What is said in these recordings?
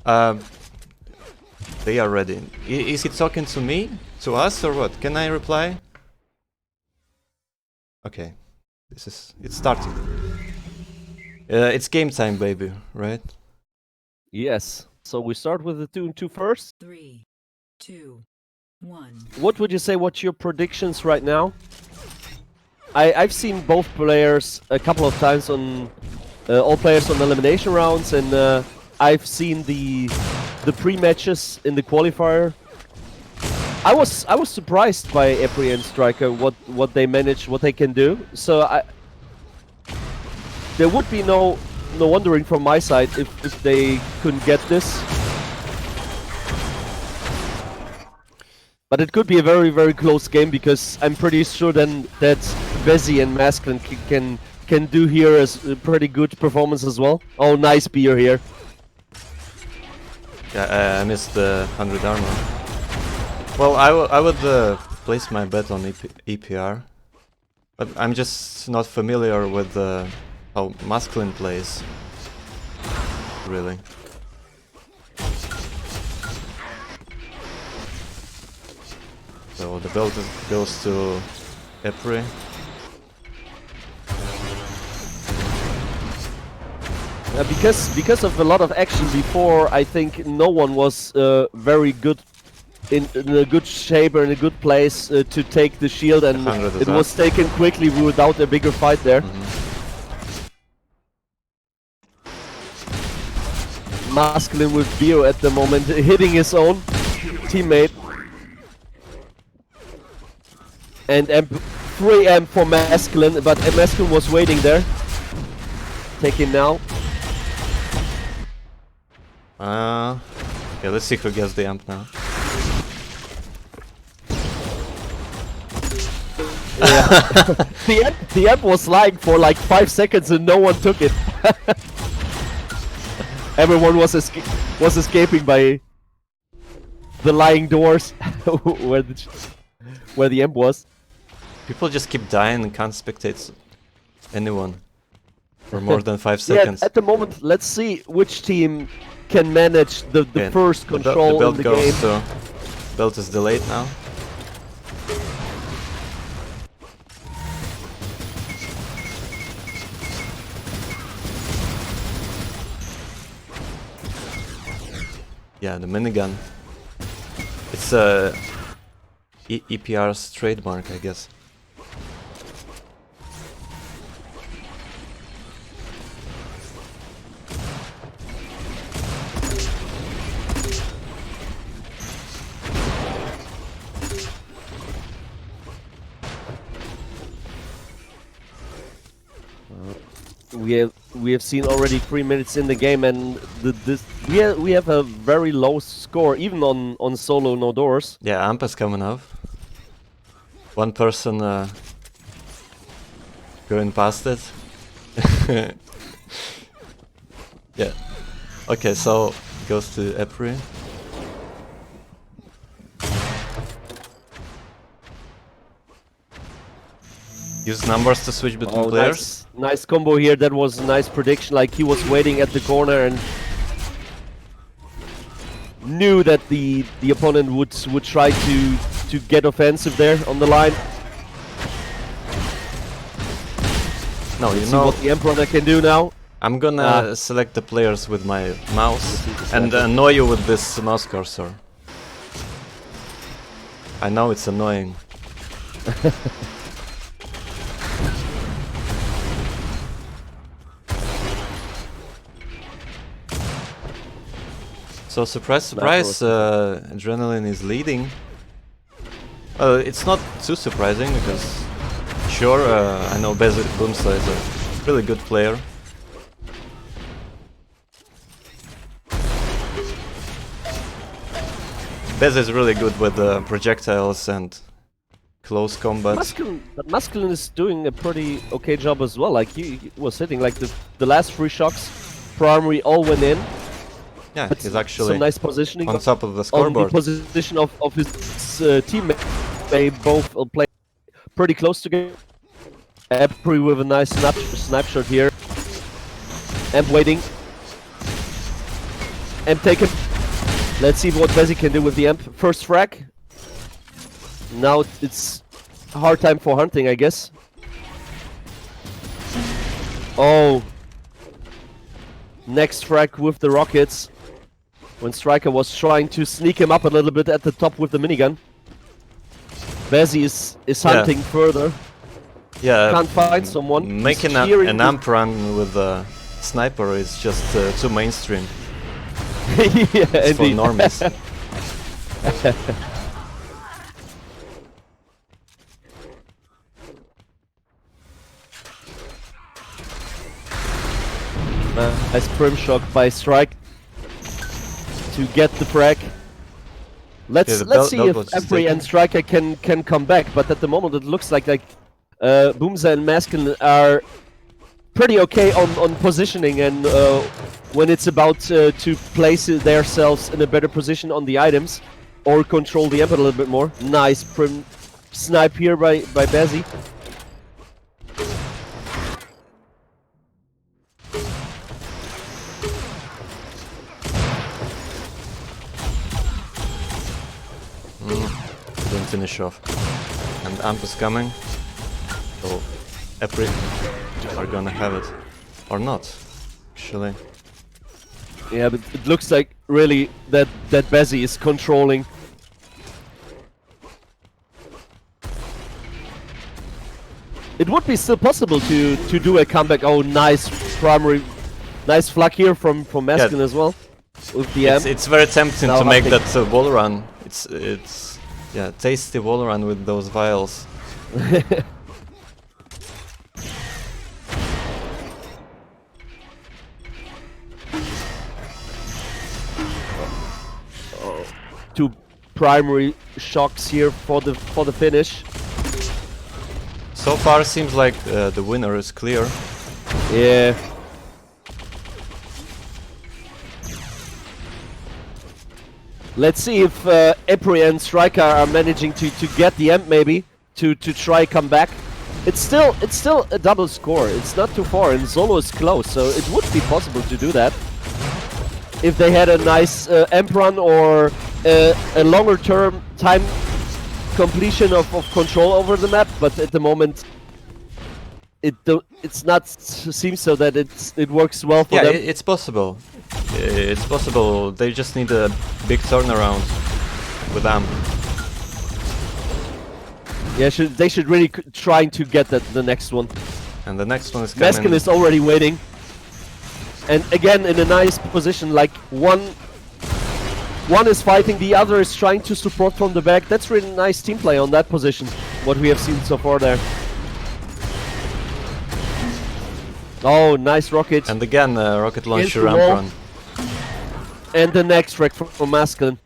Um, they are ready. Is he talking to me? To us or what? Can I reply? Okay. It's starting. It's game time, baby, right? Yes. So we start with the 2-2 first. 3, 2, 1. What would you say? What's your predictions right now? I've seen both players a couple of times on all players on elimination rounds, and I've seen the pre-matches in the qualifier. I was surprised by E.P.R and Striker what they manage, what they can do. So there would be no wondering from my side if they couldn't get this. But it could be a very, very close game, because I'm pretty sure then that Vezi and Masculine can do here as a pretty good performance as well. Oh, nice beer here. Yeah, I missed the 100 armor. Well, I would place my bet on E.P.R, but I'm just not familiar with how Masculine plays, really. So the build goes to E.P.R. Because of a lot of action before, I think no one was very good in a good shape or in a good place to take the shield, and it was taken quickly without a bigger fight there. Masculine with Bio at the moment, hitting his own teammate. And 3M for Masculine, but Masculine was waiting there. Taking now. Yeah, let's see who gets the amp now. Yeah. the amp was lying for like 5 seconds and no one took it. Everyone was escaping by the lying doors where the amp was. People just keep dying and can't spectate anyone for more than 5 seconds. Yeah, at the moment, let's see which team can manage the first control the in the game. To build is delayed now. Yeah, the minigun. It's E.P.R's trademark, I guess. We have seen already 3 minutes in the game, and we have a very low score even on solo no doors. Yeah, amp is coming up. One person going past it. Yeah. Okay, so goes to E.P.R. Use numbers to switch between players. Nice combo here. That was a nice prediction. Like, he was waiting at the corner and knew that the opponent would try to get offensive there on the line. No, you Let's know see what the Emperor can do now. I'm gonna select the players with my mouse and annoy you with this mouse cursor. I know it's annoying. So surprise, surprise, Adrenaline is leading. It's not too surprising because, sure, I know Bezir Boomsla is a really good player. Bez is really good with projectiles and close combat. Masculine is doing a pretty okay job as well. Like, he was hitting like the last 3 shocks, primary all went in. Yeah, he's actually some nice positioning on top of the scoreboard. On the position of his teammate. They both play pretty close together. E.P.R with a nice snapshot here. And waiting. Amp taken. Let's see what Bezzy can do with the amp. First frag. Now it's a hard time for hunting, I guess. Oh. Next frag with the rockets. When Striker was trying to sneak him up a little bit at the top with the minigun. Bezzy is hunting further. Yeah, Can't find someone. making an amp run with a sniper is just too mainstream. Yeah, It's for indeed. normies. Nice prim shock by Strike to get the frag. Let's see if Epri and Striker can come back, but at the moment it looks like Boomza and Maskin are pretty okay on positioning, and when it's about to place themselves in a better position on the items or control the amp a little bit more. Nice prim snipe here by Bazzy. Didn't finish off. And amp is coming. So Epri are gonna have it. Or not, actually. Yeah, but it looks like really that Bazzy is controlling. It would be still possible to do a comeback. Oh, nice primary, nice flag here from Maskin as well with the amp. It's very tempting Now to make hunting. that wall run. It's yeah, tasty wall run with those vials. Two primary shocks here for the finish. So far, seems like the winner is clear. Yeah. Let's see if Epri and Striker are managing to get the amp maybe to try come back. It's still a double score. It's not too far, and Zolo is close, so it would be possible to do that if they had a nice amp run or a longer term time completion of control over the map. But at the moment, it's not seems so that it works well for them. It's possible. It's possible. They just need a big turnaround with amp. Yeah, they should really try to get the next one. And the next one is coming. Maskin is already waiting. And again in a nice position, like one is fighting, the other is trying to support from the back. That's really nice team play on that position, what we have seen so far there. Oh, nice rocket. And again, rocket launcher the amp wall. run. And the next wreck from Masculine.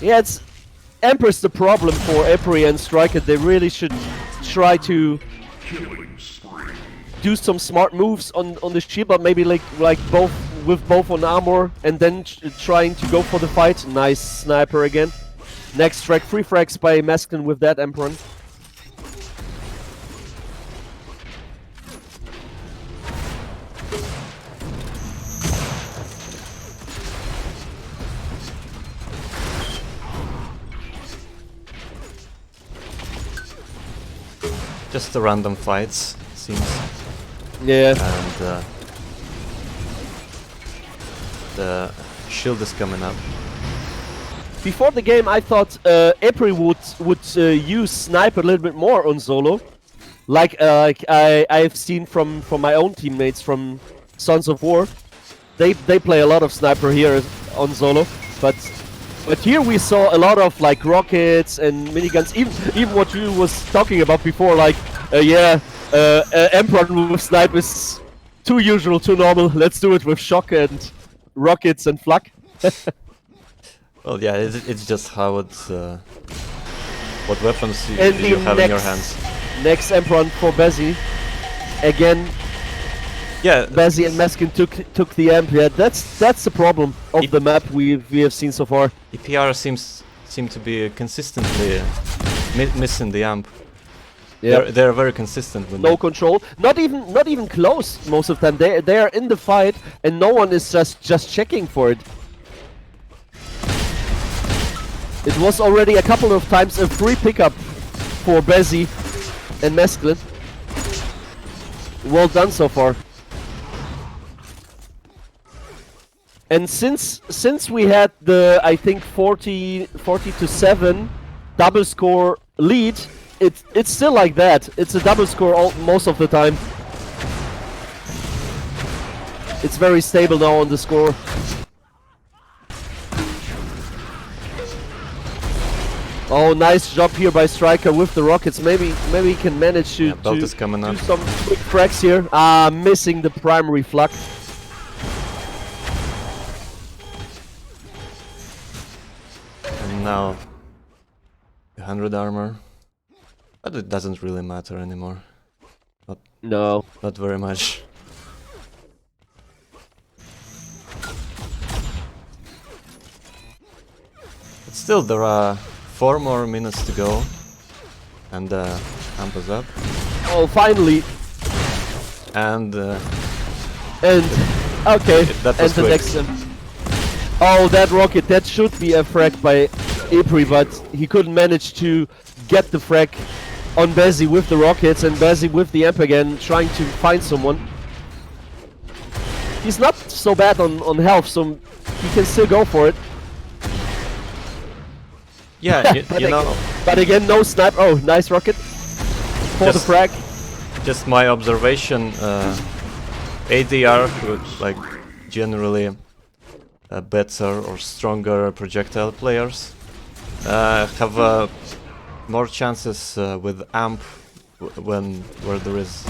Yeah, it's Empress the problem for Epri and Striker. They really should try to do some smart moves on the shield, but maybe like both on armor, and then trying to go for the fight. Nice sniper again. Next frag, 3 frags by Masculine with that Emperor. Just the random fights, seems. Yeah. And the shield is coming up. Before the game, I thought Epri would use sniper a little bit more on Zolo, like I've seen from my own teammates from Sons of War. They play a lot of sniper here on Zolo, but here we saw a lot of like rockets and miniguns. Even what you was talking about before, like Emperor with snipe is too usual, too normal. Let's do it with shock and rockets and flak. Well, yeah, it's just how it's what weapons you And have in your hands. Next Emperor for Bezzy. Again, Yeah, Bezzy and Maskin took the amp. Yeah, that's the problem of the map we have seen so far. E.P.R seem to be consistently missing the amp. Yeah. They're very consistent with No control, not even close most of the time. They are in the fight and no one is just checking for it. It was already a couple of times a free pickup for Bezzy and Mesklin. Well done so far. And since we had the, I think, 40 to 7 double score lead, it's still like that. It's a double score most of the time. It's very stable now on the score. Oh, nice job here by Striker with the rockets. Maybe he can manage to, Belt is coming do up. some quick frags here. Missing the primary flak. And now 100 armor. But it doesn't really matter anymore. No. Not very much. But still, there are 4 more minutes to go. And amp is up. Oh, finally. And okay. That And was the quick. next. Oh, that rocket. That should be a frag by E.P.R, but he couldn't manage to get the frag on Bezzy with the rockets, and Bezzy with the amp again, trying to find someone. He's not so bad on health, so he can still go for it. Yeah, you know, But again, no snipe. Oh, nice rocket for the Just- frag. just my observation, ADR, like generally better or stronger projectile players, have more chances with amp where there is,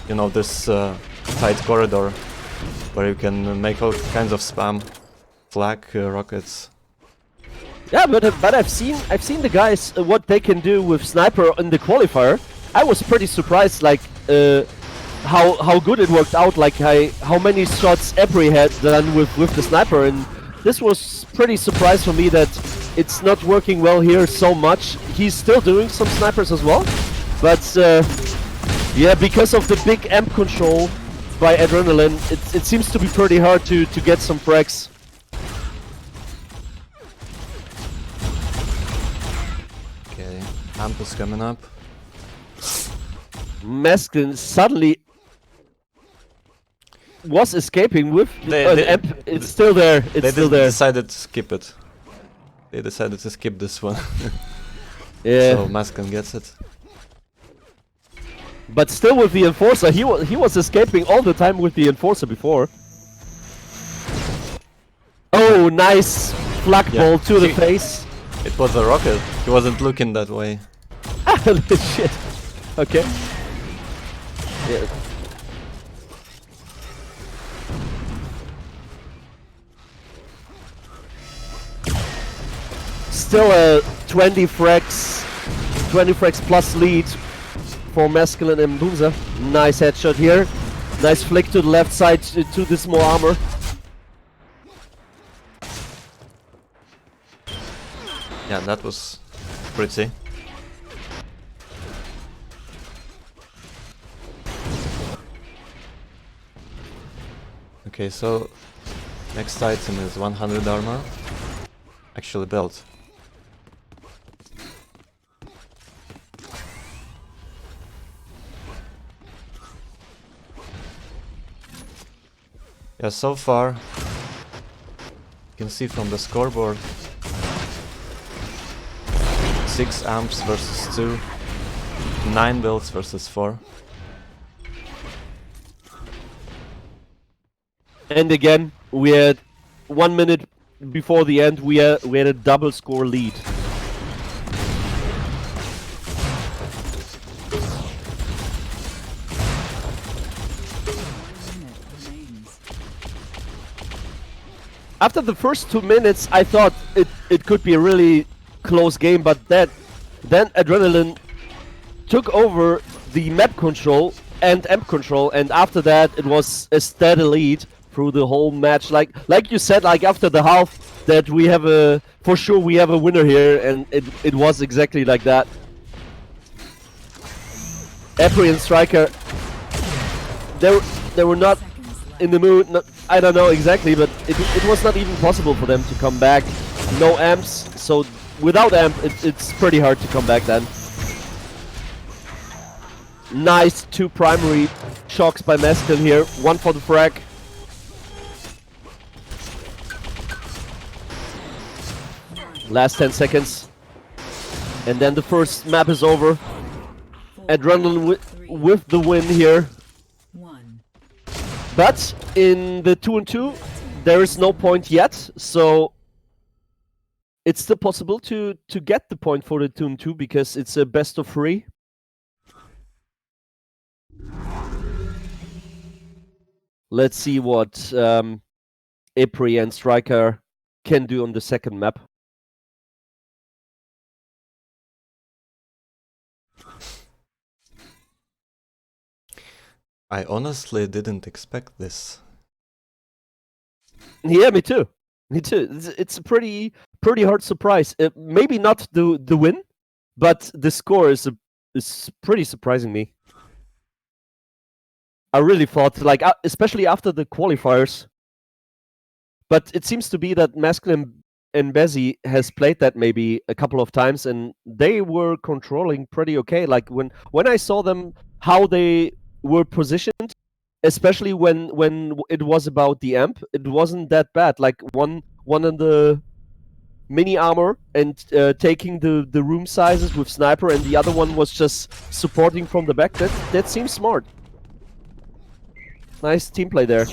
you know, this tight corridor where you can make all kinds of spam, flak rockets. Yeah, but I've seen the guys what they can do with sniper in the qualifier. I was pretty surprised, like how good it worked out, like how many shots E.P.R had done with the sniper, and this was pretty surprised for me that it's not working well here so much. He's still doing some snipers as well, but yeah, because of the big amp control by Adrenaline, it seems to be pretty hard to get some frags. Okay, amp is coming up. Mesklin suddenly was escaping with They- amp. It's still there. It's still there. decided to skip it. They decided to skip this one. Yeah, So Maskin gets it. but still with the enforcer, he was escaping all the time with the enforcer before. Oh, nice flak Yeah. ball to the He- face. It was a rocket. He wasn't looking that way. Shit. Okay. Yeah. Still a 20 frags plus lead for Mesklin and Boomza. Nice headshot here. Nice flick to the left side to the small armor. Yeah, that was pretty. Okay, so next item is 100 armor. Actually built. Yeah, so far you can see from the scoreboard 6 amps versus 2, 9 builds versus 4. And again, we had 1 minute before the end, we had a double score lead. After the first 2 minutes, I thought it could be a really close game, but then Adrenaline took over the map control and amp control, and after that it was a steady lead through the whole match. Like you said, like after the half, that we have for sure we have a winner here, and it was exactly like that. E.P.R and Striker, they were not in the mood. I don't know exactly, but it was not even possible for them to come back. No amps, so without amp, it's pretty hard to come back then. Nice 2 primary shocks by Masculine here. 1 for the frag. Last 10 seconds. And then the first map is over. Adrenaline with the win here. 1. But in the 2-2, there is no point yet. So it's still possible to get the point for the 2-2 because it's a best of 3. Let's see what E.P.R and Striker can do on the second map. I honestly didn't expect this. Yeah, me too. Me too. It's a pretty hard surprise. Maybe not the win, but the score is pretty surprising me. I really thought, like, especially after the qualifiers. But it seems to be that Masculine and Bezzy has played that maybe a couple of times, and they were controlling pretty okay. Like when I saw them, how they were positioned, especially when it was about the amp, it wasn't that bad. Like one in the mini armor and taking the room sizes with sniper, and the other one was just supporting from the back. That seems smart. Nice team play there.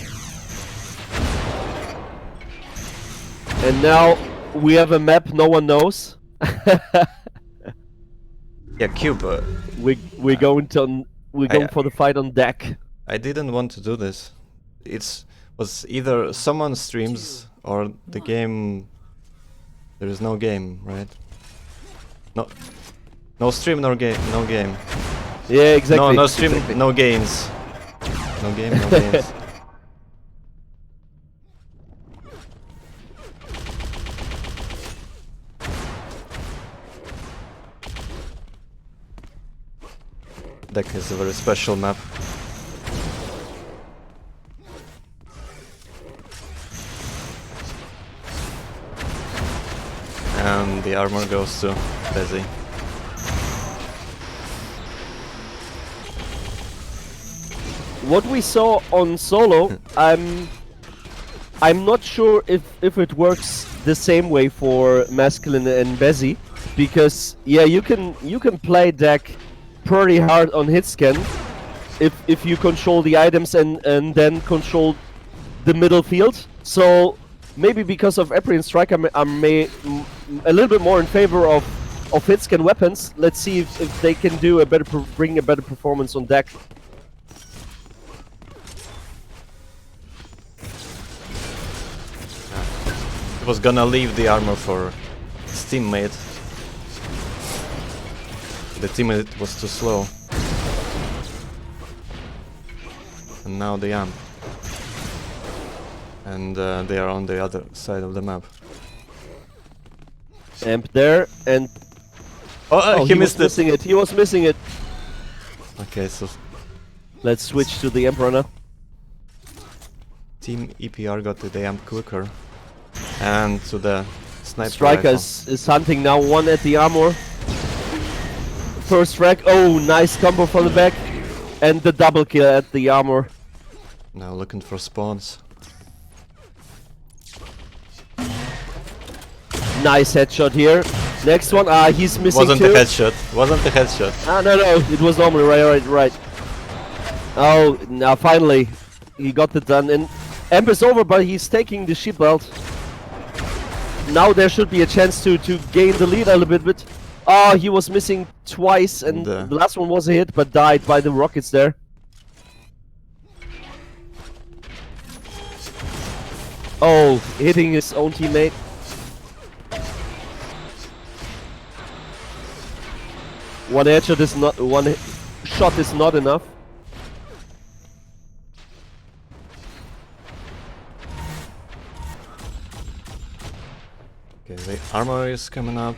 And now we have a map no one knows. Yeah, Cube. We're going for the fight on deck. I didn't want to do this. Was either someone streams or the game. There is no game, right? No stream, no game. Yeah, exactly. No stream, exactly. no gains. No game, no games. Deck is a very special map. And the armor goes to Bezzy. What we saw on solo, I'm not sure if it works the same way for Masculine and Bezzy, because yeah, you can play deck pretty hard on hit scan if you control the items and then control the middle field. So maybe because of E.P.R and Striker, I'm a little bit more in favor of hit scan weapons. Let's see if they can do bring a better performance on deck. Was gonna leave the armor for his teammate. The teammate was too slow. And now the amp. And they are on the other side of the map. Amp there, and oh, he missed missing it. He was missing it. Okay, so Let's switch to the Emperor now. Team E.P.R got to the amp quicker. And to the sniper Striker rifle. is hunting now, 1 at the armor. First frag, oh, nice combo from the back. And the double kill at the armor. Now looking for spawns. Nice headshot here. Next one, he's missing Wasn't two. the headshot. Wasn't the headshot. No, it was normally right. Oh, now finally, he got it done. And Amp is over, but he's taking the ship belt. Now there should be a chance to gain the lead a little bit. Oh, he was missing twice, and the last one was a hit, but died by the rockets there. Oh, hitting his own teammate. One headshot is not shot is not enough. Okay, the armor is coming up.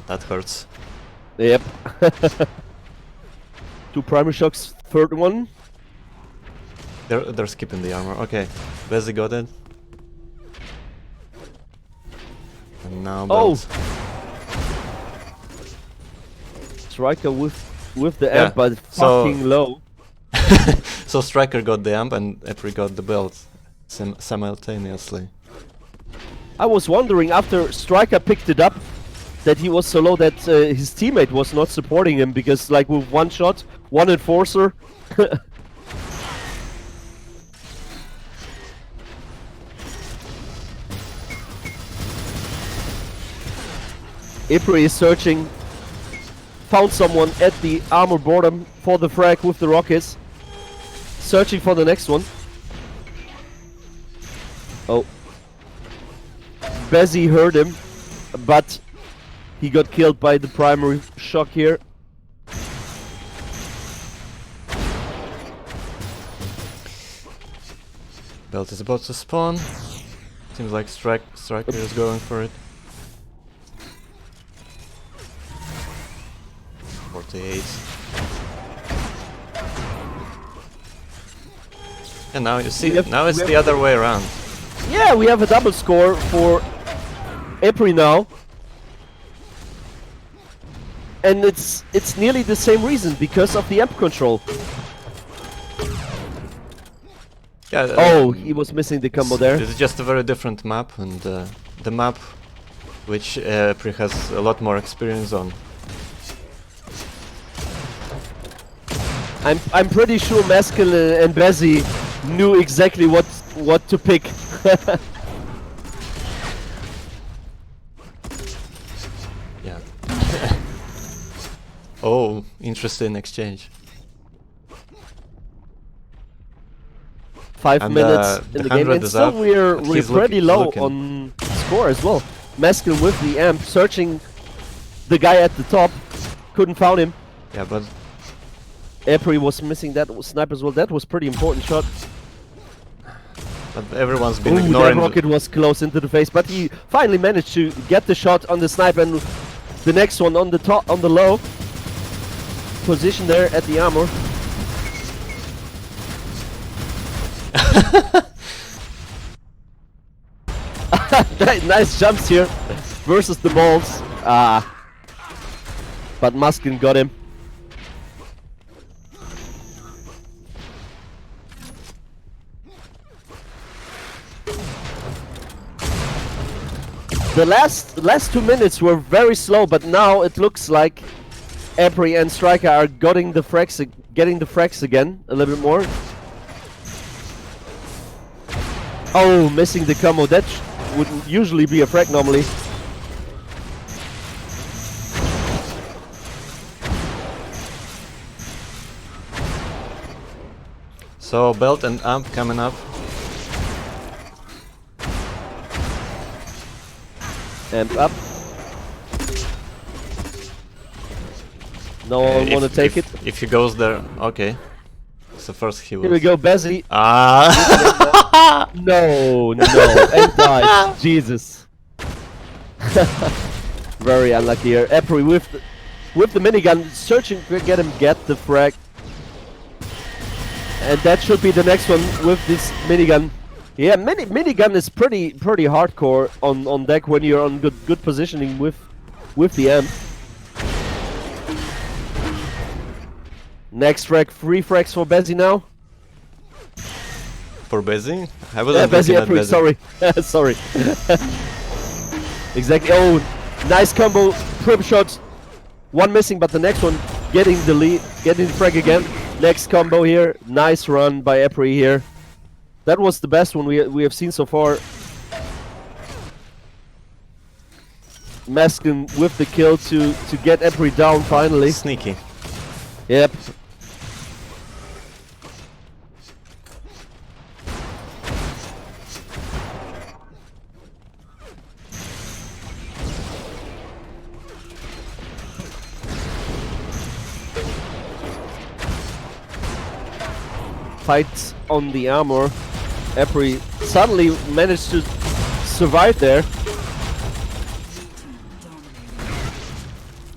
That hurts. Yep. 2 primary shocks, third one. They're skipping the armor. Okay, Bezzy got it. And now Belt. Striker with the Yeah, amp, but so- fucking low. So Striker got the amp and E.P.R got the belt simultaneously. I was wondering after Striker picked it up that he was so low that his teammate was not supporting him, because like with one shot, one enforcer. E.P.R is searching, found someone at the armor bottom for the frag with the rockets, searching for the next one. Oh. Bezzy heard him, but he got killed by the primary shock here. Belt is about to spawn. Seems like Striker is going for it. 48. And now you see, now it's the other way around. Yeah, we have a double score for E.P.R now. And it's nearly the same reason, because of the amp control. Yeah. Oh, he was missing the combo there. It's just a very different map, and the map which E.P.R has a lot more experience on. I'm pretty sure Masculine and Bezzy knew exactly what to pick. Yeah. Oh, interesting exchange. 5 And, minutes the in the game, 100 and is still up, we're but he's pretty low looking. on score as well. Masculine with the amp, searching the guy at the top, couldn't found him. Yeah, but E.P.R was missing that snipe as well. That was pretty important shot. everyone's been Ooh, ignoring. that rocket was close into the face, but he finally managed to get the shot on the snipe, and the next one on the top, on the low position there at the armor. Nice jumps here versus the balls. But Muskin got him. The last 2 minutes were very slow, but now it looks like E.P.R and Striker are getting the frags again a little bit more. Oh, missing the combo. That wouldn't usually be a frag normally. So Belt and Amp coming up. Amp up. No one wanna take it. If he goes there, okay. So first he will. Here we go, Bezzy. Ah! No, and died. Jesus. Very unlucky here. E.P.R with the minigun, searching to get the frag. And that should be the next one with this minigun. Yeah, minigun is pretty hardcore on deck when you're on good positioning with the amp. Next frag, 3 frags for Bezzy now. For Bezzy? I wasn't Bezzy, looking at E.P.R, Bezzy. sorry. Sorry. Exactly. Oh, nice combo, trip shot. One missing, but the next one getting the lead, getting the frag again. Next combo here. Nice run by E.P.R here. That was the best one we have seen so far. Maskin with the kill to get E.P.R down finally. Sneaky. Yep. Fight on the armor. E.P.R suddenly managed to survive there,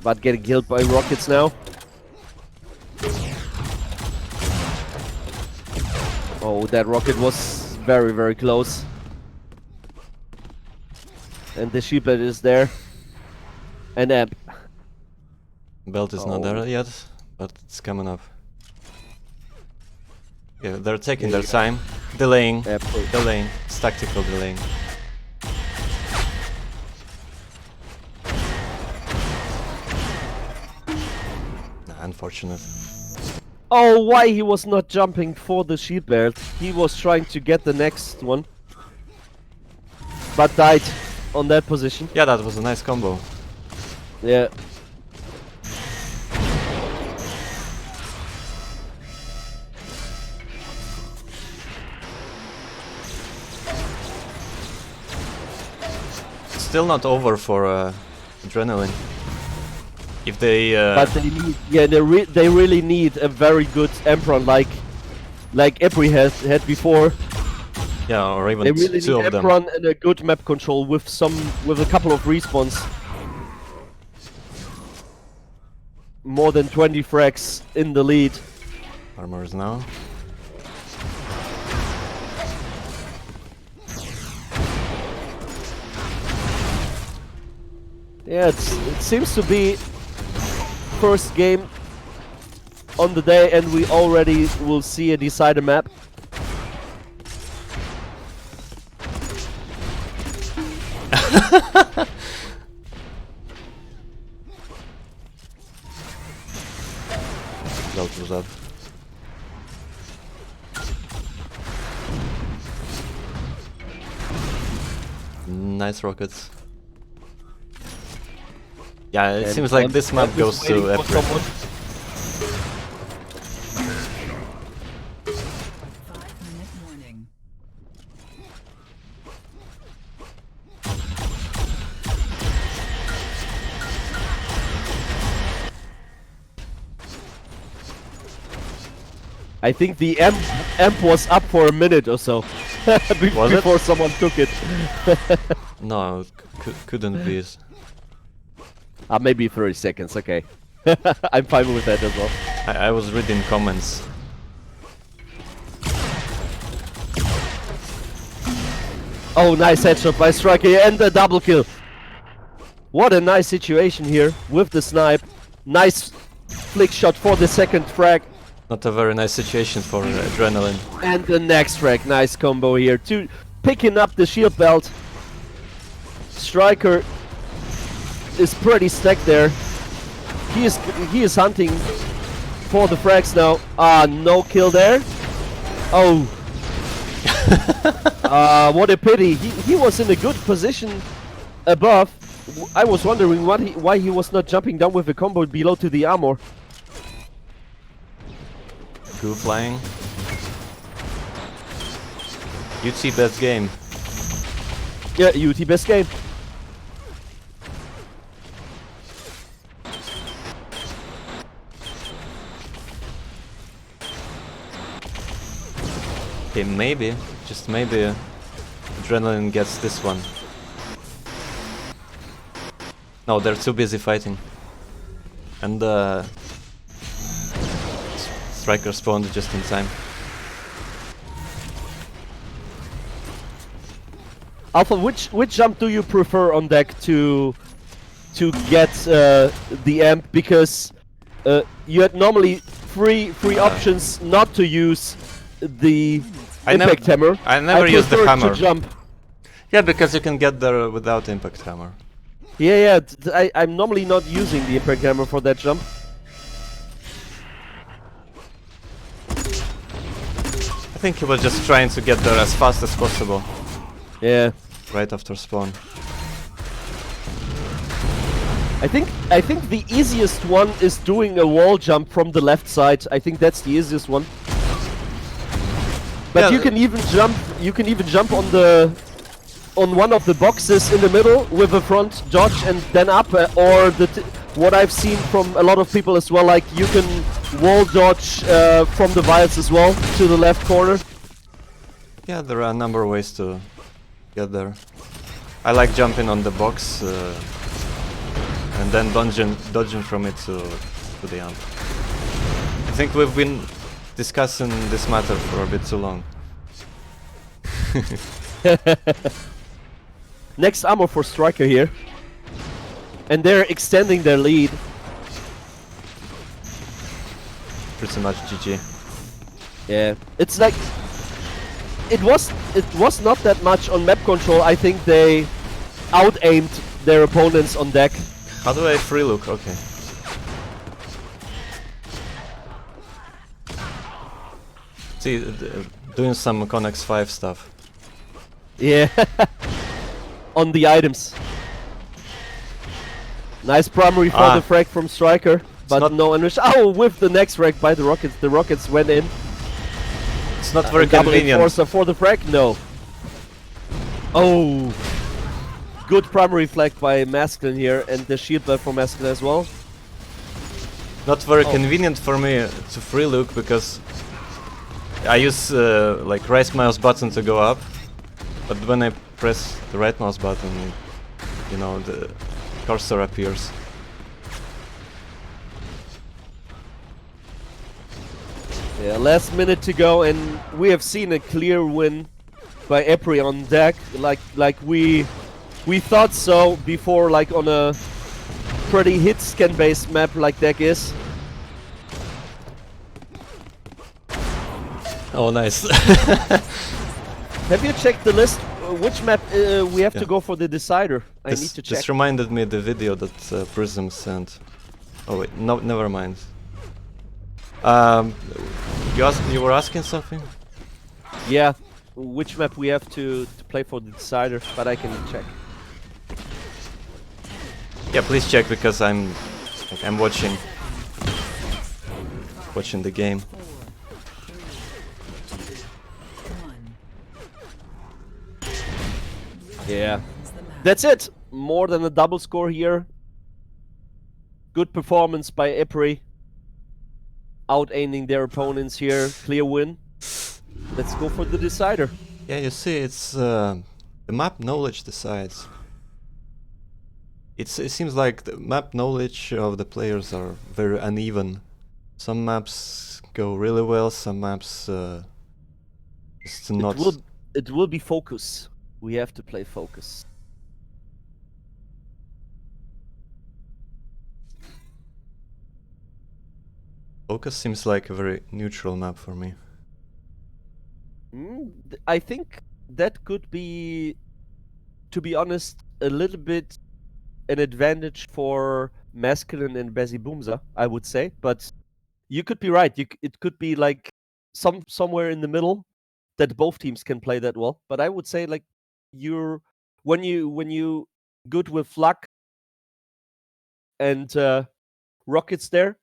but getting killed by rockets now. Oh, that rocket was very, very close. And the sheephead is there. And amp. Belt is not there yet, but it's coming up. Yeah, they're taking their time. Delaying. Delaying. It's tactical delaying. Nah, unfortunate. Oh, why he was not jumping for the shield belt? He was trying to get the next one. But died on that position. Yeah, that was a nice combo. Yeah. Still not over for Adrenaline. If they But they need, yeah, they really need a very good Emperor like E.P.R had before. yeah, or even They really two need of them. Emperor and a good map control with a couple of respawns. More than 20 frags in the lead. Armors now. Yeah, it seems to be first game on the day, and we already will see a decider map. Belt was up. Nice rockets. Yeah, it And seems like this map Amp is goes to waiting for E.P.R. someone. 5-minute warning. I think the amp was up for a minute or so before someone took it. No, it couldn't be. Maybe 30 seconds, okay. I'm fine with that as well. I was reading comments. Oh, nice headshot by Striker and a double kill. What a nice situation here with the snipe. Nice flick shot for the second frag. Not a very nice situation for Adrenaline. And the next frag. Nice combo here. Picking up the shield belt. Striker is pretty stacked there. He is hunting for the frags now. No kill there. Oh. What a pity. He was in a good position above. I was wondering why he was not jumping down with a combo below to the armor. Goo flying. UT best game. Yeah, UT best game. Okay, maybe, just maybe, Adrenaline gets this one. No, they're too busy fighting. And Striker spawned just in time. Alpha, which jump do you prefer on deck to get the amp? Because you had normally three options not to use the impact hammer. I never use the prefer hammer. to jump. Yeah, because you can get there without impact hammer. Yeah, I'm normally not using the impact hammer for that jump. I think he was just trying to get there as fast as possible. Yeah. Right after spawn. I think the easiest one is doing a wall jump from the left side. I think that's the easiest one. But Yeah, you can even jump on one of the boxes in the middle with a front dodge and then up, or what I've seen from a lot of people as well, like you can wall dodge from the vials as well to the left corner. Yeah, there are a number of ways to get there. I like jumping on the box and then dodging from it to the amp. I think we've been discussing this matter for a bit too long. Next armor for Striker here. And they're extending their lead. Pretty much GG. Yeah, it's like it was not that much on map control. I think they out-aimed their opponents on deck. How do I free look? Okay. See, doing some Connex 5 stuff. Yeah, on the items. Nice primary for the frag from Striker, but no enrich. Oh, with the next frag by the Rockets. The Rockets went in. It's not very Double convenient. enforcer for the frag? No. Oh. Good primary flag by Masculine here, and the shield belt for Masculine as well. Not very convenient for me to free look because I use like right mouse button to go up, but when I press the right mouse button, you know, the cursor appears. Yeah, last minute to go, and we have seen a clear win by E.P.R on deck, like we thought so before, like on a pretty hit scan based map like deck is. Oh, nice. Have you checked the list? Which map we have to go for the decider? I need to check. This reminded me of the video that Prism sent. Oh wait, no, never mind. You were asking something? Yeah, which map we have to play for the decider, but I can check. Yeah, please check because I'm watching the game. 4, 3, 2, 1. Yeah, that's it. More than a double score here. Good performance by E.P.R. Out-aiming their opponents here. Clear win. Let's go for the decider. Yeah, you see, it's the map knowledge decides. It seems like the map knowledge of the players are very uneven. Some maps go really well, some maps just not. It will be focus. We have to play focus. Focus seems like a very neutral map for me. I think that could be, to be honest, a little bit an advantage for Masculine and Boomza, I would say. But you could be right. It could be like somewhere in the middle that both teams can play that well. But I would say like when you good with luck and rockets there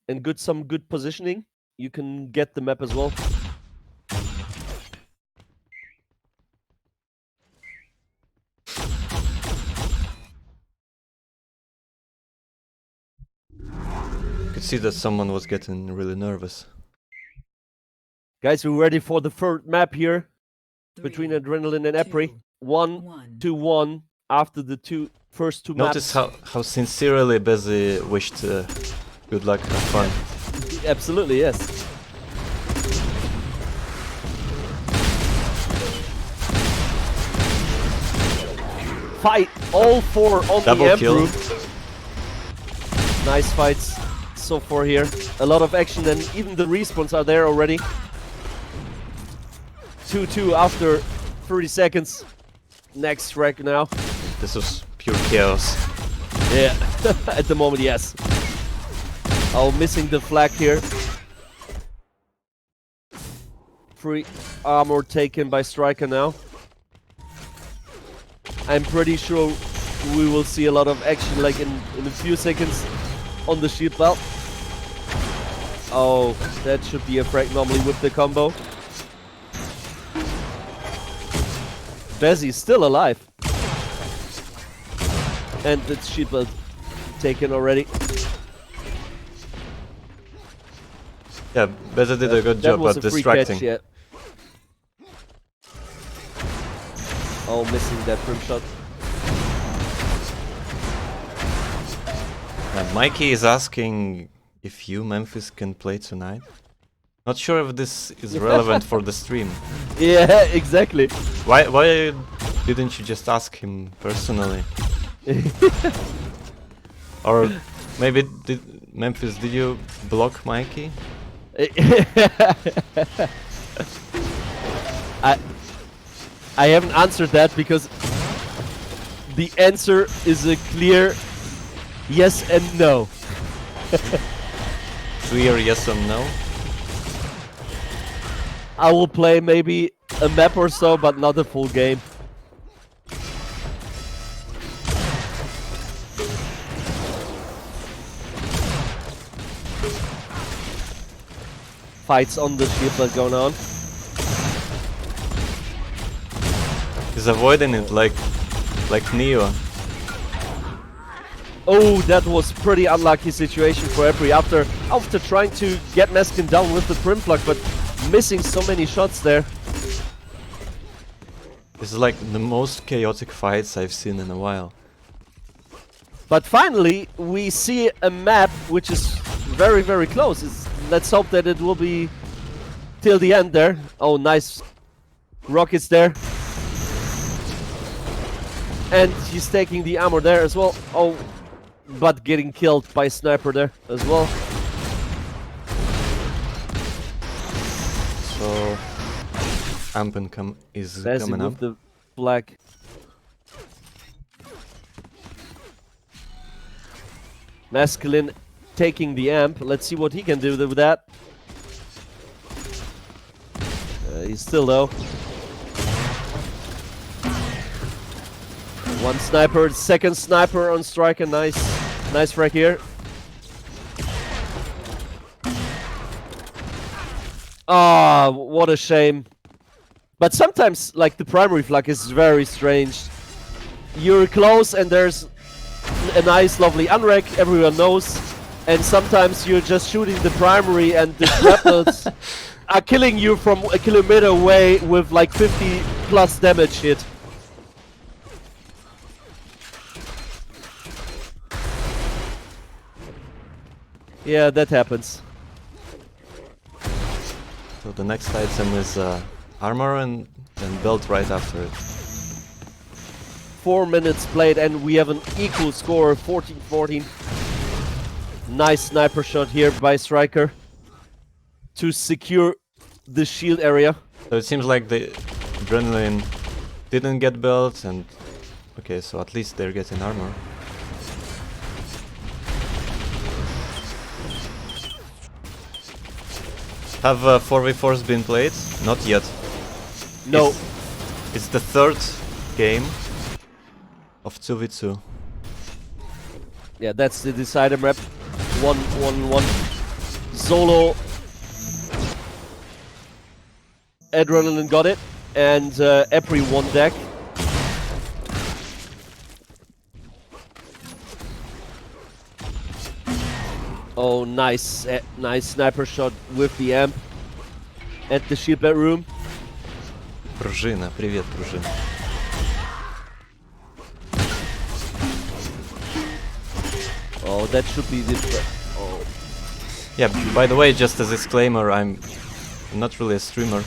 and some good positioning, you can get the map as well. You could see that someone was getting really nervous. Guys, we're ready for the third map here. 3, Between Adrenaline and E.P.R. 1-1 after the first two Notice maps. how sincerely Bezzy wished good luck and fun. Absolutely, yes. Fight all four on Double the kill. group. Nice fights so far here. A lot of action, and even the respawns are there already. 2-2 after 30 seconds. Next frag now. This was pure chaos. Yeah, at the moment, yes. Oh, missing the flag here. Free armor taken by Striker now. I'm pretty sure we will see a lot of action like in a few seconds on the shield belt. Oh, that should be a frag normally with the combo. Bezzy's still alive. And the shield belt taken already. Yeah, Bezzy did a good job at distracting. Catch, yeah. Oh, missing that rim shot. Mikey is asking if you, Memphis, can play tonight. Not sure if this is relevant for the stream. Yeah, exactly. Why didn't you just ask him personally? Or maybe Memphis, did you block Mikey? I haven't answered that because the answer is a clear yes and no. Clear yes or no? I will play maybe a map or so, but not a full game. Fights on the shield that's going on. He's avoiding it like Neo. Oh, that was pretty unlucky situation for E.P.R after trying to get Meskin down with the Prim Plug, but missing so many shots there. This is like the most chaotic fights I've seen in a while. But finally, we see a map which is very, very close. Let's hope that it will be till the end there. Oh, nice rockets there. And he's taking the armor there as well. Oh, but getting killed by sniper there as well. So Ampen is Messi coming with up. the flag. Masculine taking the amp. Let's see what he can do with that. He's still low. One sniper, second sniper on Striker. Nice frag here. Ah, what a shame. But sometimes, like, the primary flag is very strange. You're close and there's a nice, lovely unrack, everyone knows. And sometimes you're just shooting the primary and the shrapnels are killing you from a kilometer away with like 50 plus damage hit. Yeah, that happens. So the next item is armor and belt right after it. 4 minutes played and we have an equal score, 14-14. Nice sniper shot here by Striker to secure the shield area. So it seems like the adrenaline didn't get belt, and okay, so at least they're getting armor. Have 4v4s been played? Not yet. No. It's the third game of 2v2. Yeah, that's the decider map. 1-1-1. Solo. Adrenaline got it. And E.P.R won deck. Oh, nice. Nice sniper shot with the amp. At the shield bedroom. Пружина, привет, пружина. Oh, that should be the... Oh. Yeah, by the way, just as a disclaimer, I'm not really a streamer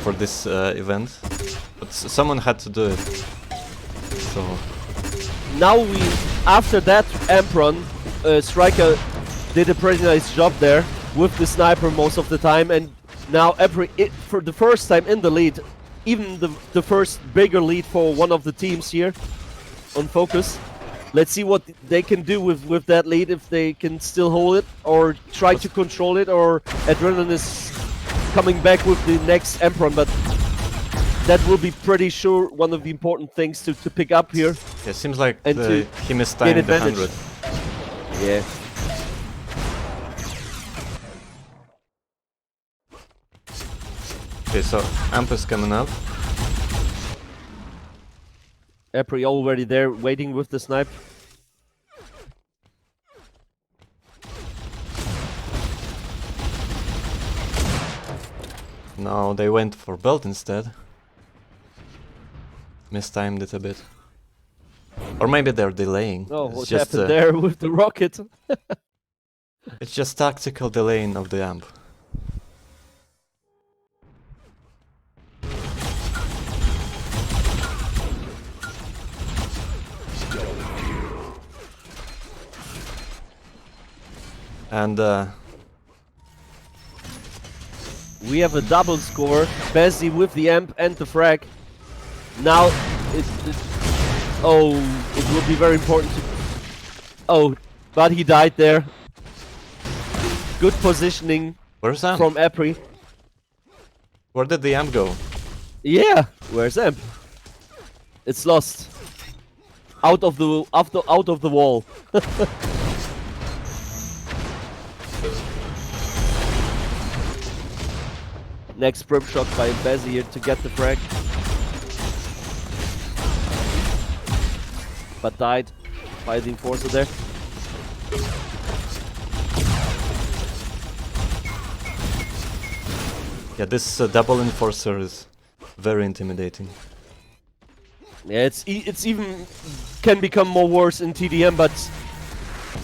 for this event, but someone had to do it. So Now we, after that amp run, Striker did a pretty nice job there with the sniper most of the time, and now E.P.R for the first time in the lead, even the first bigger lead for one of the teams here on Focus. Let's see what they can do with that lead, if they can still hold it or try to control it, or Adrenaline is coming back with the next amp run, but that will be pretty sure one of the important things to pick up here. yeah, it seems like And to he missed time the advantage. 100. Yeah. Okay, so Amp is coming up. E.P.R already there, waiting with the snipe. No, they went for belt instead. Mistimed it a bit. Or maybe they're delaying. Oh, It's what just, happened there with the rocket? It's just tactical delaying of the amp. And We have a double score. Bezzy with the amp and the frag. Now oh, it will be very important to... Oh, but he died there. Good positioning where's amp? from E.P.R. Where did the amp go? Yeah, where's amp? It's lost. Out of the wall. Next prep shot by Bezzy here to get the frag. But died by the enforcer there. Yeah, this double enforcer is very intimidating. Yeah, it's even can become more worse in TDM, but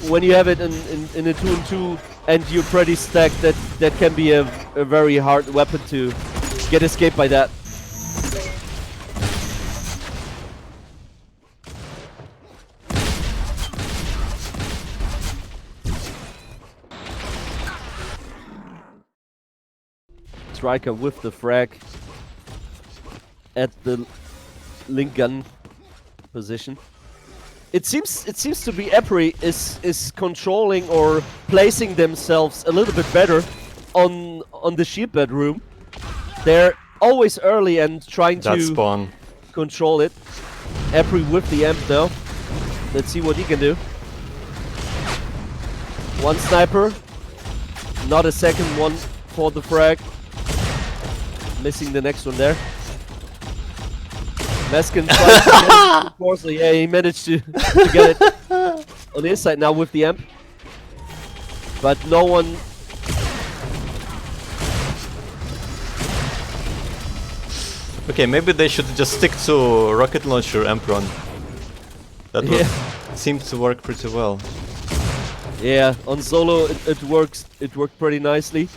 when you have it in a 2-on-2 and you're pretty stacked, that can be a very hard weapon to get escaped by that. Striker with the frag at the link gun position. It seems to be E.P.R is controlling or placing themselves a little bit better on the shield bedroom. They're always early and trying That to spawn. control it. E.P.R with the amp now. Let's see what he can do. One sniper, not a second one for the frag. Missing the next one there. Meskin tries to get it, of course, yeah, he managed to get it on his side now with the amp. But no one... Okay, maybe they should just stick to rocket launcher amp run. That would seemed to work pretty well. Yeah, on solo it worked pretty nicely.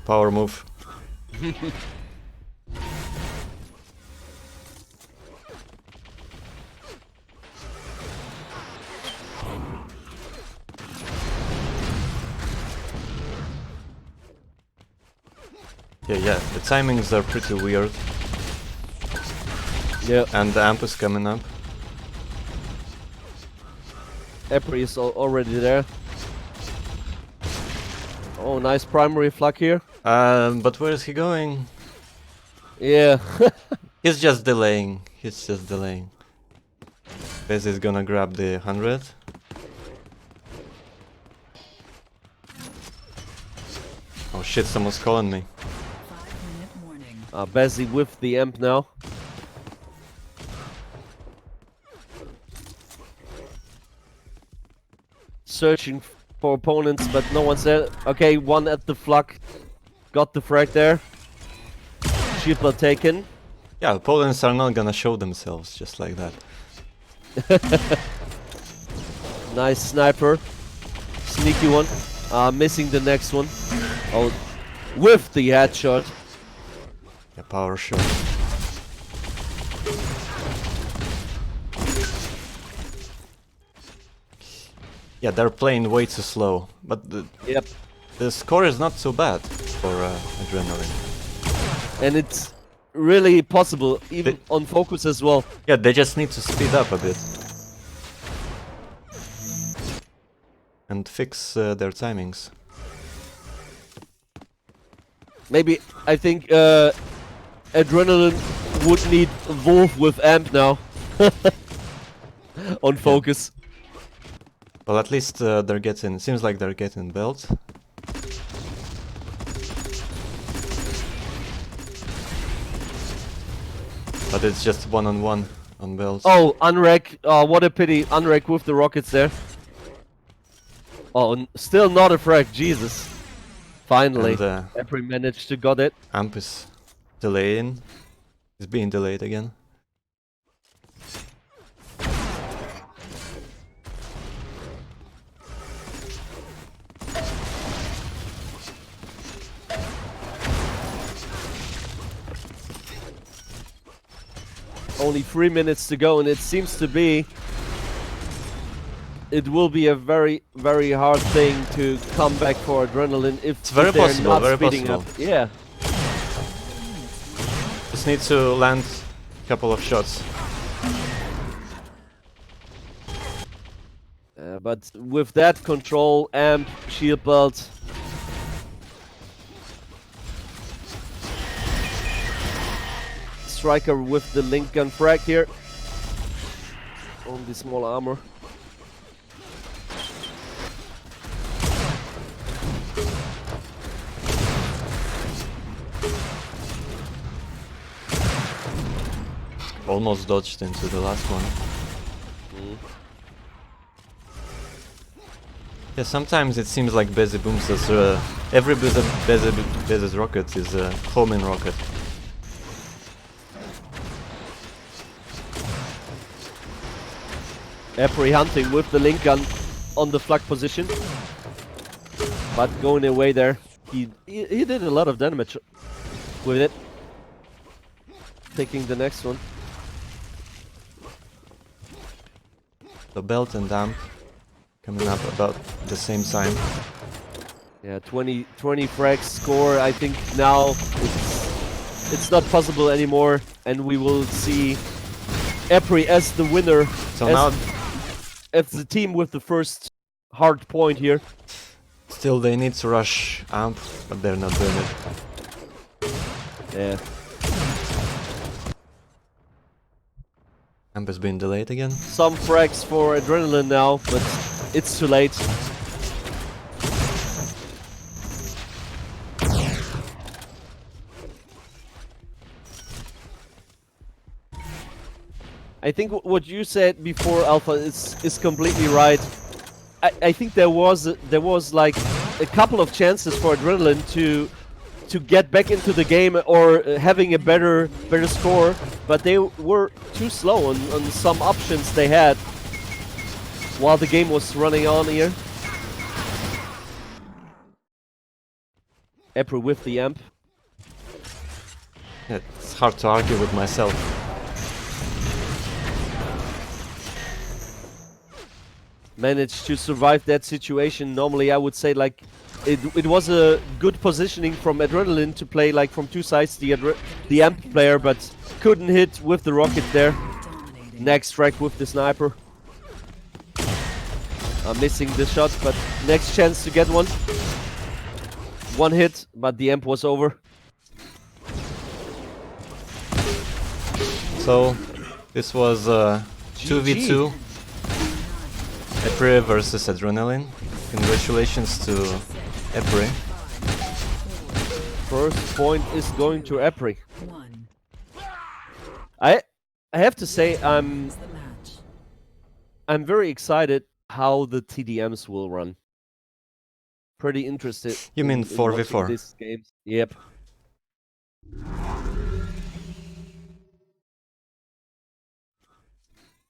Power move. Yeah, the timings are pretty weird. Yeah, And the amp is coming up. E.P.R is already there. Oh, nice primary flak here. But where is he going? Yeah. He's just delaying. Bez is gonna grab the 100. Oh shit, someone's calling me. 5-minute warning. Bezzy with the amp now. Searching for opponents, but no one's there. Okay, one at the flak. Got the frag there. Shield well taken. Yeah, opponents are not gonna show themselves just like that. Nice sniper. Sneaky one. Missing the next one. Oh, with the headshot. Yeah, power shot. Yeah, they're playing way too slow, but the score is not so bad for Adrenaline. And it's really possible, even on focus as well. Yeah, they just need to speed up a bit. And fix their timings. Maybe, I think Adrenaline would need Wolf with amp now. On focus. Well, at least they're getting... Seems like they're getting belt. But it's just one-on-one on belts. Oh, Unrek. Oh, what a pity. Unrek with the rockets there. Oh, still not a frag. Jesus. Finally. And E.P.R managed to got it. Amp is delaying. It's being delayed again. Only 3 minutes to go, and it seems to be... It will be a very, very hard thing to come back for Adrenaline if, It's very if they're possible, not very speeding possible. up. Yeah. Just need to land a couple of shots. But with that control, amp, shield belt... Striker with the link gun frag here. Only small armor. Almost dodged into the last one. Yeah, sometimes it seems like Busy Booms is every Busy's rocket is a homing rocket. E.P.R hunting with the link gun on the flag position. But going away there. He did a lot of damage with it. Taking the next one. The belt and amp coming up about the same time. Yeah, 20 frags score. I think now it's not possible anymore, and we will see E.P.R as the winner. So now As the team with the first hard point here. still they need to rush amp, but they're not doing it. Yeah. Amp has been delayed again. Some frags for Adrenaline now, but it's too late. I think what you said before, Alpha, is completely right. I think there was like a couple of chances for Adrenaline to get back into the game or having a better score, but they were too slow on some options they had while the game was running on here. E.P.R with the amp. Yeah, it's hard to argue with myself. Managed to survive that situation. Normally I would say like it was a good positioning from Adrenaline to play like from two sides, the amp player, but couldn't hit with the rocket there. Next strike with the sniper. Missing the shot, but next chance to get one. One hit, but the amp was over. So this was 2v2. E.P.R versus Adrenaline. Congratulations to E.P.R. First point is going to E.P.R. One. I have to say Wins the match. I'm very excited how the TDMs will run. Pretty interested. You mean in 4v4? watching this game. Yep.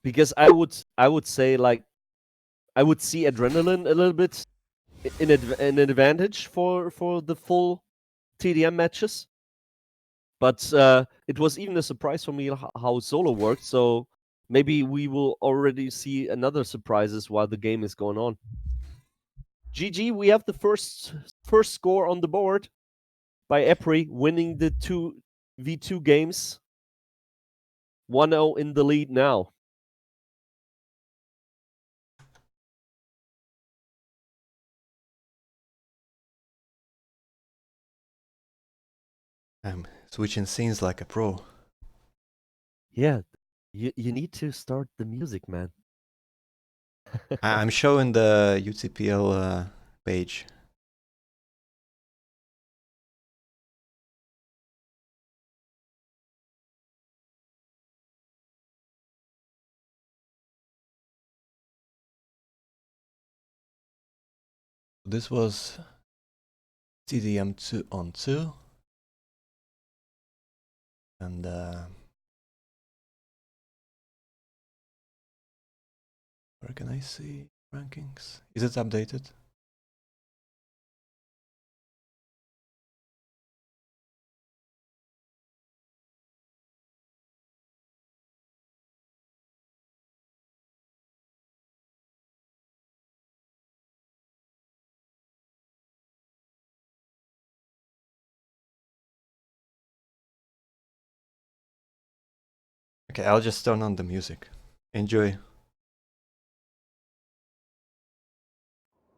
Because I would say like I would see Adrenaline a little bit in an advantage for the full TDM matches. But it was even a surprise for me how solo worked. So maybe we will already see another surprises while the game is going on. GG, we have the first score on the board by E.P.R winning the 2v2 games. 1-0 in the lead now. I'm switching scenes like a pro. Yeah, you need to start the music, man. I'm showing the UTPL page. This was TDM 2-on-2. And where can I see rankings? Is it updated? Okay, I'll just turn on the music. Enjoy.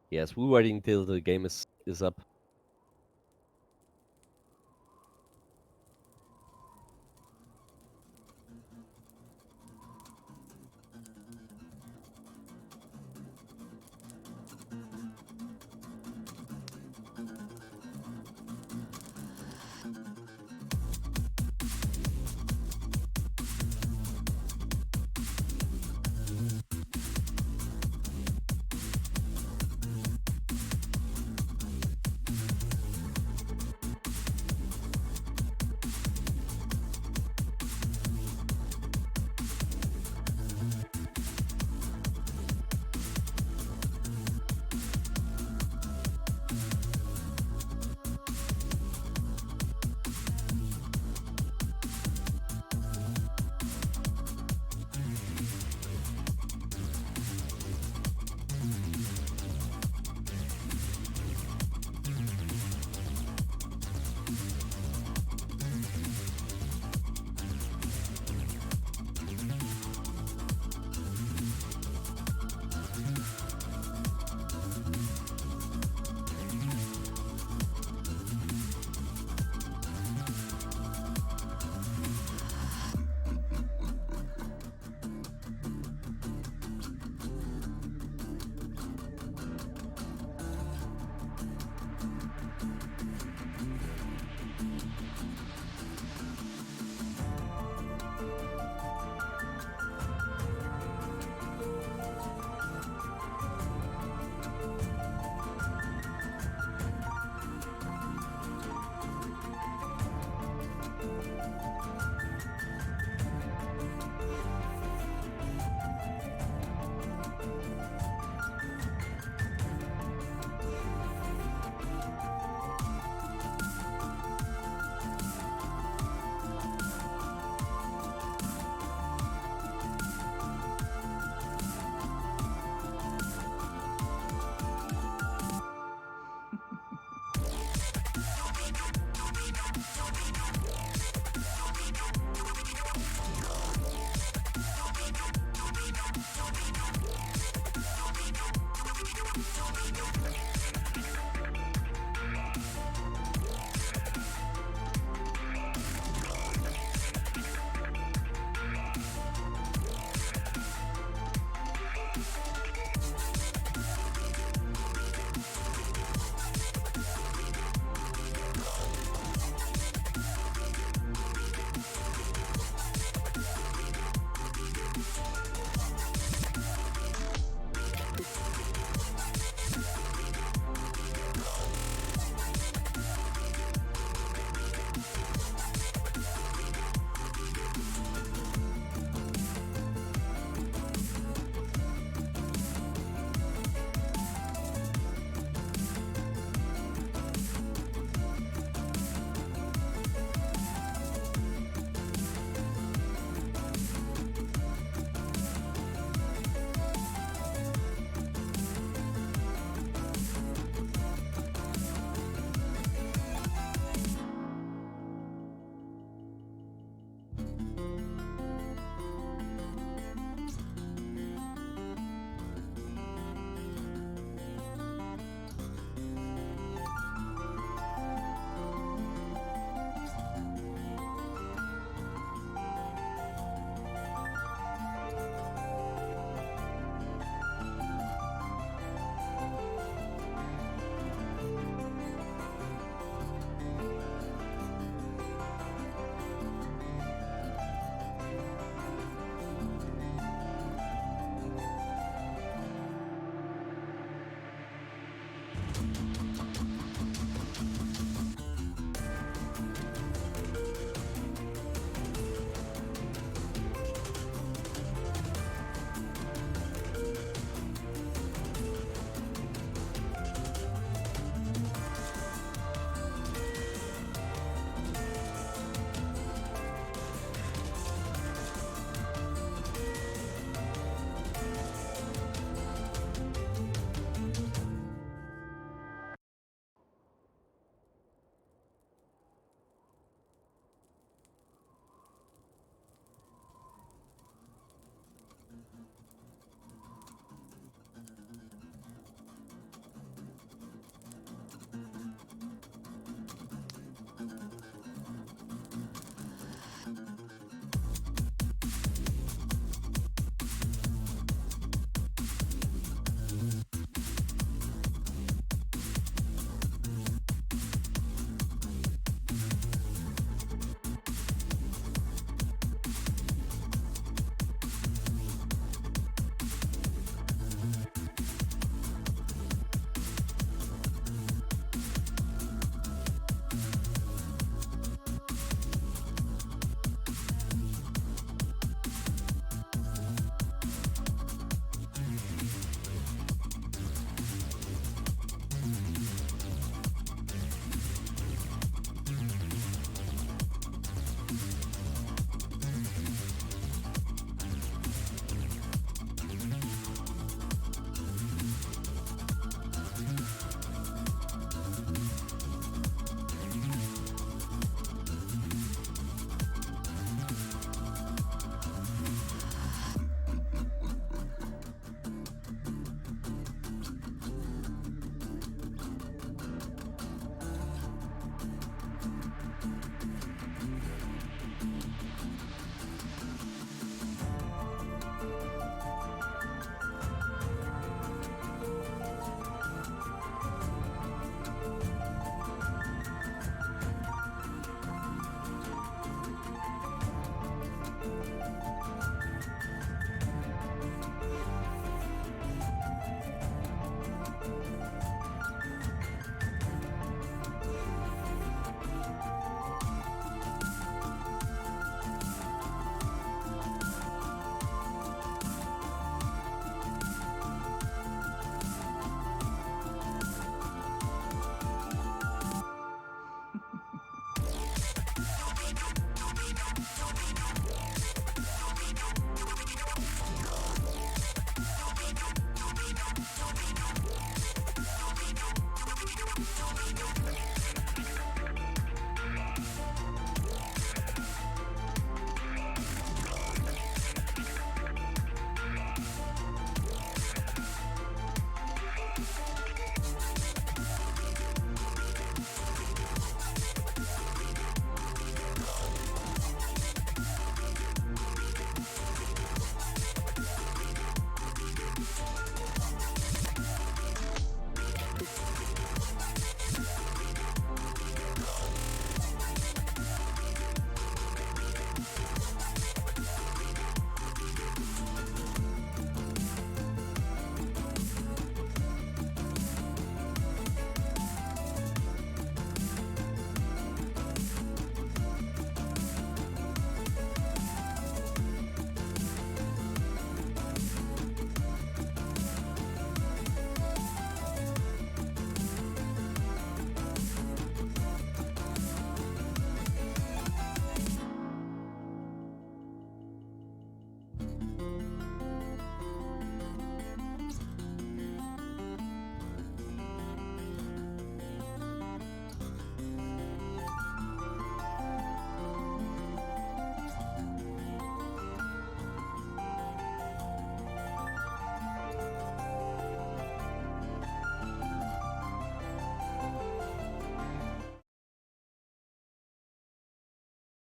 Yes, we're waiting till the game is up.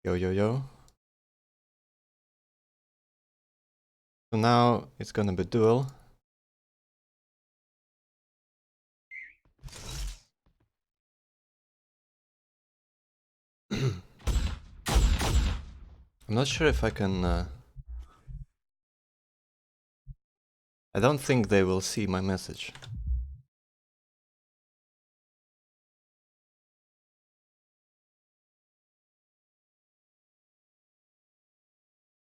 Yo, yo, yo. So now it's gonna be duel. I'm not sure if I can... I don't think they will see my message.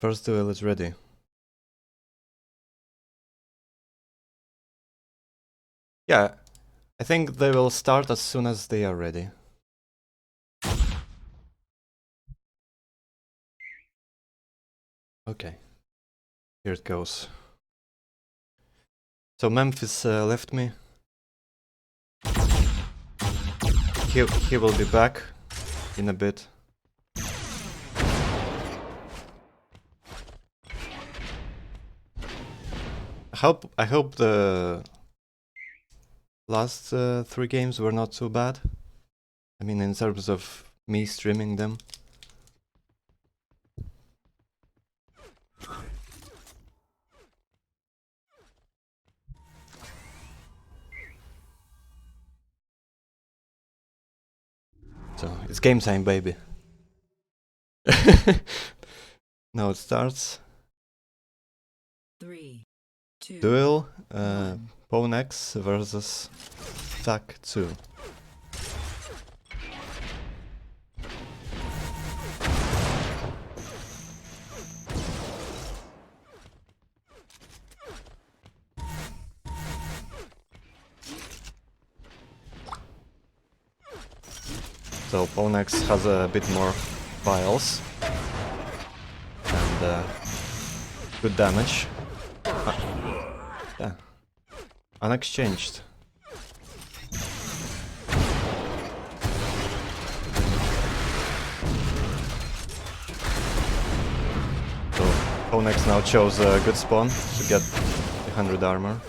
First duel is ready. Yeah, I think they will start as soon as they are ready. Okay, here it goes. So Memphis left me. He will be back in a bit. I hope the last 3 games were not too bad. I mean, in terms of me streaming them. So, it's game time, baby. Now it starts. 3, 2, Duel, 1. Ponex versus TAC 2. So Ponex has a bit more vials and good damage. Yeah, unexchanged. So Ponex now chose a good spawn to get the 100 armor.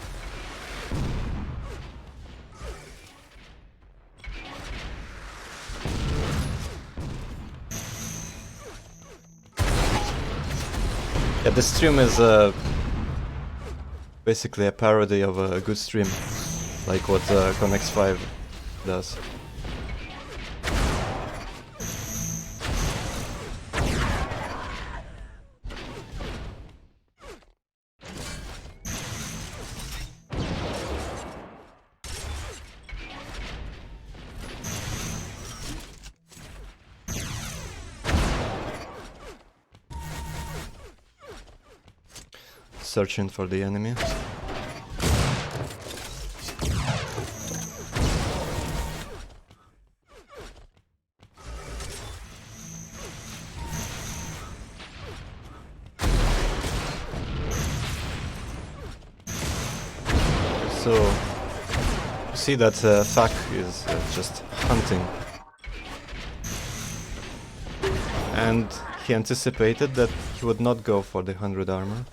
Yeah, this stream is basically a parody of a good stream, like what Connex 5 does. Searching for the enemy. So, you see that Thak is just hunting. And he anticipated that he would not go for the 100 armor.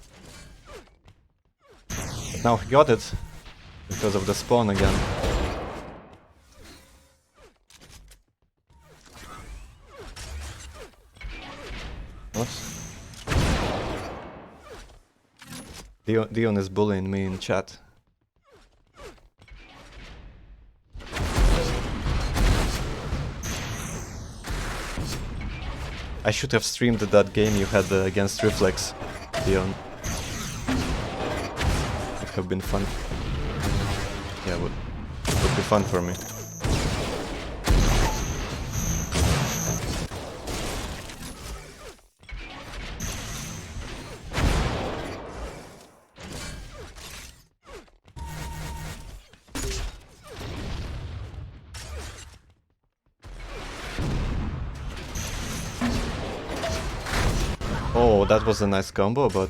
But now he got it, because of the spawn again. What? Dion is bullying me in chat. I should have streamed that game you had against Reflex, Dion. Would have been fun. Yeah, would be fun for me. Oh, that was a nice combo, but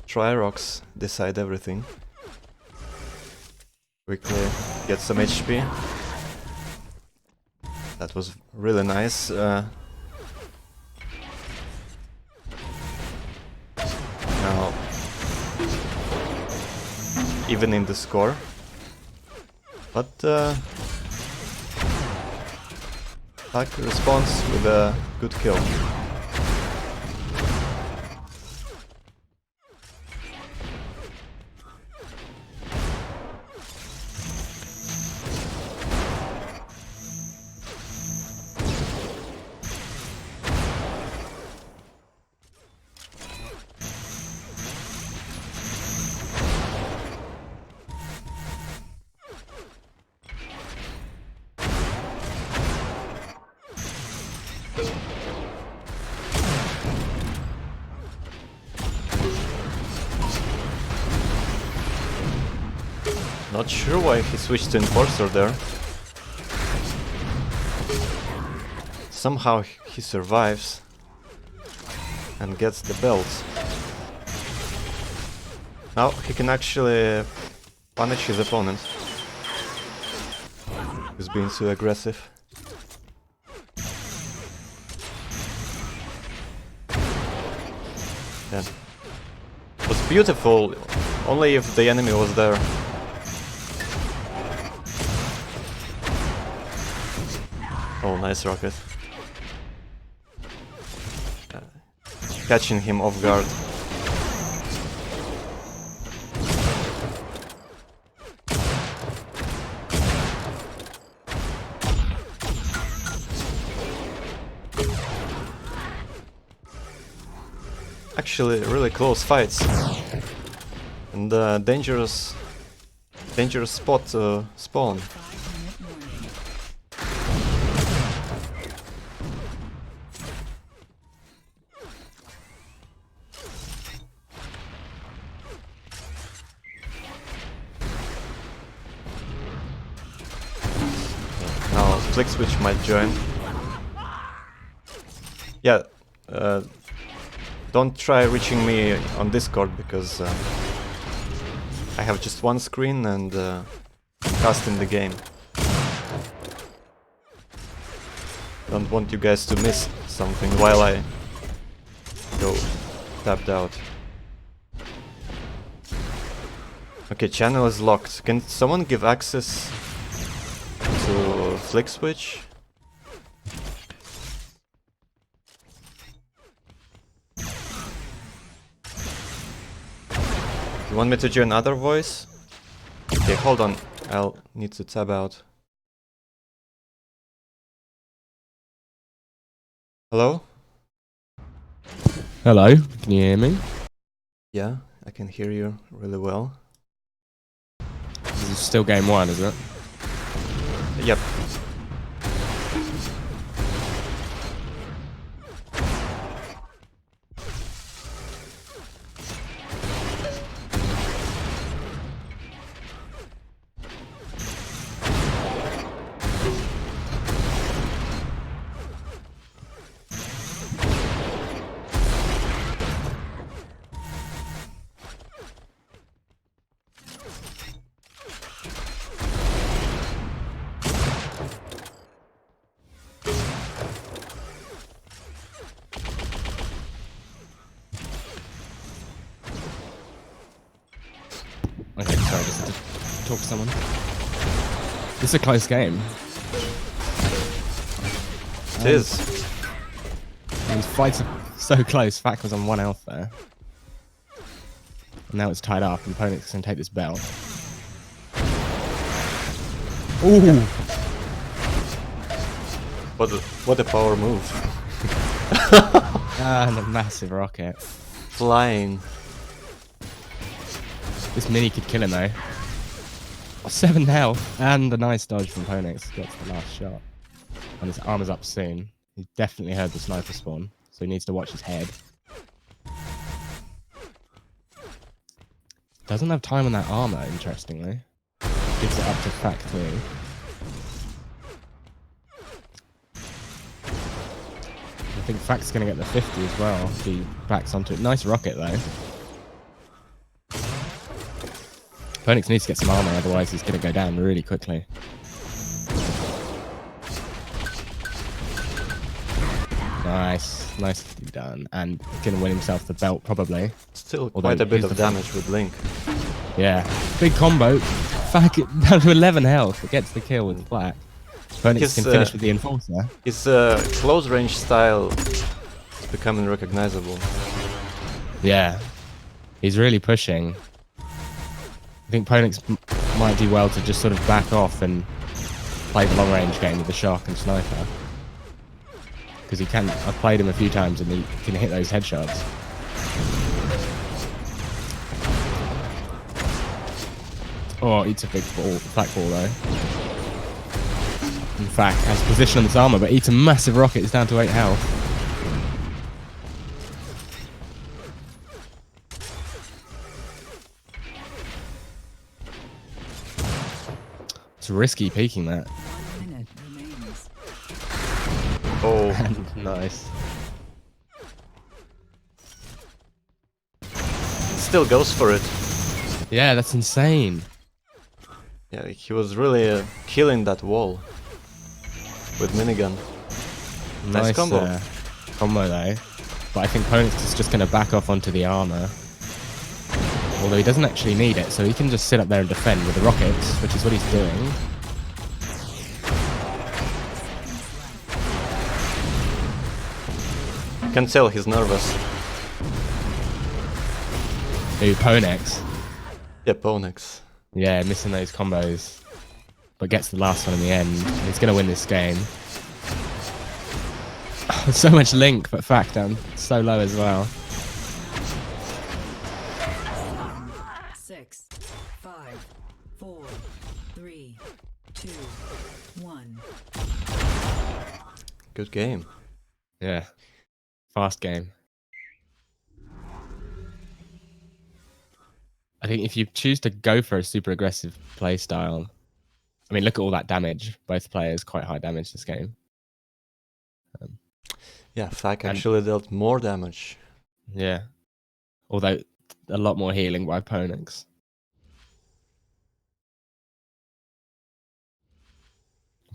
Tri-Rocks decide everything. Quickly get some HP. That was really nice. Now, even in the score. But Thak responds with a good kill. Not sure why he switched to Enforcer there. Somehow he survives and gets the belt. Now he can actually punish his opponent who's being too aggressive. Yeah. It was beautiful, only if the enemy was there. Oh, nice rocket. Catching him off guard. Actually, really close fights. And dangerous spot to spawn. 5-minute warning. Now Flick Switch might join. Yeah, don't try reaching me on Discord because I have just one screen and I'm casting the game. Don't want you guys to miss something while I go tapped out. Okay, channel is locked. Can someone give access to Flick Switch? You want me to join other voice? Okay, hold on. I'll need to tab out. Hello? Hello, can you hear me? Yeah, I can hear you really well. This is still game one, isn't it? Yep. Okay, sorry, just to talk to someone. This is a close game. It is. These fights are so close. Fack was on 1 health there. And now it's tied up and Ponix can take this belt. Ooh! What a power move. And a massive rocket. Flying. This mini could kill him though. 7 health and a nice dodge from Ponix. Gets the last shot. And his armor's up soon. He definitely heard the sniper spawn, so he needs to watch his head. Doesn't have time on that armor, interestingly. Gives it up to Fact too. I think Fact's gonna get the 50 as well if he backs onto it. Nice rocket though. Ponix needs to get some armor, otherwise he's gonna go down really quickly. Nice, nicely done. And he's gonna win himself the belt probably. Still Although quite a bit here's of the damage with Link. Yeah, big combo. Fact down to 11 health. It gets the kill with Black. Ponix His, can finish with the Enforcer. His close range style is becoming recognizable. Yeah, he's really pushing. I think Ponix might do well to just sort of back off and play the long range game with the Shark and Sniper. Because he can, I've played him a few times and he can hit those headshots. Oh, eats a big ball, black ball though. In fact, has position on this armor, but eats a massive rocket. It's down to 8 health. It's risky peeking that. 1 minute remains. Oh, Nice. still goes for it. Yeah, that's insane. Yeah, he was really killing that wall with minigun. Nice combo. Combo though. But I think Ponix is just going to back off onto the armor. Although he doesn't actually need it, so he can just sit up there and defend with the rockets, which is what he's doing. You can tell he's nervous. Ooh, Ponix. Yeah, Ponex. Yeah, missing those combos. But gets the last one in the end. He's going to win this game. So much link, but fact down so low as well. 6, 5, 4, 3, 2, 1. Good game. Yeah. Fast game. I think if you choose to go for a super aggressive play style, I mean, look at all that damage. Both players quite high damage this game. Yeah, Fak actually dealt more damage. Yeah. Although a lot more healing by Ponix.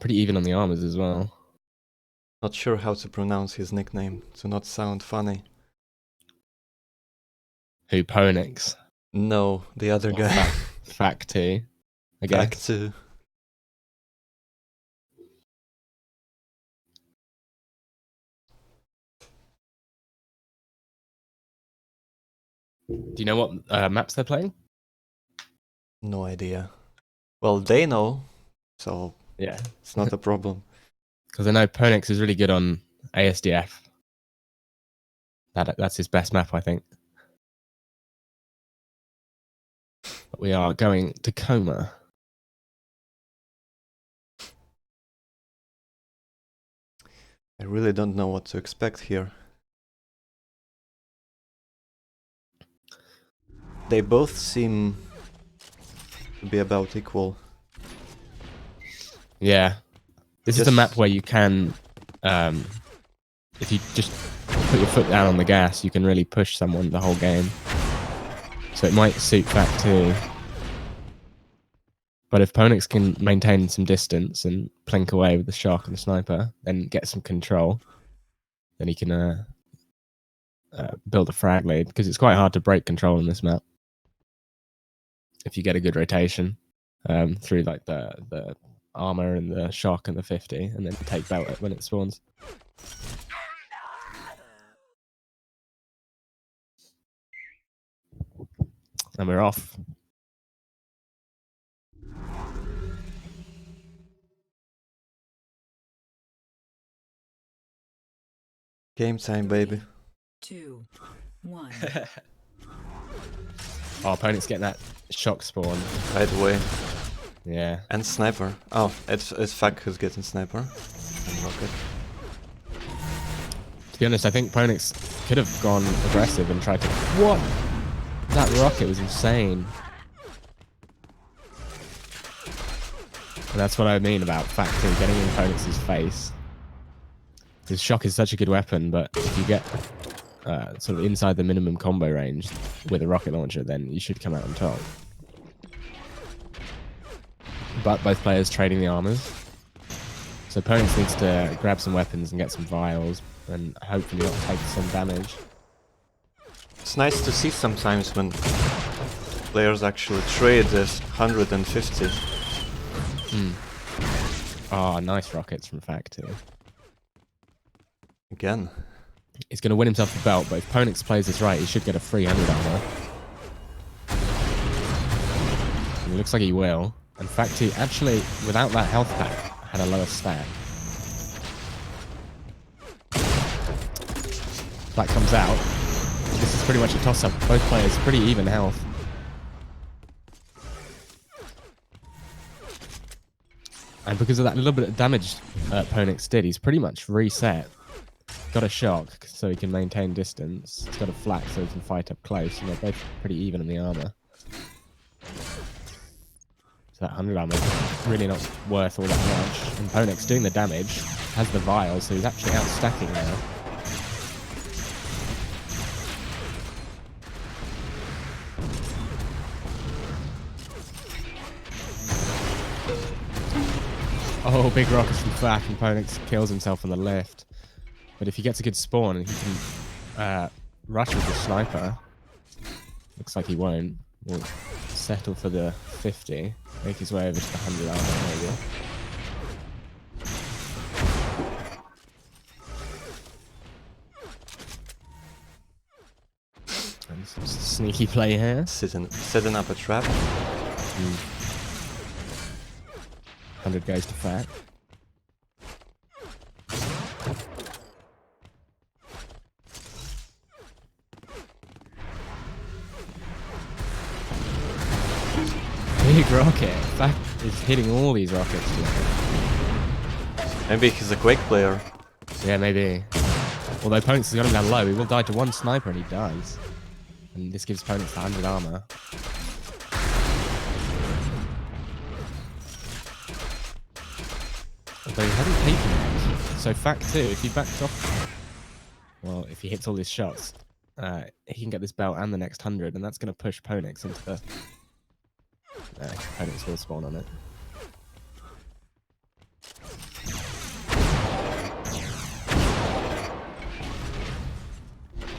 Pretty even on the armors as well. Not sure how to pronounce his nickname to not sound funny. Who, Ponix? No, the other guy. Fact 2. I guess. Fak 2. Do you know what maps they're playing? No idea. Well, they know, so Yeah. it's not a problem. Because I know Ponix is really good on ASDF. That's his best map, I think. But we are going to Coma. I really don't know what to expect here. They both seem to be about equal. Yeah. This is a map where you can, if you just put your foot down on the gas, you can really push someone the whole game. So it might suit Fact 2. But if Ponix can maintain some distance and plink away with the Shark and the Sniper, then get some control, then he can build a frag lead, because it's quite hard to break control in this map. If you get a good rotation through like the armor and the Shark and the 50, and then take belt it when it spawns. And we're off. Game time, baby. 2, 1. Our opponent's getting that shock spawn. Right away. Yeah. And sniper. Oh, it's Fak who's getting sniper. And rocket. To be honest, I think Ponix could have gone aggressive and tried to... What? That rocket was insane. And that's what I mean about Factor getting in Ponix's face. His shock is such a good weapon, but if you get sort of inside the minimum combo range with a rocket launcher, then you should come out on top. But both players trading the armors. So Ponix needs to grab some weapons and get some vials and hopefully not take some damage. It's nice to see sometimes when players actually trade this 150. Oh, nice rockets from Factor. Again. He's going to win himself the belt, but if Ponix plays this right, he should get a 300 armor. And it looks like he will. In fact, he actually, without that health pack, had a lower stat. That comes out. This is pretty much a toss-up. Both players pretty even health. And because of that little bit of damage Ponix did, he's pretty much reset. Got a shock, so he can maintain distance. He's got a flak, so he can fight up close. And they're both pretty even in the armor. So that 100 armor is really not worth all that much. And Ponix doing the damage, has the vials, so he's actually out stacking now. Oh, big rockets from Fak, and Ponix kills himself on the lift. But if he gets a good spawn and he can rush with the sniper, looks like he won't. We'll settle for the 50, make his way over to the 100 armor maybe. And some sneaky play here. Setting up a trap. 100 goes to Fak. Big rocket. Fak is hitting all these rockets today. Maybe he's a Quake player. Yeah, maybe. Although Ponix has got him down low, he will die to one sniper, and he does. And this gives Ponix the 100 armor. Although he hasn't taken it. So Fak too, if he backs off... Well, if he hits all his shots, he can get this belt and the next 100, and that's going to push Ponix into the... Ponix will spawn on it.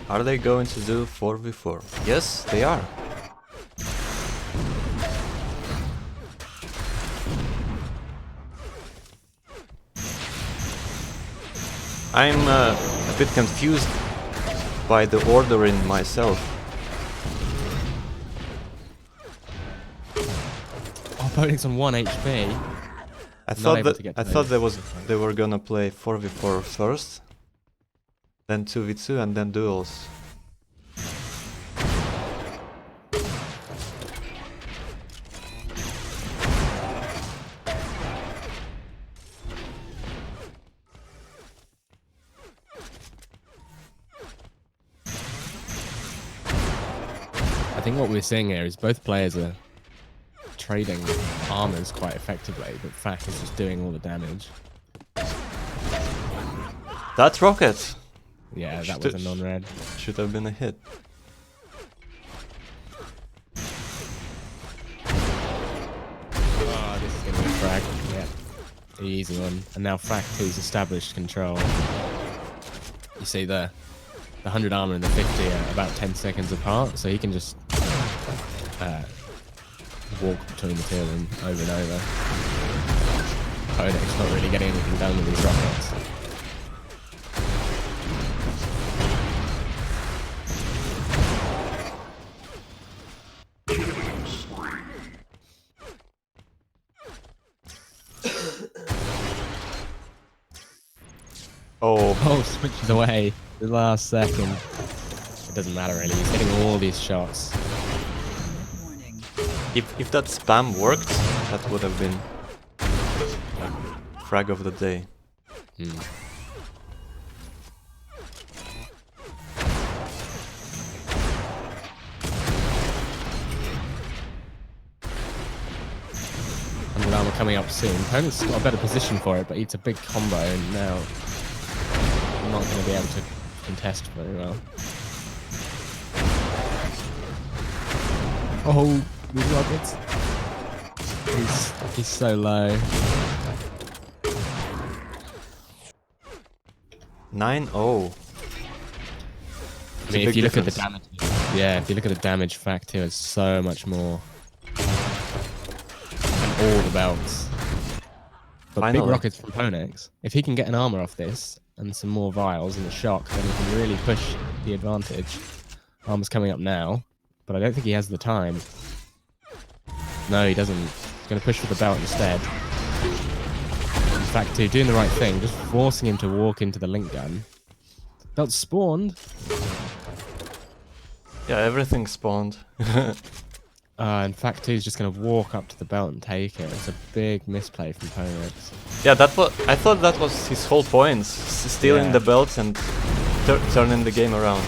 Are they going to do 4v4? Yes, they are. I'm a bit confused by the ordering myself. Oh, Ponix on 1 HP. I thought they were gonna play 4v4 first, then 2v2 and then duels. I think what we're seeing here is both players are trading armors quite effectively, but Fak is just doing all the damage. That rocket Yeah, that was a non-red. should have been a hit. Oh, this is going to be a frag. Yeah, the easy one. And now Fak 2's established control. You see the 100 armor and the 50 are about 10 seconds apart, so he can just walk between the two of them over and over. Ponix not really getting anything done with these rockets. Oh, switches away the last second. It doesn't matter really, he's hitting all these shots. Warning. If that spam worked, that would have been frag of the day. Armor coming up soon. Ponix got a better position for it, but it's a big combo, and now I'm not going to be able to contest very well. Oh, these rockets. He's so low. 9-0. I mean, if you look at the damage, yeah, if you look at the damage factor, it's so much more. And all the belts. But Finally. big rockets from Ponix. If he can get an armor off this and some more vials and a shock, then he can really push the advantage. Armor's coming up now, but I don't think he has the time. No, he doesn't. He's going to push for the belt instead. In fact, doing the right thing, just forcing him to walk into the link gun. Belt spawned. Yeah, everything spawned. In fact, he's just going to walk up to the belt and take it. It's a big misplay from Ponix. Yeah, I thought that was his whole point, stealing the belts and turning the game around.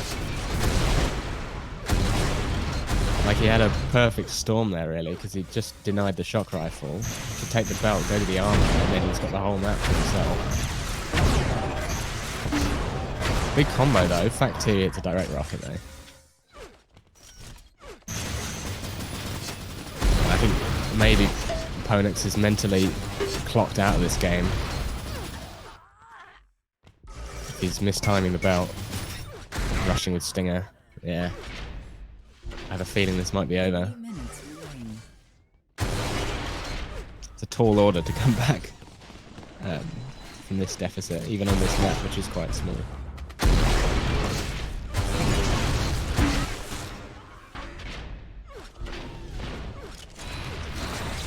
Like, he had a perfect storm there, really, because he just denied the shock rifle to take the belt, go to the armor, and then he's got the whole map to himself. Big combo, though. Fact 2, it's a direct rocket, though. I think maybe Ponix is mentally clocked out of this game. He's mistiming the belt. Rushing with Stinger. Yeah. I have a feeling this might be over. 30 minutes remain. It's a tall order to come back from this deficit, even on this map, which is quite small.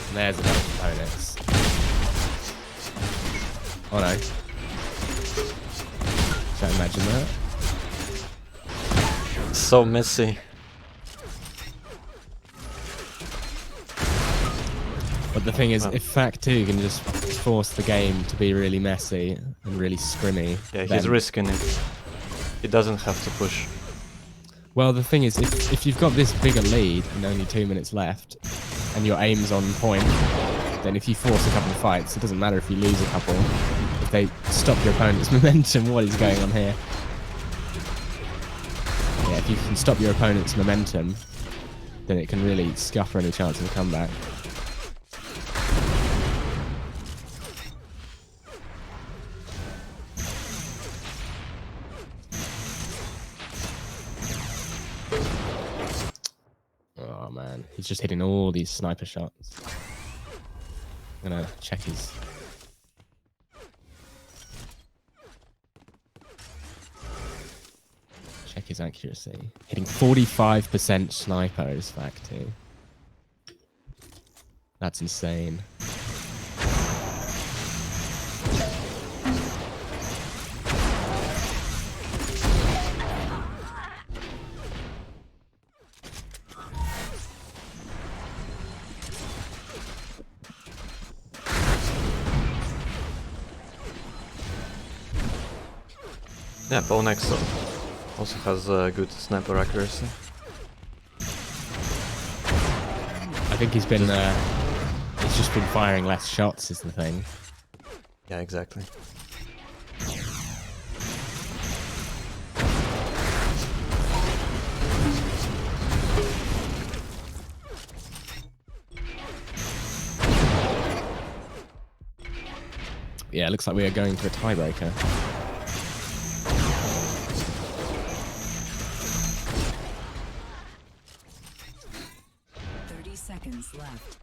And there's another Ponix. Oh no. Can't imagine that. So messy. But the thing is, if Fact 2 can just force the game to be really messy and really scrimmy... Yeah, he's then... risking it. He doesn't have to push. Well, the thing is, if you've got this bigger lead and only 2 minutes left, and your aim's on point, then if you force a couple of fights, it doesn't matter if you lose a couple. If they stop your opponent's momentum, what is going on here? Yeah, if you can stop your opponent's momentum, then it can really scupper any chance of a comeback. Oh man, he's just hitting all these sniper shots. I'm gonna check his... Check his accuracy. Hitting 45% sniper is Fact 2. That's insane. Yeah, Ponix also has good sniper accuracy. I think he's been, he's just been firing less shots is the thing. Yeah, exactly. Yeah, it looks like we are going to a tiebreaker. Seconds left.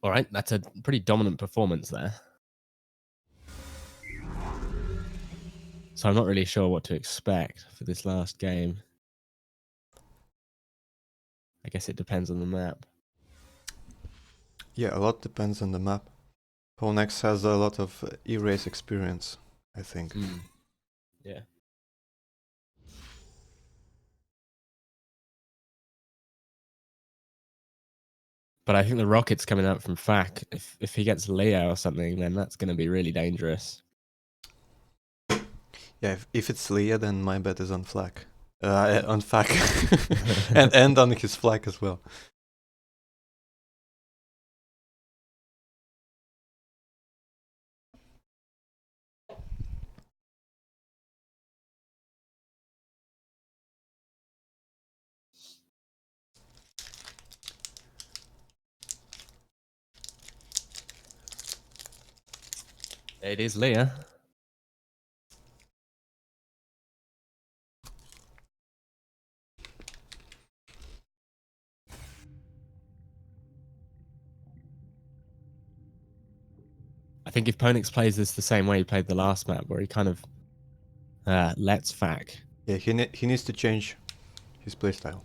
All right, that's a pretty dominant performance there. So I'm not really sure what to expect for this last game. I guess it depends on the map. Yeah, a lot depends on the map. Ponix has a lot of E-race experience, I think. Yeah. But I think the rocket's coming out from Fak. If he gets Leo or something, then that's going to be really dangerous. Yeah, if it's Leah, then my bet is on Flak. On Fak. and on his Flak as well. It is Leah. I think if Ponix plays this the same way he played the last map, where he kind of lets Fak. Yeah, he needs to change his playstyle.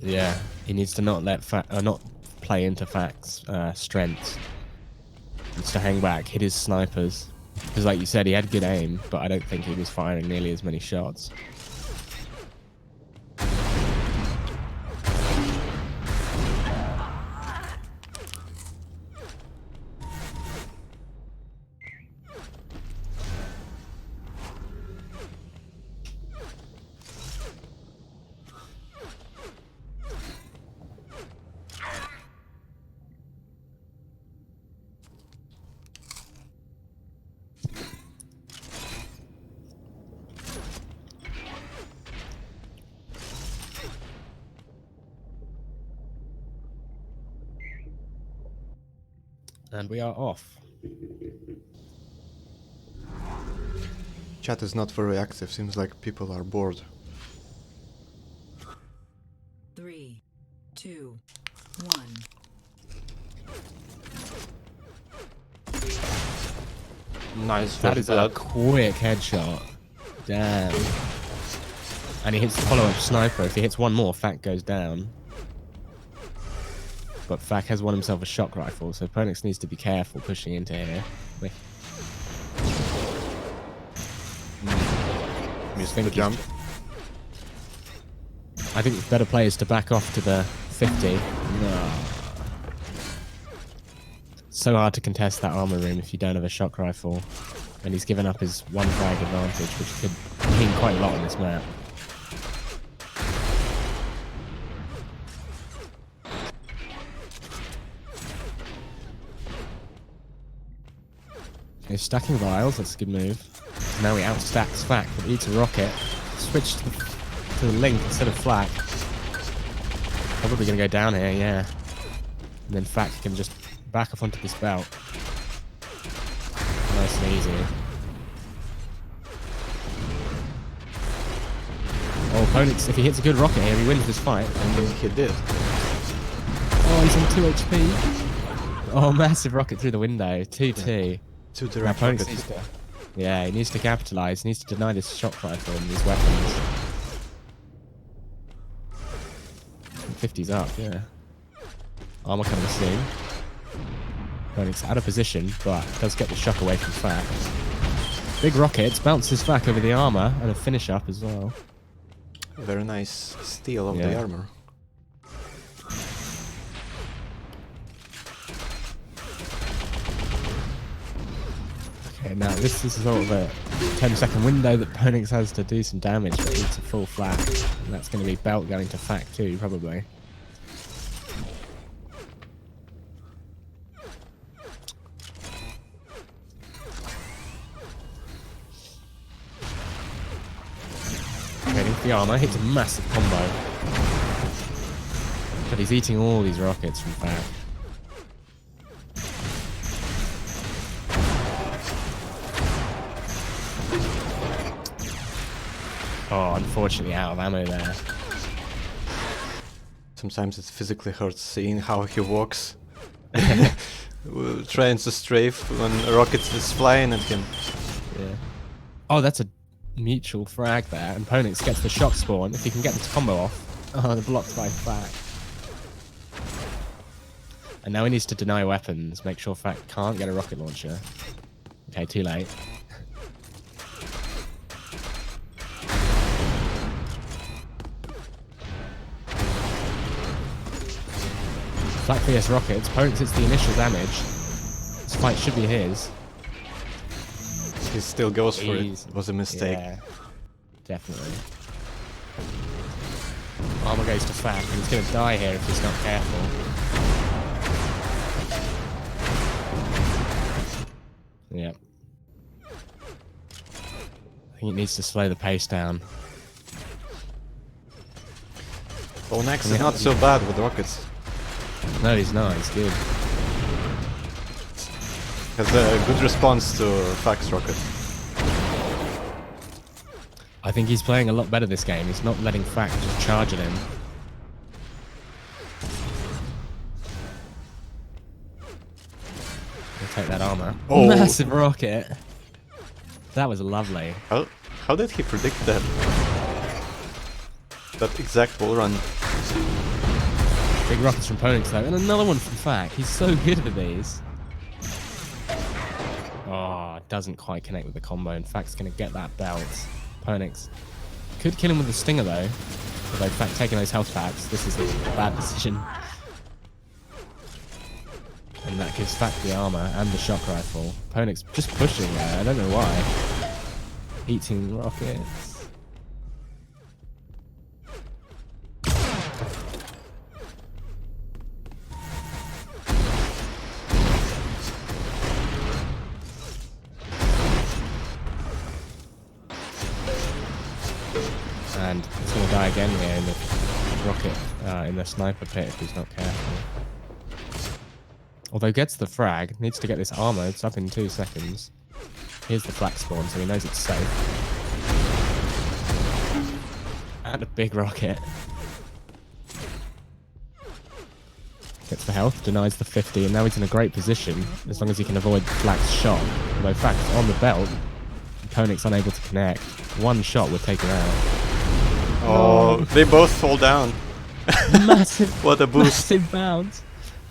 Yeah, he needs to not let not play into Fac's strengths. He needs to hang back, hit his snipers. Because like you said, he had good aim, but I don't think he was firing nearly as many shots. And we are off. Chat is not very active. Seems like people are bored. 3, 2, 1. Nice. That is a quick headshot. Damn. And he hits the follow-up sniper. If he hits one more, Fac goes down. But Fac has won himself a shock rifle, so Phoenix needs to be careful pushing into here. Missed the jump. I think the better play is to back off to the 50. No. So hard to contest that armor room if you don't have a shock rifle. And he's given up his one frag advantage, which could mean quite a lot on this map. Okay, stacking vials, that's a good move. Now he outstacks Fac, but eats a rocket. Switch to the link instead of Flak. Probably gonna go down here, yeah. And then Fac can just back off onto this belt. Nice and easy. Oh, Phoenix, if he hits a good rocket here, he wins this fight. And he did. Oh, he's on 2 HP. Oh, massive rocket through the window. 2-2. Two Now, direct Phoenix rockets. needs to, yeah, he needs to capitalize. He needs to deny this shock rifle and these weapons. 50's up, yeah. Armor coming soon. Phoenix out of position, but does get the shock away from Fac. Big rockets, bounces Fac over the armor, and a finish up as well. Very nice steal of Yeah. the armor. Okay, now this is sort of a 10-second window that Phoenix has to do some damage, but it's a full Flak. And that's going to be belt going to Fac too, probably. Getting the armor, hits a massive combo. But he's eating all these rockets from Fac. Oh, unfortunately out of ammo there. Sometimes it physically hurts seeing how he walks. Trying to strafe when a rocket is flying at him. Yeah. Oh, that's a mutual frag there, and Phoenix gets the shock spawn. If he can get this combo off. Oh, the blocked by Fac. And now he needs to deny weapons, make sure Fac can't get a rocket launcher. Okay, too late. Flak vs rockets, Phoenix hits the initial damage. This fight should be his. He still goes for Easy. it. It was a mistake. Yeah, definitely. Armor goes to Fac, and he's gonna die here if he's not careful. Yep. I think it needs to slow the pace down. Oh, Nex Yeah. is not so bad with rockets. No, he's not. He's good. Has a good response to Fax rocket. I think he's playing a lot better this game. He's not letting Fac just charge at him. He'll take that armor. Oh. Massive rocket. That was lovely. How did he predict that? That exact wall run. Big rockets from Phoenix though, and another one from Fack. He's so good with these. Oh, doesn't quite connect with the combo. In fact, it's going to get that belt. Phoenix could kill him with the stinger though. Although Fack taking those health packs, this is a bad decision. And that gives Fack the armor and the shock rifle. Phoenix just pushing there. I don't know why. Eating rockets. And he's going to die again here in the rocket, in the sniper pit if he's not careful. Although gets the frag, needs to get this armor, it's up in 2 seconds. Here's the flak spawn, so he knows it's safe. And a big rocket. Gets the health, denies the 50, and now he's in a great position, as long as he can avoid Flak's shot. Although Flak's on the belt, and Phoenix unable to connect. One shot would take him out. Oh, they both fall down. Massive, What a boost. massive bounce.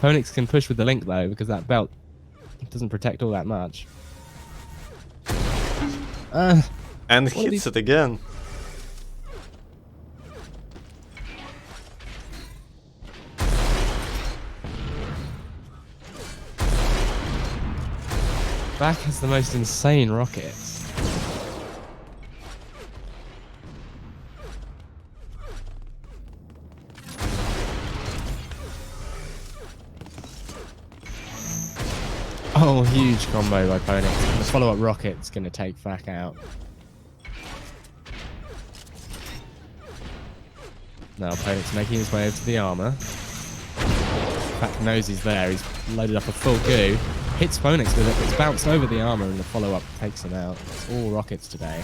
Phoenix can push with the link though, because that belt doesn't protect all that much. And hits it again. Back has the most insane rockets. Oh, huge combo by Phoenix. And the follow-up rocket's going to take Fack out. Now Phoenix making his way over to the armor. Fack knows he's there. He's loaded up a full goo. Hits Phoenix with it, but it's bounced over the armor and the follow-up takes him out. It's all rockets today.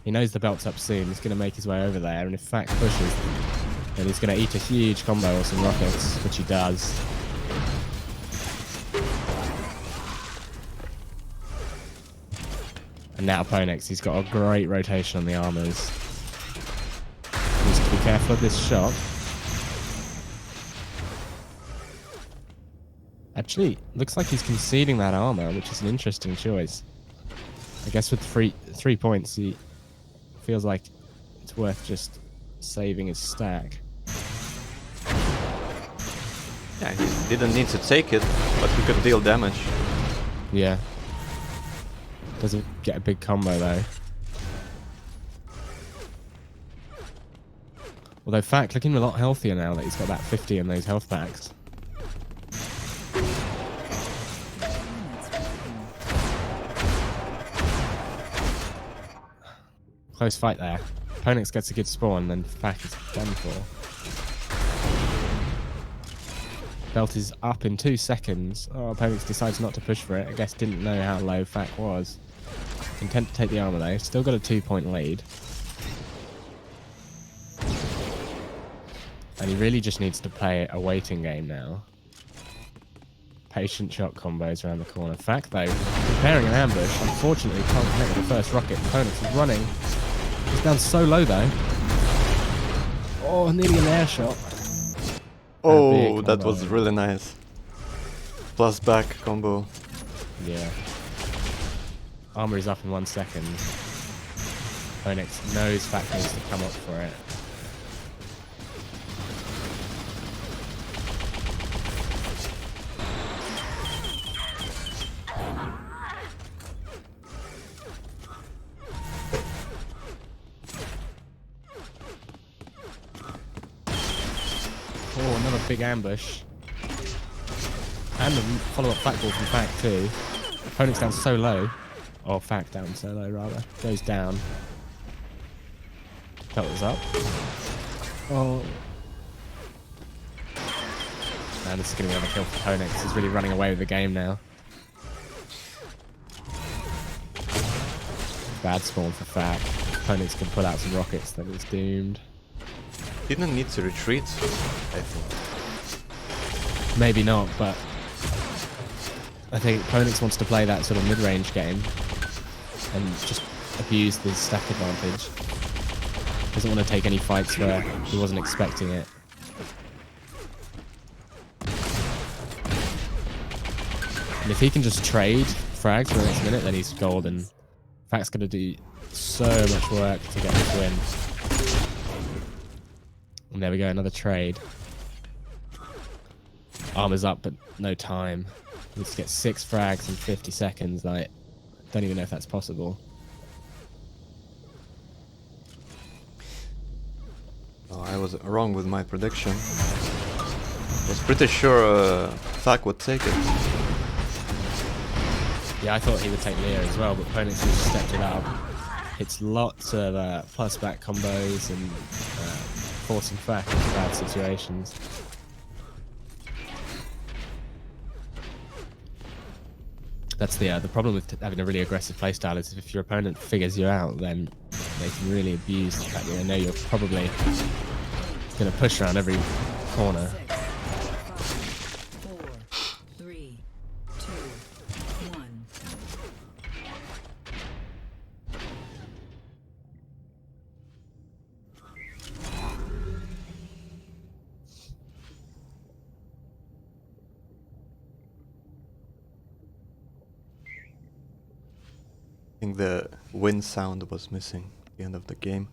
He knows the belt's up soon. He's going to make his way over there, and if Fack pushes, then he's going to eat a huge combo or some rockets, which he does. And now Phoenix, he's got a great rotation on the armors. Needs to be careful of this shot. Actually, looks like he's conceding that armor, which is an interesting choice. I guess with 3 points, he feels like it's worth just saving his stack. Yeah, he didn't need to take it, but he could deal damage. Yeah. Doesn't get a big combo though. Although Fack looking a lot healthier now that he's got that 50 in those health packs. Close fight there. Phoenix gets a good spawn, then Fack is done for. Belt is up in 2 seconds. Oh, Phoenix decides not to push for it. I guess didn't know how low Fack was. Content to take the armor though. Still got a 2-point lead. And he really just needs to play a waiting game now. Patient shot combos around the corner. Fack though, preparing an ambush. Unfortunately, can't connect with the first rocket. Phoenix is running. He's down so low though. Oh, nearly an air shot. Oh, that was really nice. Plus back combo. Yeah. Armor is up in 1 second. Phoenix knows Fack needs to come up for it. Oh, another big ambush. And a follow-up Fack ball from Fack too. Phoenix down so low. Or Fack down so low rather. Goes down. Belt was up. Oh. And this is going to be another kill for Phoenix. He's really running away with the game now. Bad spawn for Fack. Phoenix can pull out some rockets, then he's doomed. Didn't need to retreat, I think. Maybe not, but I think Phoenix wants to play that sort of mid-range game and just abuse the stack advantage. Doesn't want to take any fights where he wasn't expecting it. And if he can just trade frags for the next minute, then he's golden. Fact's going to do so much work to get this win. And there we go, another trade. Armor's up, but no time. Needs to get 6 frags in 50 seconds. Like, don't even know if that's possible. Oh, I was wrong with my prediction. I was pretty sure Fac would take it. Yeah, I thought he would take Leah as well, but Phoenix just stepped it up. Hits lots of plus back combos and forcing Fac into bad situations. That's the problem with having a really aggressive playstyle is if your opponent figures you out, then they can really abuse the fact that they know you're probably going to push around every corner. 4, 3, 2, 1. I think the wind sound was missing at the end of the game.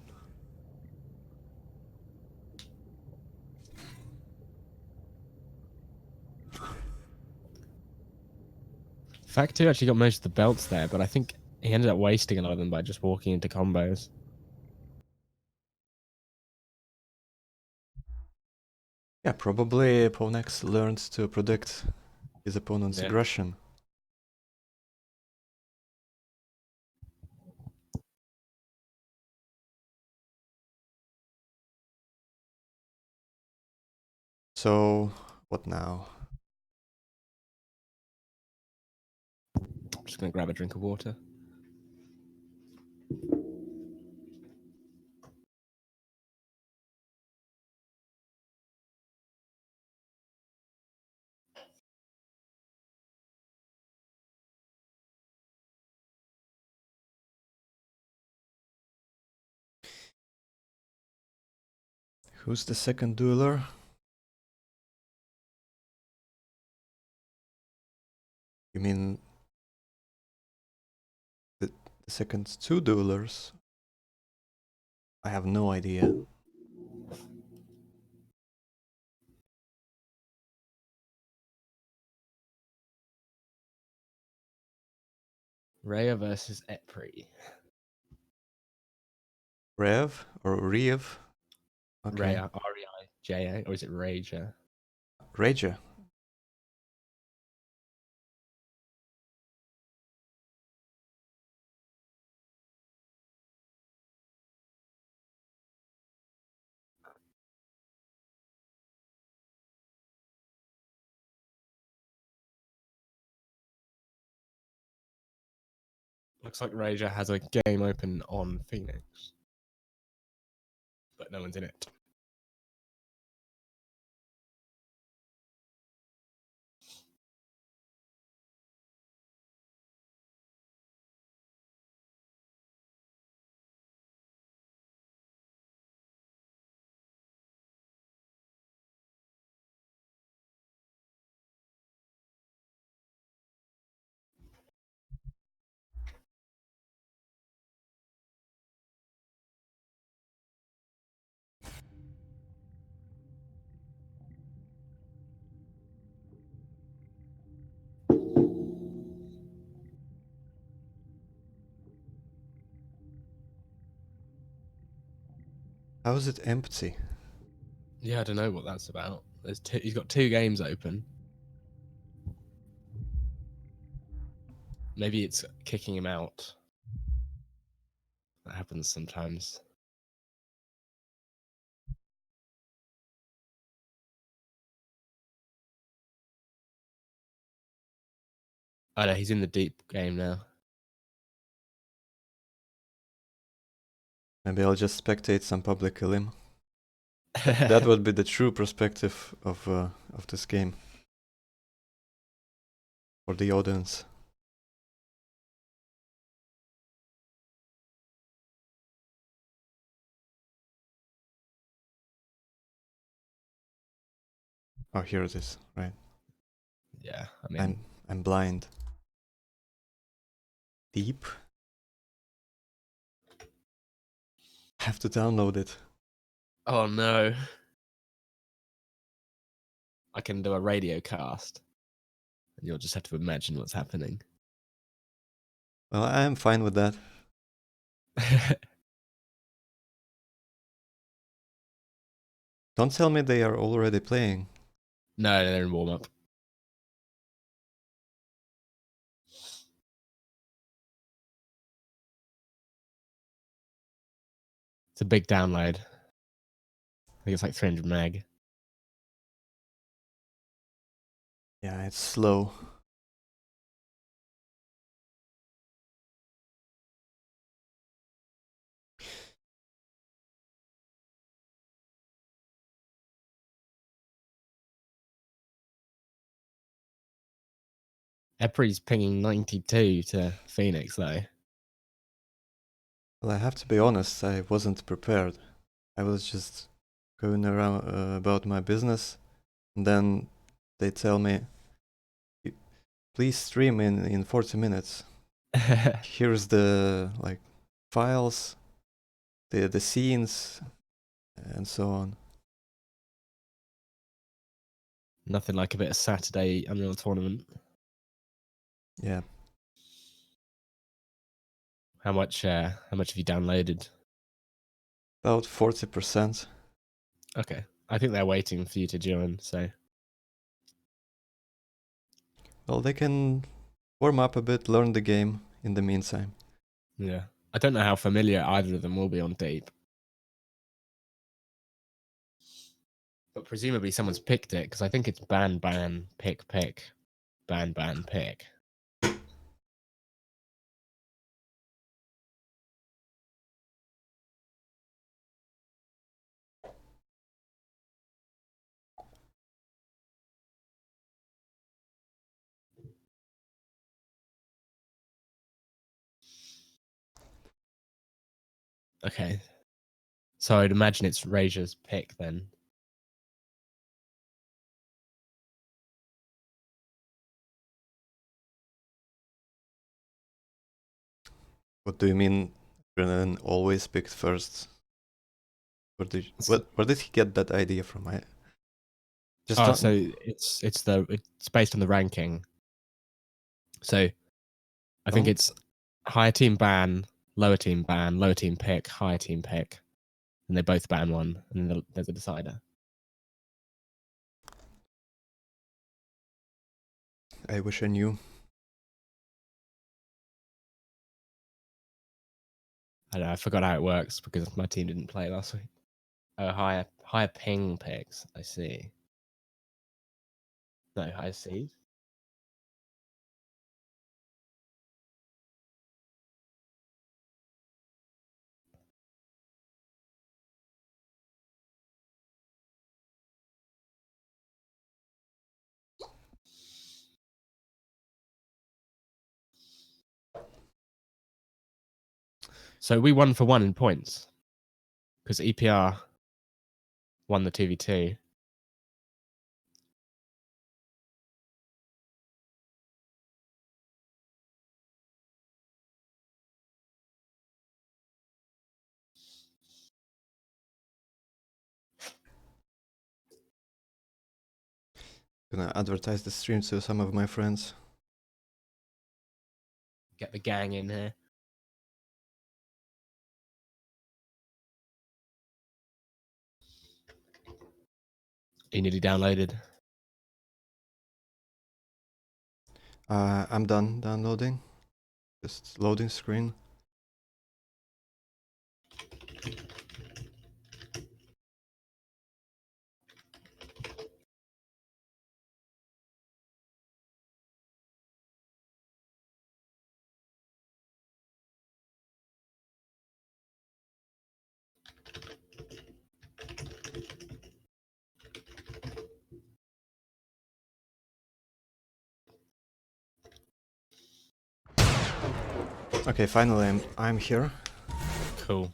Fact 2 actually got most of the belts there, but I think he ended up wasting a lot of them by just walking into combos. Yeah, probably Ponex learned to predict his opponent's Yeah. aggression. So, what now? I'm just going to grab a drink of water. Who's the second dueler? You mean the second 2 duelers? I have no idea. Rhea versus E.P.R. Rev or Riev? Okay. Rhea, R-E-I-J-A, or is it Raja? Raja. Looks like Raja has a game open on Phoenix, but no one's in it. How is it empty? Yeah, I don't know what that's about. He's got 2 games open. Maybe it's kicking him out. That happens sometimes. Oh no, he's in the deep game now. Maybe I'll just spectate some public elim. That would be the true perspective of this game for the audience. Oh, here it is. Right. Yeah, I mean, I'm blind. Deep? I have to download it. Oh no. I can do a radio cast. And you'll just have to imagine what's happening. Well, I am fine with that. Don't tell me they are already playing. No, they're in warm up. It's a big download. I think it's like 300 meg. Yeah, it's slow. E.P.R's pinging 92 to Phoenix though. Well, I have to be honest, I wasn't prepared. I was just going around about my business, and then they tell me, please stream in 40 minutes. Here's the like files, the scenes, and so on. Nothing like a bit of Saturday Unreal Tournament. Yeah, How much have you downloaded? about 40%. Okay. I think they're waiting for you to join, so Well, they can warm up a bit, learn the game in the meantime. yeah. I don't know how familiar either of them will be on Deep. But presumably someone's picked it, because I think it's ban, pick, ban, pick. Okay. So I'd imagine it's Raja's pick then. What do you mean Brennan always picked first? Where did he get that idea from? I just don't... So it's based on the ranking. So I think it's higher team ban, lower team pick, higher team pick, and they both ban one, and then there's a decider. I wish I knew. I don't know, I forgot how it works because my team didn't play last week. Oh, higher ping picks. I see. No, higher seed. So we won for 1 in points because E.P.R won the 2v2. Gonna advertise the stream to some of my friends. Get the gang in here. You nearly downloaded. I'm done downloading. Just loading screen. Okay, finally I'm here. Cool.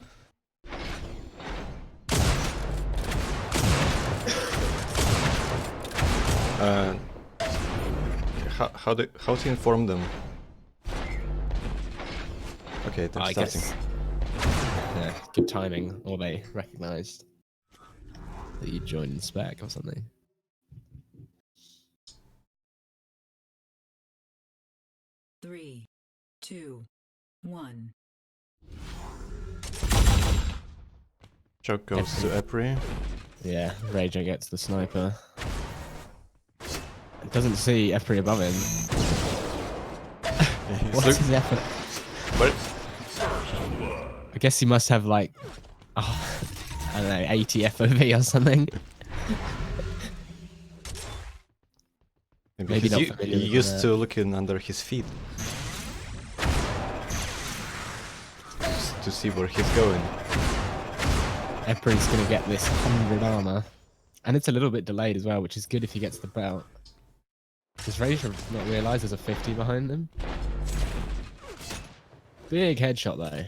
how to inform them? Okay, they're I starting. guess. Yeah, good timing, or they recognised that you joined in spec or something. Three, two, one. Choke goes to E.P.R. Yeah, Rager gets the sniper. It doesn't see E.P.R above him. What's his effort? But I guess he must have like, oh, I don't know, 80 FOV or something. Maybe not familiar he with used that. to looking under his feet. Just to see where he's going. E.P.R is going to get this 100 armor. And it's a little bit delayed as well, which is good if he gets the belt. Does Rager not realise there's a 50 behind them? Big headshot though.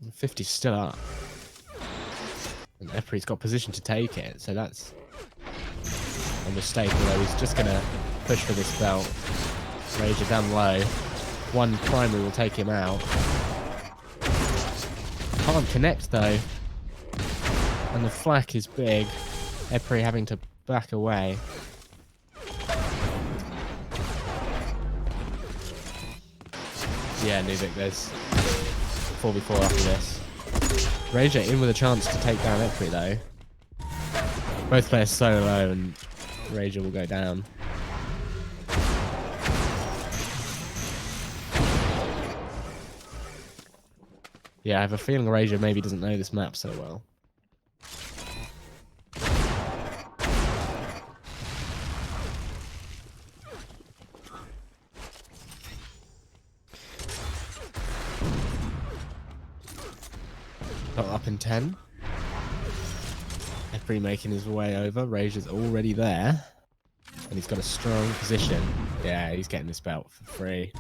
And 50's still up. And E.P.R's got position to take it, so that's a mistake, although he's just going to push for this belt. Rager down low. One primary will take him out. Can't connect though. And the flak is big. E.P.R having to back away. Yeah, Nuvik, there's 4v4 after this. Rager in with a chance to take down E.P.R though. Both players so low and Rager will go down. Yeah, I have a feeling Rager maybe doesn't know this map so well. Got up in 10. E.P.R making his way over. Rager's already there. And he's got a strong position. Yeah, he's getting this belt for free.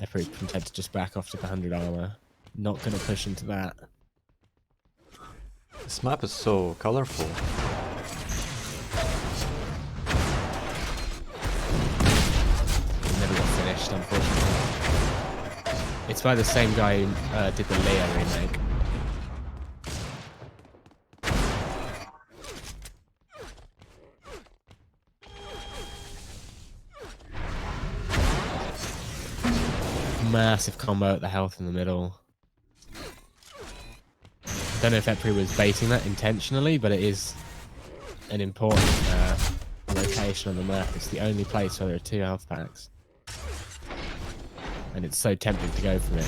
E.P.R content to just back off to the 100 armor. Not going to push into that. This map is so colorful. It never got finished, unfortunately. It's by the same guy who did the Leia remake. Massive combo at the health in the middle. Don't know if E.P.R was baiting that intentionally, but it is an important location on the map. It's the only place where there are 2 health packs. And it's so tempting to go from it.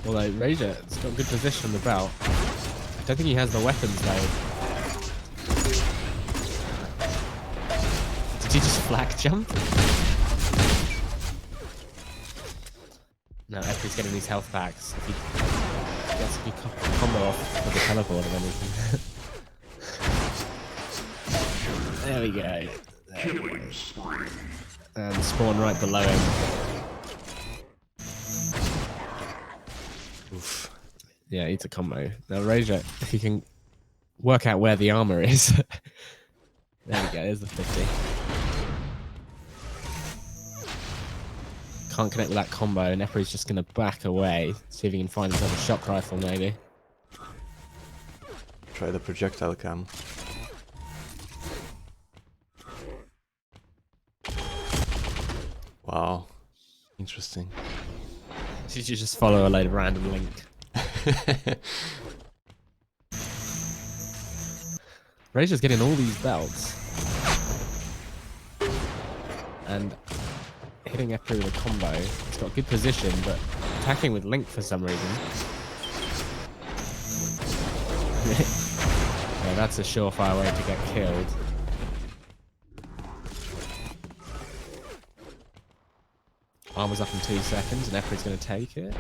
Although Rager's got good position on the belt. I don't think he has the weapons though. Did he just flak jump? No, E.P.R's getting these health packs. If he gets a combo off with the teleport of anything. There we go. Killing spree. And spawn right below him. Oof. Yeah, it's a combo. Now Rager, if you can work out where the armor is. There we go, there's the 50. Can't connect with that combo, and E.P.R's just going to back away. See if he can find himself a shock rifle, maybe. Try the projectile cam. Wow. Interesting. Did you just follow a load of random link? Rager's getting all these belts. And hitting E.P.R with a combo. He's got good position, but attacking with Link for some reason. Yeah, that's a surefire way to get killed. Armor's up in 2 seconds, and E.P.R's going to take it.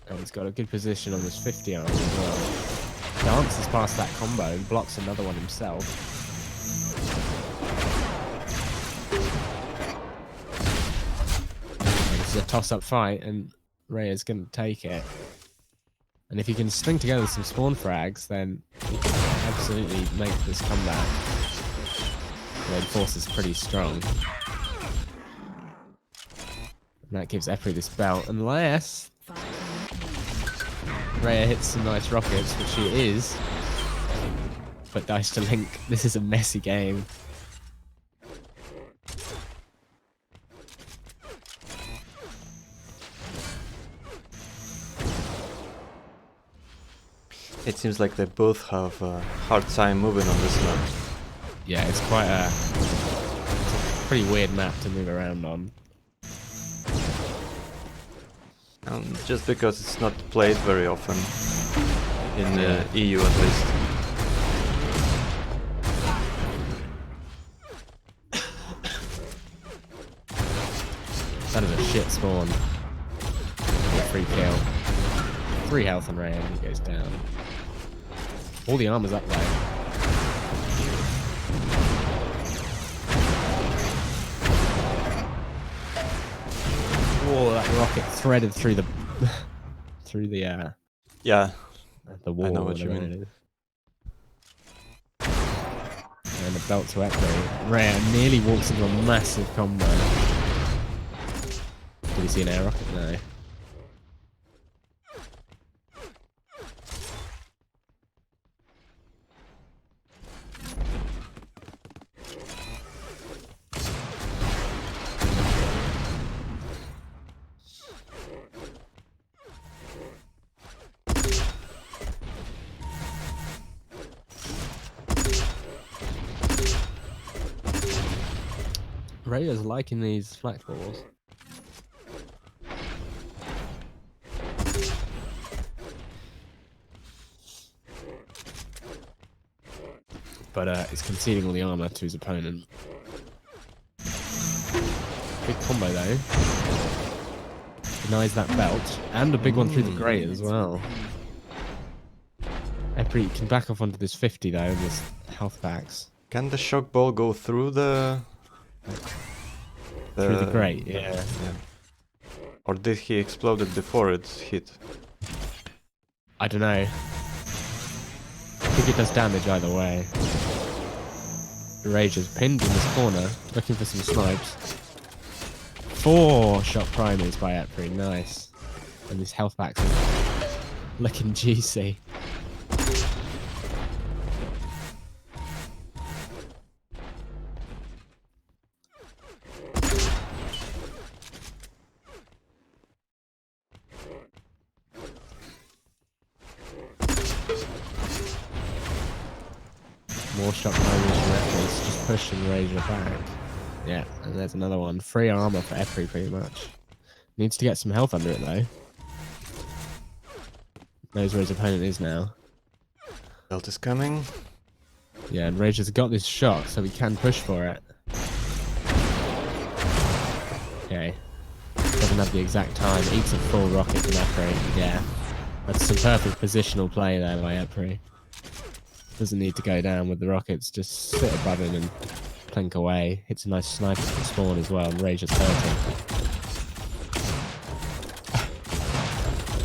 And he's got a good position on this 50 armor as well. Dances past that combo and blocks another one himself. This is a toss-up fight, and Rhea's going to take it. And if he can string together some spawn frags, then he can absolutely make this comeback. The Enforce is pretty strong. And that gives E.P.R this belt, unless Rhea hits some nice rockets, which she is. But dice to Link, this is a messy game. It seems like they both have a hard time moving on this map. Yeah, it's quite it's a pretty weird map to move around on. Just because it's not played very often in the EU at least. That is a shit spawn. Free kill. 3 health on Ray, and he goes down. All the armor's up there. Whoa, that rocket threaded through the Yeah, the wall. I know what you whatever mean. it is. And the belt to E.P.R. Ray nearly walks into a massive combo. Did you see an air rocket? No. Rhea's liking these flak balls. But it's conceding all the armor to his opponent. Big combo though. Denies that belt, and a big one through the grate as well. E.P.R can back off onto this 50 though, and this health packs. Can the shock ball go through the Through the grate, yeah. Or did he explode it before it hit? I don't know. I think it does damage either way. Rage is pinned in this corner, looking for some snipes. 4 shot primers by E.P.R, nice. And these health packs are looking juicy. More shot primers from E.P.R, just pushing Razor back. Yeah, and there's another one. Free armor for E.P.R pretty much. Needs to get some health under it though. Knows where his opponent is now. Belt is coming. Yeah, and Rage's got this shot, so he can push for it. Okay. Doesn't have the exact time. Eats a full rocket from E.P.R. Yeah. That's some perfect positional play there by E.P.R. Doesn't need to go down with the rockets, just sit above him and plink away. Hits a nice sniper from spawn as well, and Rage is hurting.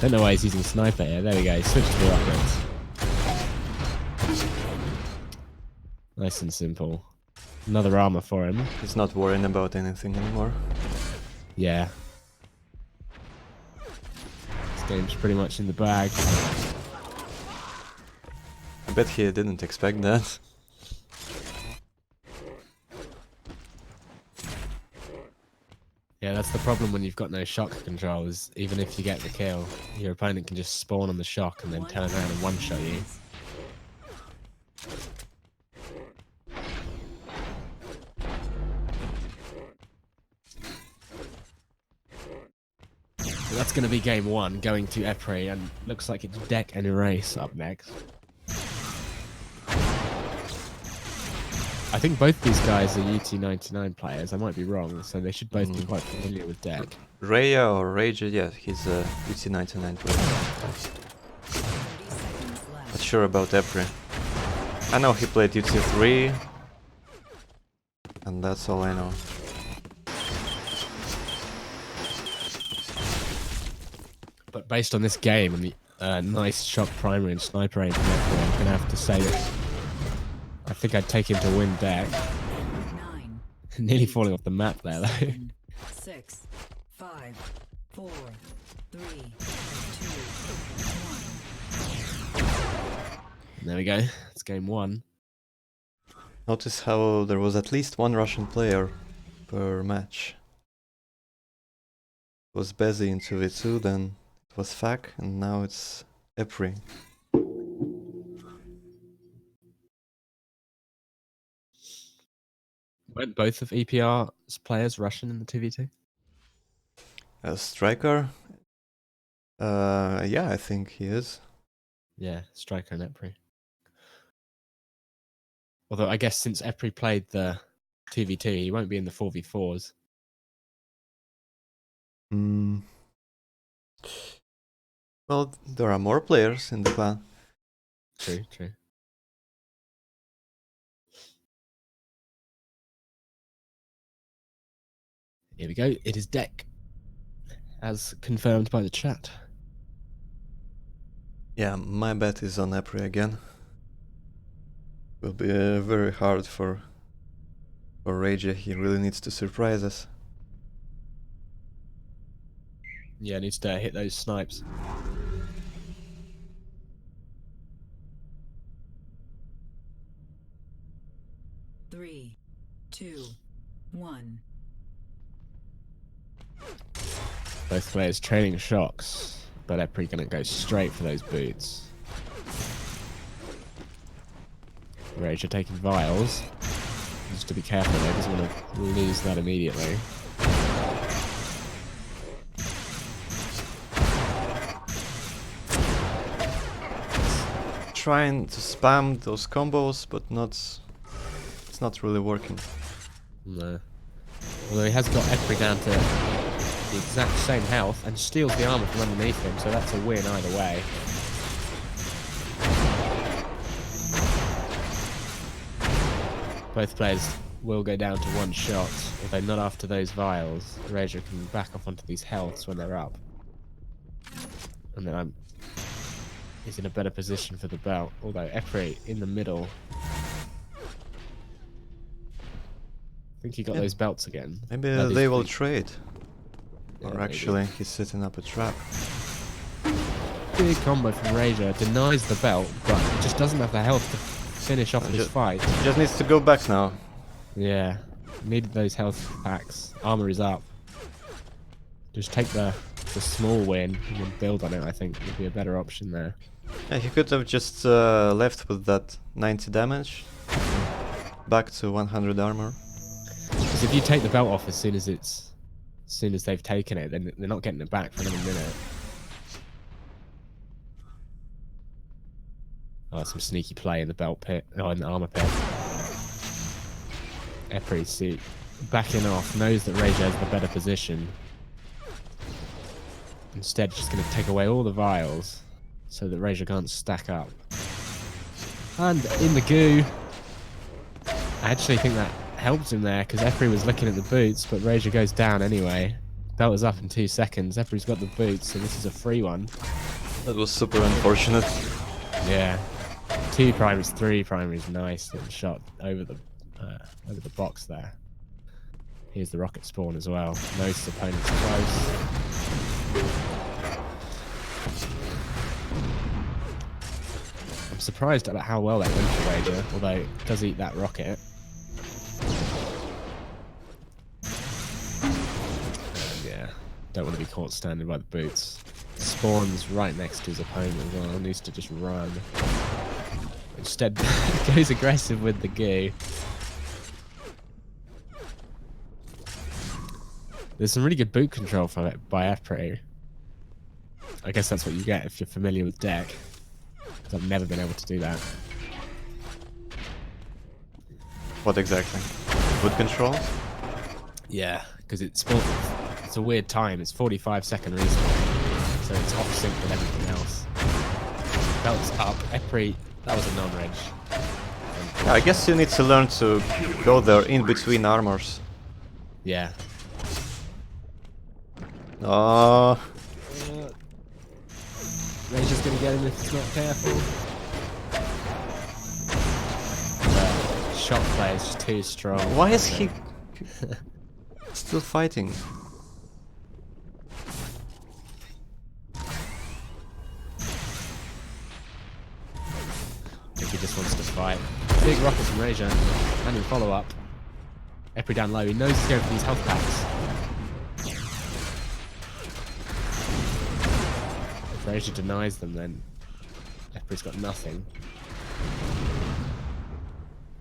Don't know why he's using sniper here. There we go, switch to the rockets. Nice and simple. Another armor for him. He's not worrying about anything anymore. Yeah. This game's pretty much in the bag. I bet he didn't expect that. Yeah, that's the problem when you've got no shock control, is even if you get the kill, your opponent can just spawn on the shock and then turn around and one-shot you. So that's going to be game 1, going to E.P.R, and looks like it's Deck and Erase up next. I think both these guys are UT99 players, I might be wrong, so they should both be quite familiar with Deck. Rhea or Rage, yeah, he's a UT99 player. Not sure about E.P.R. I know he played UT3, and that's all I know. But based on this game and the nice shock primary and sniper aim from Epri, I'm gonna have to say that I think I'd take him to win deck. 9, Nearly falling off the map there, though. 7, 6, 5, 4, 3, 2, 1. There we go. It's game 1. Notice how there was at least one Russian player per match. It was Bezi in 2v2, then it was Fak, and now it's E.P.R. Weren't both of E.P.R's players Russian in the 2v2? Striker? Yeah, I think he is. Yeah, Striker and E.P.R. Although I guess since E.P.R played the 2v2, he won't be in the 4v4s. Hmm. Well, there are more players in the clan. True, true. Here we go. It is deck, as confirmed by the chat. Yeah, my bet is on E.P.R. again. Will be very hard for Rage. He really needs to surprise us. Yeah, needs to hit those snipes. Three, 2, 1. Both players trading shocks, but E.P.R gonna go straight for those boots. Rage are taking vials. Just to be careful there, doesn't want to lose that immediately. Trying to spam those combos, but it's not really working. No. Although he has got E.P.R down to the exact same health and steals the armor from underneath him, so that's a win either way. Both players will go down to one shot, although not after those vials. Razor can back off onto these healths when they're up. And then he's in a better position for the belt, although E.P.R in the middle. I think he got those belts again. Maybe That is they will pretty- trade. Yeah, Or maybe. actually, he's setting up a trap. Big combo from Razor, denies the belt, but he just doesn't have the health to finish off this fight. He just needs to go back now. Yeah, needed those health packs. Armor is up. Just take the small win and then build on it, I think, would be a better option there. Yeah, he could have just left with that 90 damage. Back to 100 armor. Because if you take the belt off as soon as they've taken it, then they're not getting it back for another minute. Oh, some sneaky play in the belt pit. Oh, in the armor pit. E.P.R see backing off, knows that Razor has the better position. Instead, just going to take away all the vials so that Razor can't stack up. And in the goo. I actually think that helped him there because E.P.R was looking at the boots, but Razor goes down anyway. Belt was up in 2 seconds. E.P.R's got the boots, so this is a free one. That was super unfortunate. Yeah. 2 primaries, 3 primaries, nice little shot over the box there. Here's the rocket spawn as well. Most opponents close. I'm surprised about how well that went for Razor, although it does eat that rocket. Yeah, don't want to be caught standing by the boots. Spawns right next to his opponent as well, needs to just run. Instead, goes aggressive with the goo. There's some really good boot control from it by E.P.R. I guess that's what you get if you're familiar with deck. Because I've never been able to do that. What exactly? Foot control? Yeah, because it's a weird time. It's 45-second respawn, so it's off sync with everything else. Belt's up. E.P.R, that was a non-reg. Yeah, I guess you need to learn to go there in between armors. Yeah. Oh, gonna get him if he's not careful. Shot play is just too strong. Why is he still fighting? I think he just wants to fight. Big rockets from Raja. And in follow up. E.P.R down low. He knows he's going for these health packs. If Raja denies them, then E.P.R's got nothing.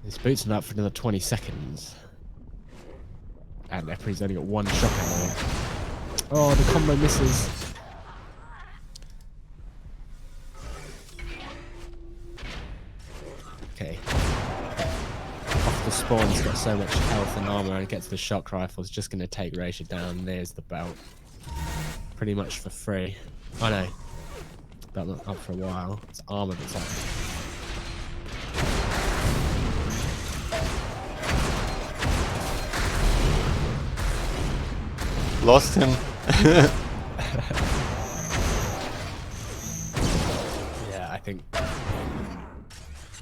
His boots are up for another 20 seconds. And E.P.R's only got one shot ammo. Oh, the combo misses. Okay. Off the spawn, he's got so much health and armor, and gets the shock rifle. It's just going to take Raja down. There's the belt. Pretty much for free. Oh no. Belt not up for a while. It's armor that's up. Lost him. Yeah, I think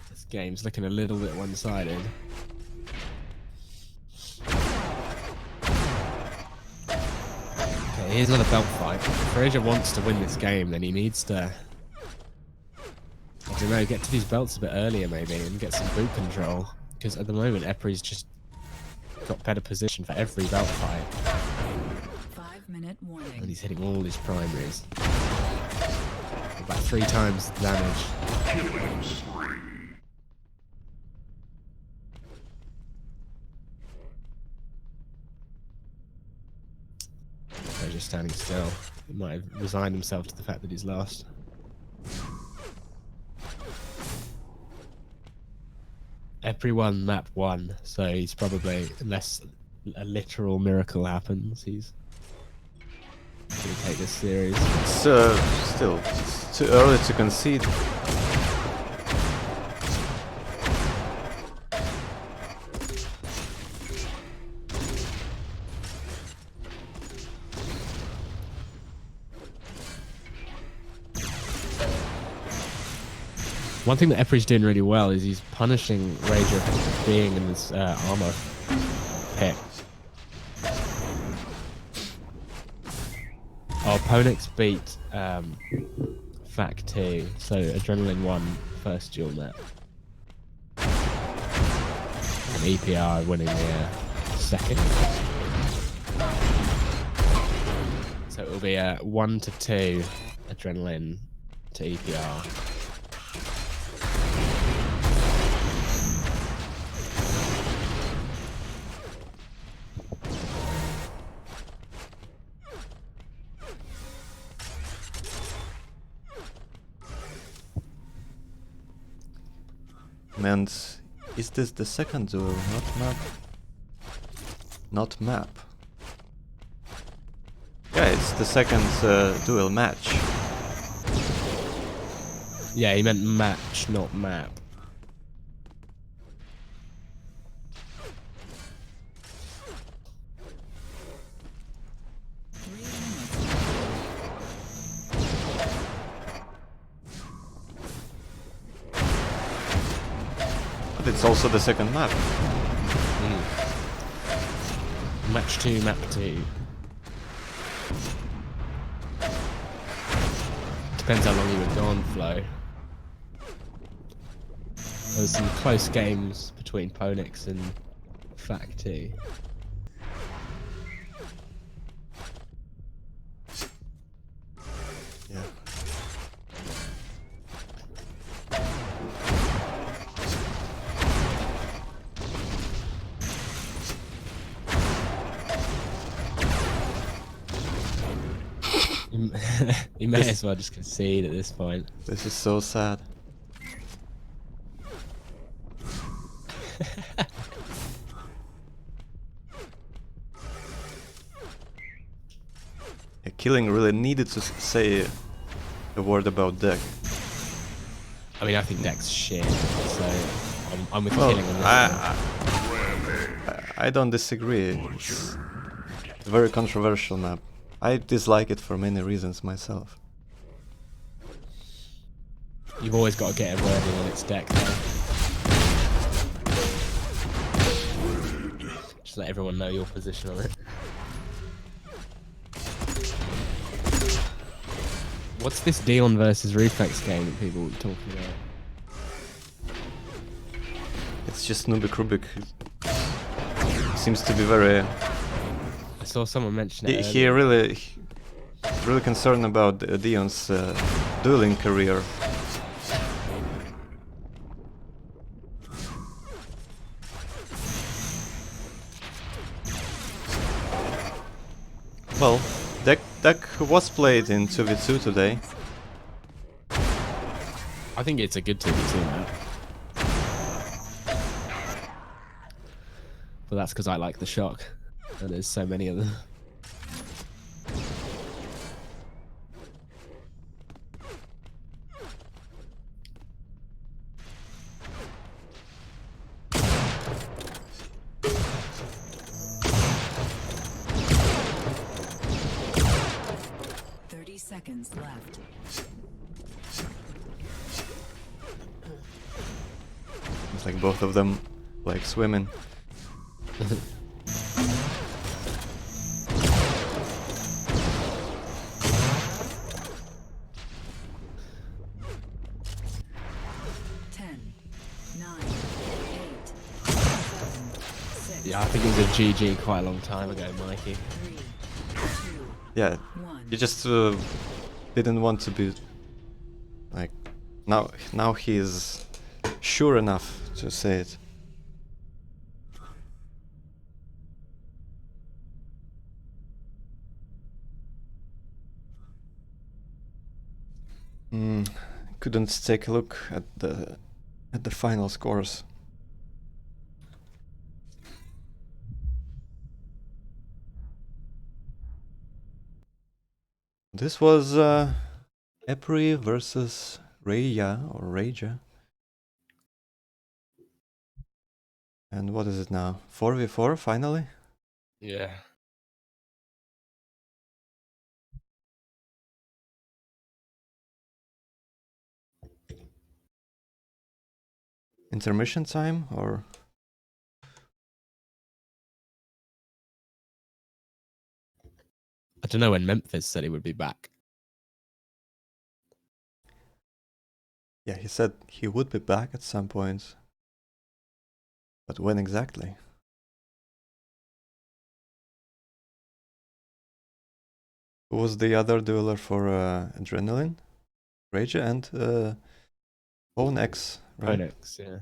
this game's looking a little bit one-sided. Okay, here's another belt fight. If Raja wants to win this game, then he needs to, I don't know, get to these belts a bit earlier maybe and get some boot control. Because at the moment, E.P.R's just got better position for every belt fight. 5-minute warning. And he's hitting all his primaries. About 3 times the damage. So just standing still. He might have resigned himself to the fact that he's lost. E.P.R won map 1, so he's probably, unless a literal miracle happens, he's gonna take this series. It's still it's too early to concede. One thing that E.P.R's doing really well is he's punishing Raja for being in this armor pit. Oh, Ponix beat Fac 2, so Adrenaline won first duel map. And E.P.R winning the second. So it will be a 1-2 Adrenaline to E.P.R. And is this the second duel, not map? Not map. Yeah, it's the second duel match. Yeah, he meant match, not map. But it's also the second map. Match 2, map 2. Depends how long you were gone, Flo. There's some close games between Ponix and Fac 2. Yeah. You may as well just concede at this point. This is so sad. Yeah, Killing really needed to say a word about deck. I mean, I think deck's shit, so I'm with Well, Killing on this one. I don't disagree. It's a very controversial map. I dislike it for many reasons myself. You've always got to get a wording on its deck, though. Just let everyone know your position on it. What's this Dion versus Reflex game that people were talking about? It's just Nubik Rubik. Seems to be very. I saw someone mention it He earlier. really concerned about Dion's dueling career. Well, deck was played in 2v2 today. I think it's a good 2v2 map. But that's because I like the shock. And there's so many of them. Seconds left. It's like both of them like swimming. Yeah, I think it was a GG quite a long time ago, Mikey. Yeah, he just didn't want to be like now he's sure enough to say it. Couldn't take a look at the final scores. This was E.P.R versus Reija or Reija. And what is it now? 4v4 finally? Yeah. Intermission time or? I don't know when Memphis said he would be back. Yeah, he said he would be back at some point. But when exactly? Who was the other dueler for Adrenaline? Reija and Own-X, right? Own-X, yeah.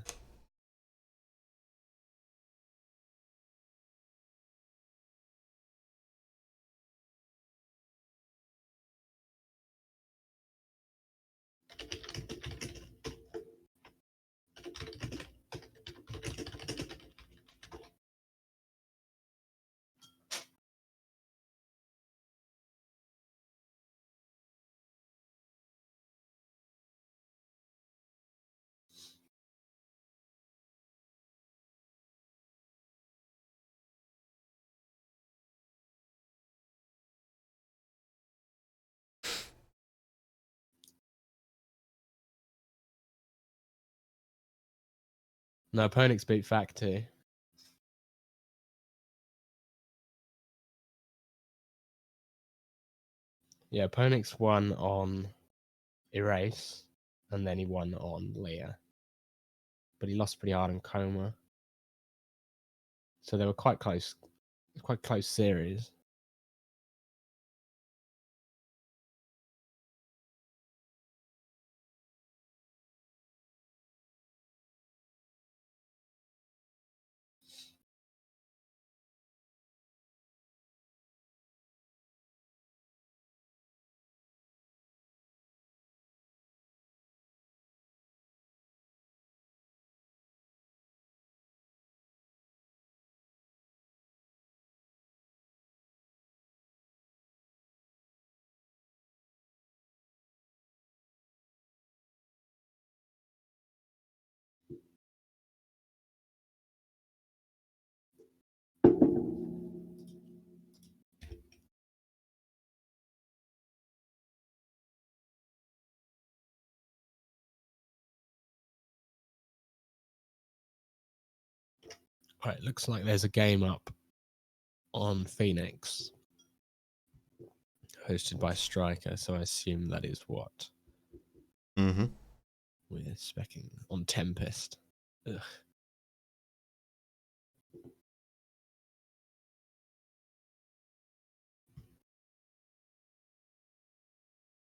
No, Ponix beat Fact too. Yeah, Ponix won on Erase, and then he won on Leah. But he lost pretty hard in Coma. So they were quite close series. Right, looks like there's a game up on Phoenix, hosted by Striker, so I assume that is what Mm-hmm. we're specking on Tempest. Ugh.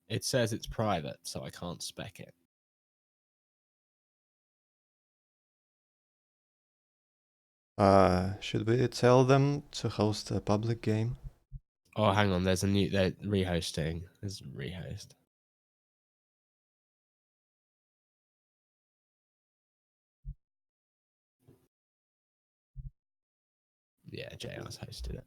It says it's private, so I can't spec it. Should we tell them to host a public game? Oh, hang on, there's a new, they're rehosting. There's a rehost. Yeah, JR's hosted it.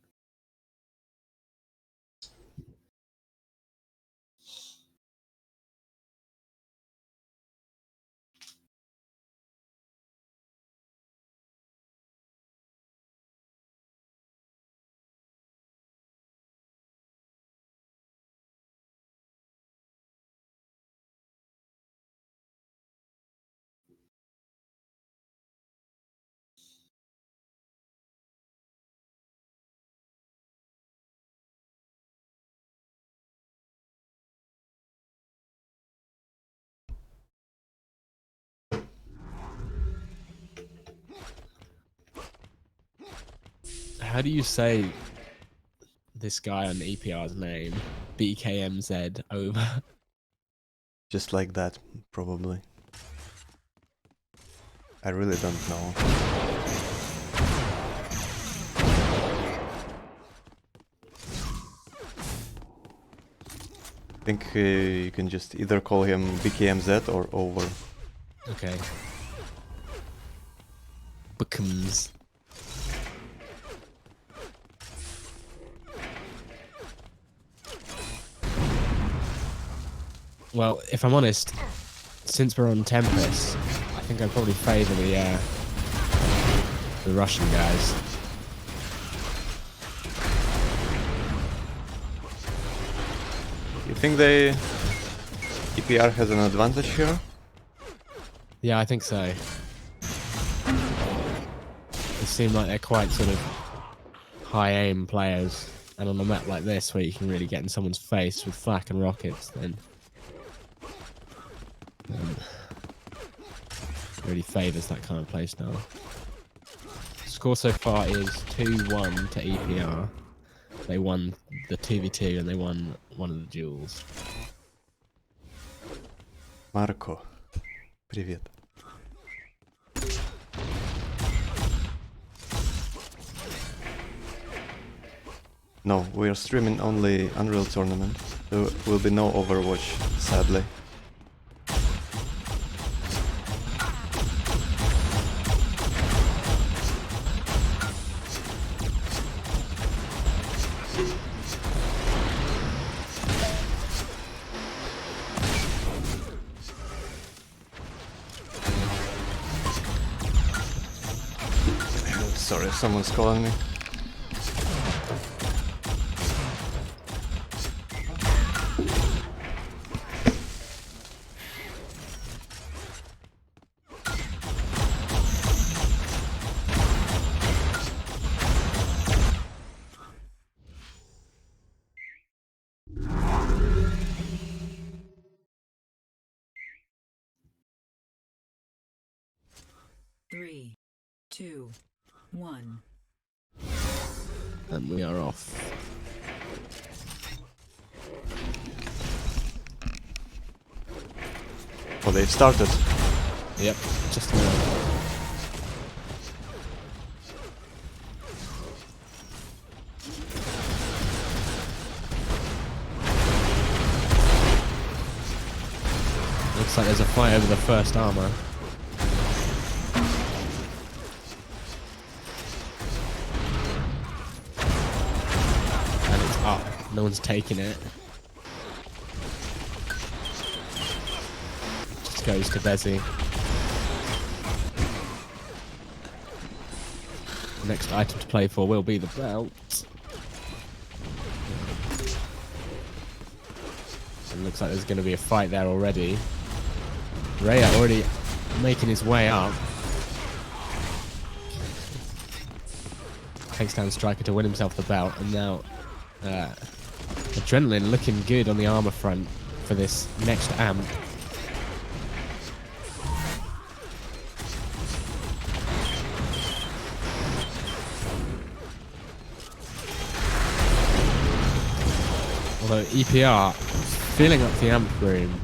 How do you say this guy on E.P.R's name? BKMZ over. Just like that, probably. I really don't know. I think you can just either call him BKMZ or over. Okay. Becomes. Well, if I'm honest, since we're on Tempest, I think I'd probably favour the Russian guys. You think E.P.R has an advantage here? Yeah, I think so. They seem like they're quite sort of high aim players, and on a map like this where you can really get in someone's face with flak and rockets, then really favours that kind of playstyle. Score so far is 2-1 to E.P.R. They won the 2v2 and they won one of the duels. Marco, привет. No, we are streaming only Unreal Tournament. There will be no Overwatch, sadly. Sorry, someone's calling me. Three, two, one. And we are off. Oh, they've started. Yep, just a minute. Looks like there's a fight over the first armor. And it's up. No one's taking it. Just goes to Bezzy. Next item to play for will be the belt. It looks like there's going to be a fight there already. Raya already making his way up. takes down Striker to win himself the belt, and now Adrenaline looking good on the armor front for this next amp. Although E.P.R. filling up the amp room.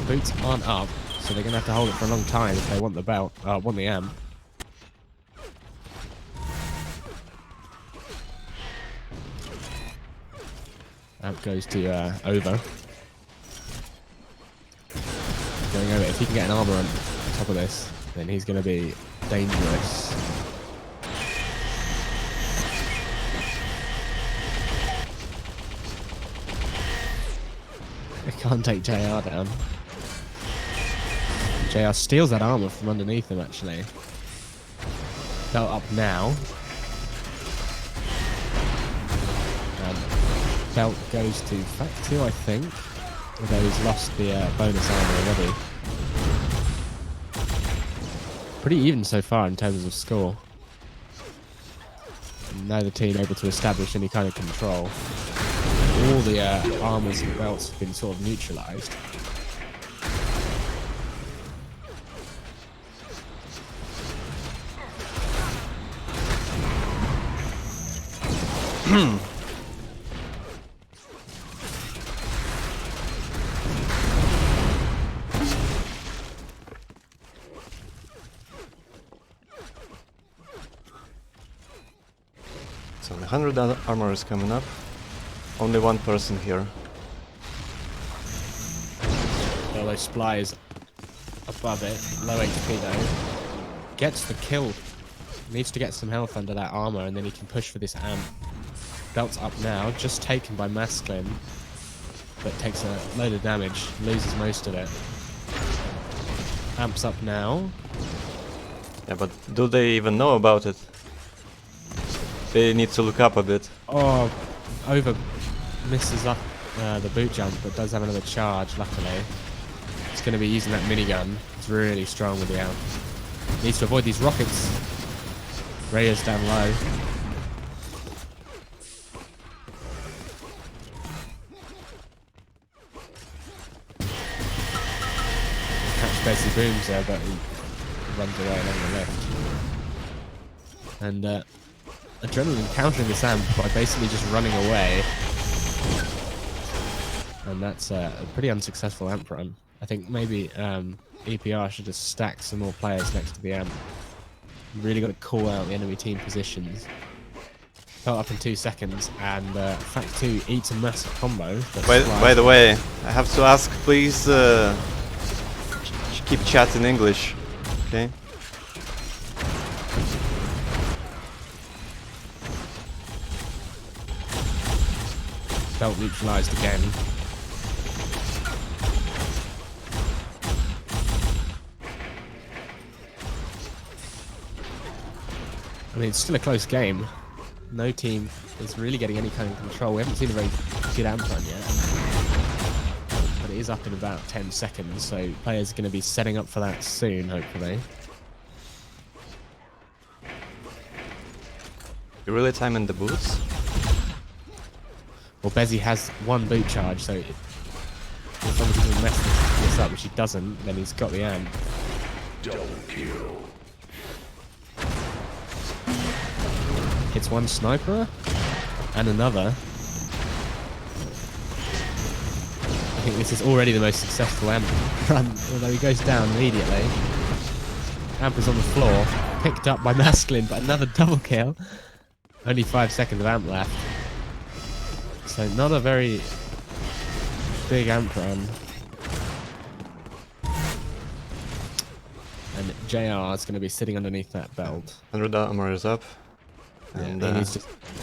Boots aren't up, so they're going to have to hold it for a long time if they want the belt, want the amp. Amp goes to over. Going over. If he can get an armor on top of this, then he's going to be dangerous. He can't take JR down. JR steals that armor from underneath him, actually. Belt up now. Belt goes to Fact 2, I think. Although he's lost the bonus armor already. Pretty even so far in terms of score. And neither team able to establish any kind of control. All the armors and belts have been sort of neutralized. So the 100 armor is coming up. Only one person here. Although Sply is above it, low HP though. Gets the kill. Needs to get some health under that armor and then he can push for this amp. Belt's up now, just taken by Masklin. But takes a load of damage, loses most of it. Amp's up now. Yeah, but do they even know about it? They need to look up a bit. Oh, over misses up the boot jump, but does have another charge, luckily. He's going to be using that minigun. It's really strong with the amp. Needs to avoid these rockets. Reyes down low. Catch Bessie Booms there, but he runs away along the left. And Adrenaline countering this amp by basically just running away. And that's a pretty unsuccessful amp run. I think maybe E.P.R. should just stack some more players next to the amp. Really got to call out the enemy team positions. Felt up in 2 seconds, and Fact 2 eats a massive combo. By the way, I have to ask, please keep chat in English, okay? Belt neutralized again. I mean, it's still a close game. No team is really getting any kind of control. We haven't seen a very good amp run yet. But it is up in about 10 seconds, so players are going to be setting up for that soon, hopefully. You really timing the boots? Well, Bezzy has one boot charge, so as long as he doesn't mess this up, which he doesn't, then he's got the amp. Double kill. Hits one sniper and another. I think this is already the most successful amp run, although he goes down immediately. Amp is on the floor, picked up by Masklin, but another double kill. Only 5 seconds of amp left. So not a very big amp run. And JR is going to be sitting underneath that belt. 100 armor is up. And he needs to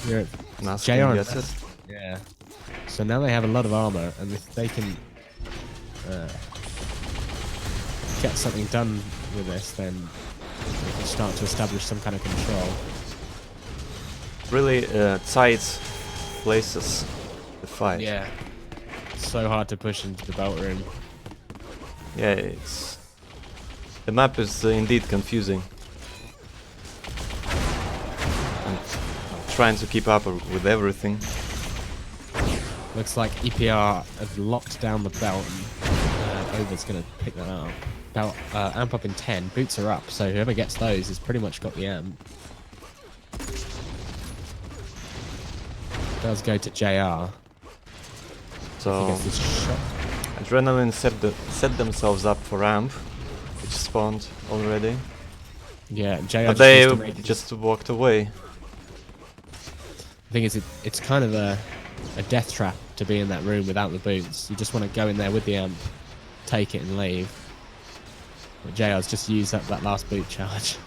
hear it. Masklin gets it. Yeah. So now they have a lot of armor, and if they can get something done with this, then they can start to establish some kind of control. Really tight places to fight. Yeah. So hard to push into the belt room. Yeah, it's... The map is indeed confusing. trying to keep up with everything. Looks like E.P.R have locked down the belt, and Over's going to pick that up. Belt, amp up in 10, boots are up, so whoever gets those has pretty much got the amp. Does go to JR. He So gets this shot. Adrenaline set themselves up for amp, which spawned already. Yeah, JR But just they needs to make just walked away. The thing is, it's kind of a death trap to be in that room without the boots. You just want to go in there with the amp, take it and leave. But JR's just used up that last boot charge.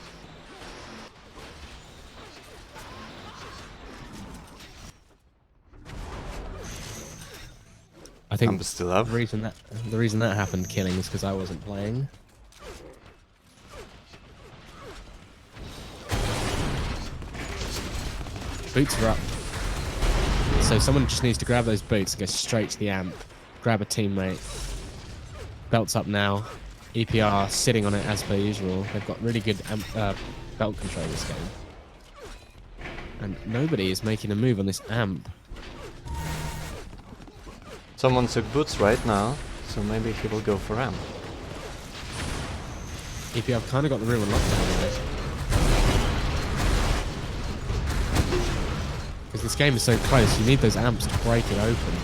I think Amp is still up. the reason that happened, killing, is because I wasn't playing. Boots are up. So someone just needs to grab those boots and go straight to the amp. Grab a teammate. Belt's up now. E.P.R sitting on it as per usual. They've got really good belt control this game. And nobody is making a move on this amp. Someone took boots right now, so maybe he will go for amp. E.P.R kind of got the room on lockdown there. Because this game is so close, you need those amps to break it open.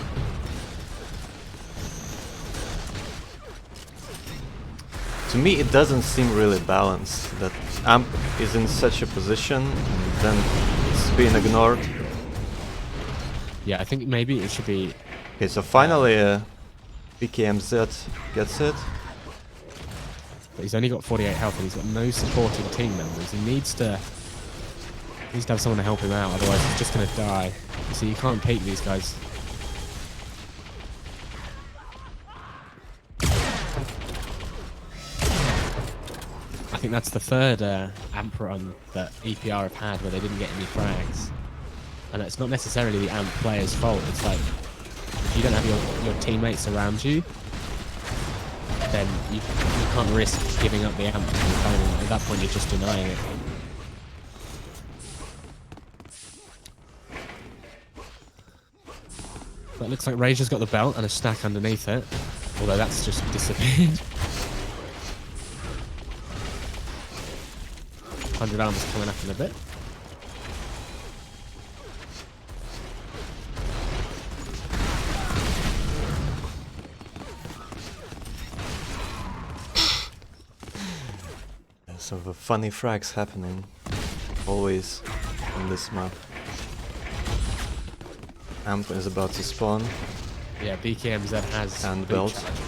To me, it doesn't seem really balanced that amp is in such a position and then it's being ignored. Yeah, I think maybe it should be... Okay, so finally BKMZ gets it. But he's only got 48 health and he's got no supporting team members. He needs to have someone to help him out, otherwise he's just going to die. You see, you can't peek these guys. I think that's the third amp run that E.P.R have had where they didn't get any frags. And it's not necessarily the amp player's fault. It's like, if you don't have your teammates around you, then you can't risk giving up the amp. At that point, you're just denying it. But it looks like Rage's got the belt and a stack underneath it. Although that's just disappeared. 100 armor's coming up in a bit. So the funny frags happening always on this map. Amp is about to spawn. Yeah, BKMZ has And boot belt. challenges.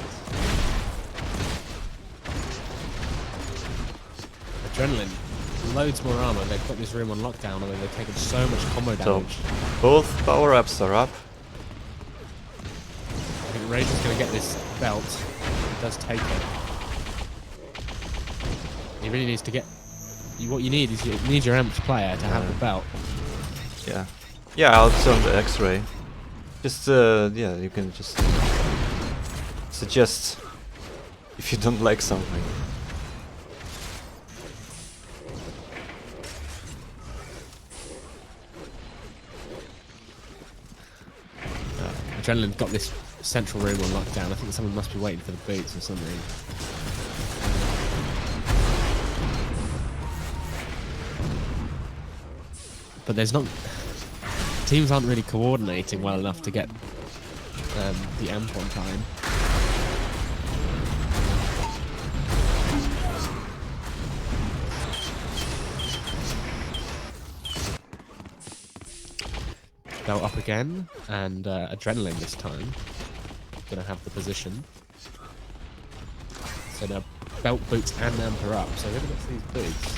Adrenaline. Loads more armor. They've got this room on lockdown and they've taken so much combo So damage. both power-ups are up. I think Rage is going to get this belt. He does take it. He really needs to get... what you need is you need your amped player to have the belt. Yeah. Yeah, I'll turn the X-ray. Just, yeah, you can just suggest if you don't like something. Adrenaline got this central room on lockdown. I think someone must be waiting for the boots or something. But there's not... teams aren't really coordinating well enough to get the amp on time. Belt up again, and Adrenaline this time. Gonna have the position. So now belt, boots, and amp are up. So whoever gets these boots.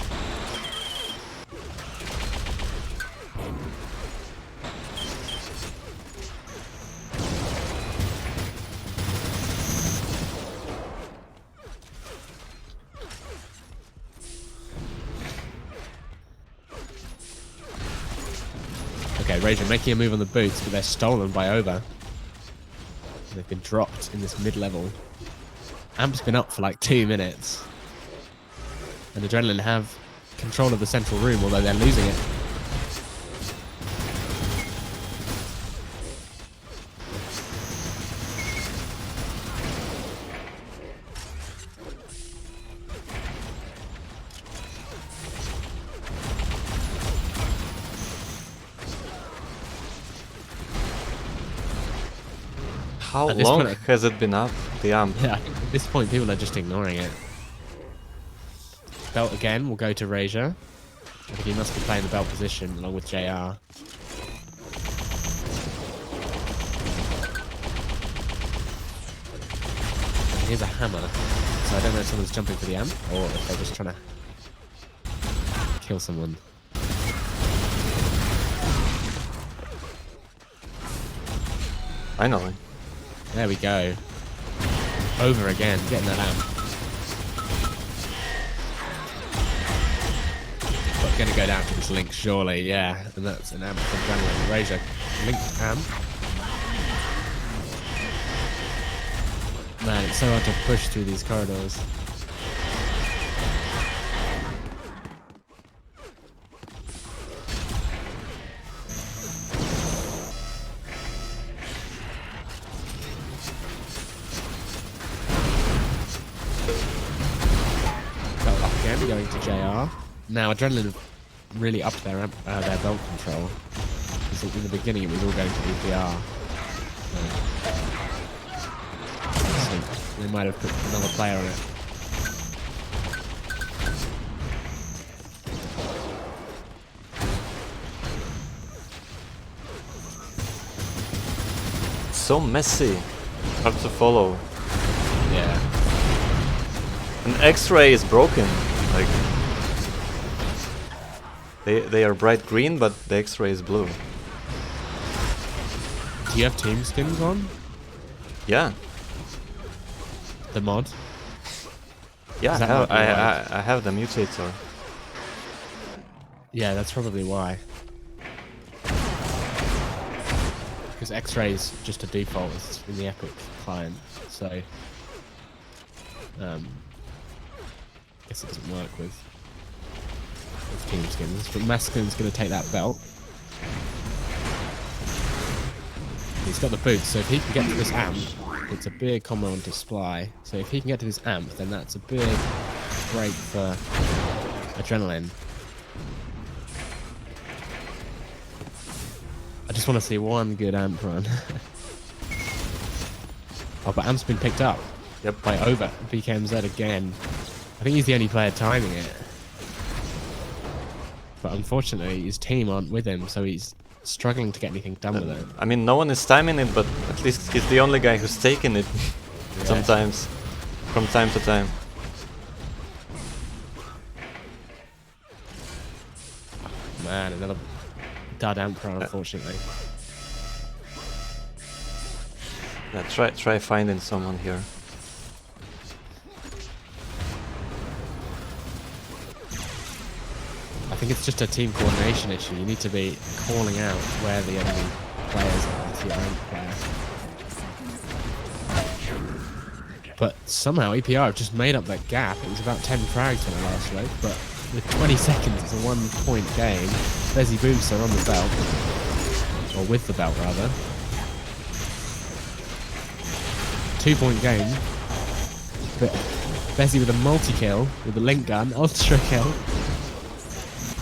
Okay, Rage are making a move on the boots, but they're stolen by Over. They've been dropped in this mid-level. Amp's been up for like 2 minutes. And Adrenaline have control of the central room, although they're losing it. How At this long point- has it been up, the amp? Yeah, at this point, people are just ignoring it. Belt again will go to Razor. I think he must be playing the belt position along with JR. Here's a hammer. So I don't know if someone's jumping for the amp or if they're just trying to kill someone. Finally. There we go. Over again, getting that amp. But gonna go down to this link surely, yeah. And that's an amp from Adrenaline. Razor linked amp. Man, it's so hard to push through these corridors. Belt up again, going to JR. Now Adrenaline have really upped their belt control. Because in the beginning it was all going to E.P.R. So they might have put another player on it. So messy. Hard to follow. Yeah. An X-ray is broken. Like they are bright green, but the X-ray is blue. Do you have team skins on? Yeah. The mod? Yeah, That I might have, be why. I have the mutator. Yeah, that's probably why. Because X-ray is just a default it's in the Epic client, so guess it doesn't work with team skins. But Masculine's going to take that belt. He's got the boots, so if he can get to this amp, it's a big combo on display. So if he can get to this amp, then that's a big break for Adrenaline. I just want to see one good amp run. Oh, but amp's been picked up. Yep. By over. BKMZ again. I think he's the only player timing it. But unfortunately, his team aren't with him, so he's struggling to get anything done with it. I mean, no one is timing it, but at least he's the only guy who's taking it sometimes, from time to time. Man, another dud amp run, unfortunately. Yeah, try finding someone here. I think it's just a team coordination issue. You need to be calling out where the enemy players are to your own player. But somehow E.P.R have just made up that gap. It was about 10 frags when I last looked, but with 20 seconds, it's a 1-point game. Bezzy Booster on the belt. Or with the belt, rather. 2-point game. But Bezzy with a multi-kill, with a link gun, ultra kill.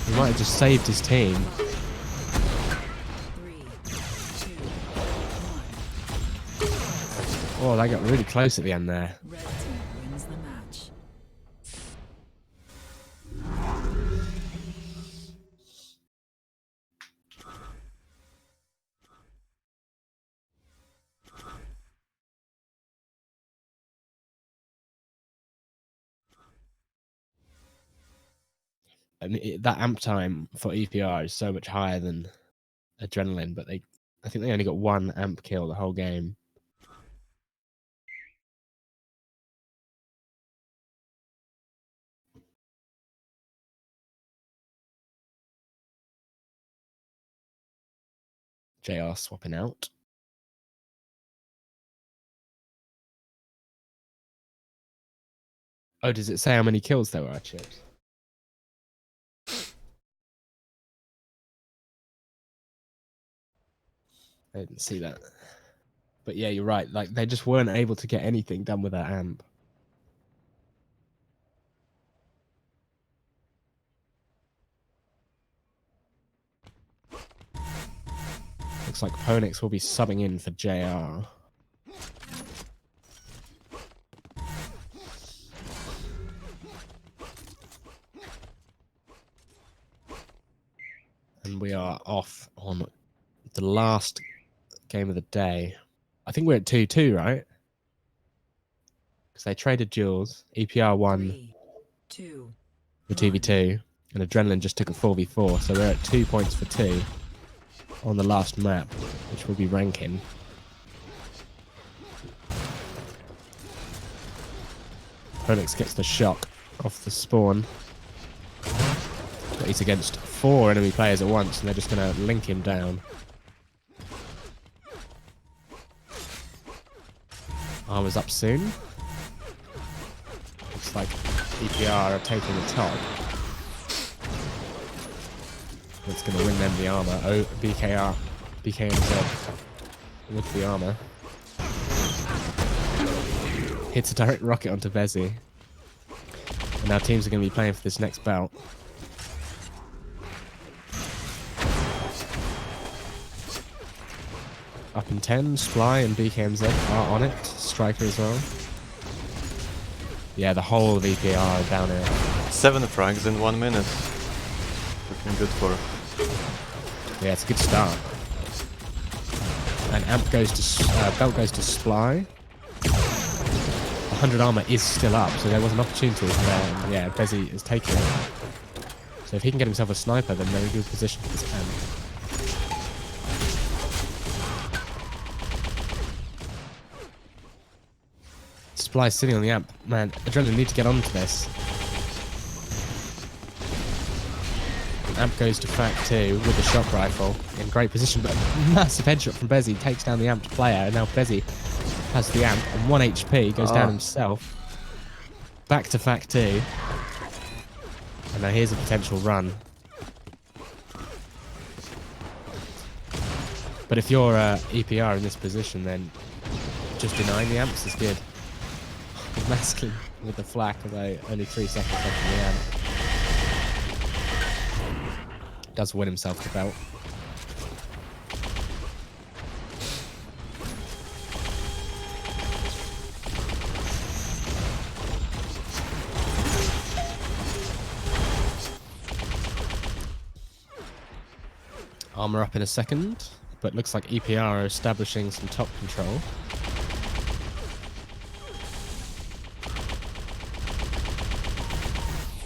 He might have just saved his team. 3, 2, 1. Oh, they got really close at the end there. Red team wins the match. And that amp time for E.P.R is so much higher than Adrenaline, but I think they only got 1 amp kill the whole game. JR swapping out. Oh, does it say how many kills there were, Chips? I didn't see that. But yeah, you're right. Like, they just weren't able to get anything done with that amp. Looks like Ponix will be subbing in for JR. and we are off on the last game of the day. I think we're at 2-2, right? Because they traded duels. E.P.R won 3, 2, the 2v2, and Adrenaline just took a 4v4, so we're at 2 points for 2 on the last map, which will be ranking. Phoenix gets the shock off the spawn. But he's against 4 enemy players at once, and they're just going to link him down. Armor's up soon. Looks like E.P.R are taking the top. That's going to win them the armor. Oh, BKMZ with the armor. Hits a direct rocket onto Vezi. And our teams are going to be playing for this next belt. Up in 10, Sply and BKMZ are on it. Striker as well. Yeah, the whole of E.P.R are down here. 7 frags in 1 minute. Looking good for. Yeah, it's a good start. And Amp goes to Belt goes to Sply. 100 armor is still up, so there was an opportunity there. And yeah, Vezi is taking it. So if he can get himself a sniper, then they're in a good position for this Amp. Sply sitting on the Amp. Man, Adrenaline need to get onto this. Amp goes to Fact 2 with the shock rifle in great position, but massive headshot from Vezi takes down the Amp player, and now Vezi has the Amp on 1 HP, goes down himself. Back to Fact 2. And now here's a potential run. But if you're E.P.R in this position, then just denying the Amps is good. Masculine with the flak, although only 3 seconds left in the Amp. Does win himself the belt. Armor up in a second, but looks like E.P.R are establishing some top control.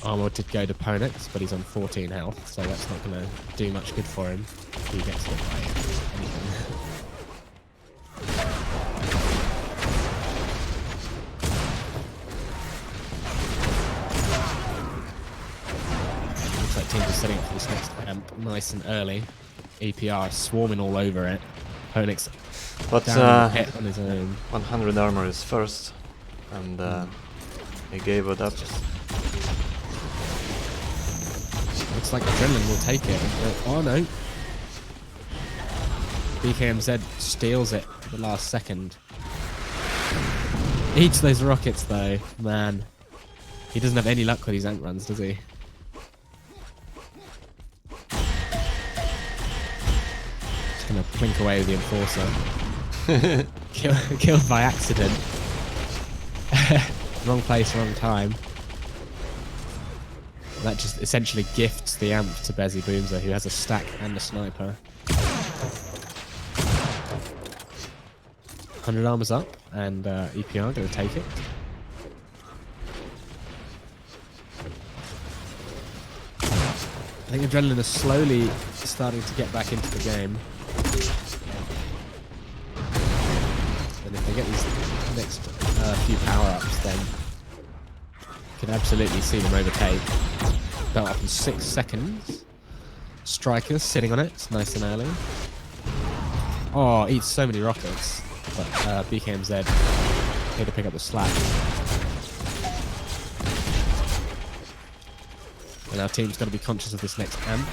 Armor did go to Ponix, but he's on 14 health, so that's not going to do much good for him if he gets hit by anything. Looks like teams are setting up for this next Amp nice and early. E.P.R swarming all over it. Ponix But down hit on his own. 100 armor is first, and he gave it up. Looks like Adrenaline will take it. Oh no. BKMZ steals it at the last second. Eats those rockets though. Man. He doesn't have any luck with these Amp runs, does he? Just gonna plink away with the Enforcer. Killed by accident. Wrong place, wrong time. That just essentially gifts the Amp to Vezi Boomzer, who has a stack and a sniper. 100 armor's up, and E.P.R going to take it. I think Adrenaline is slowly starting to get back into the game. And if they get these next few power-ups, then you can absolutely see them overtake. Belt up in 6 seconds. Striker sitting on it. It's nice and early. Oh, eats so many rockets. But BKMZ here to pick up the slack. And our team's got to be conscious of this next Amp.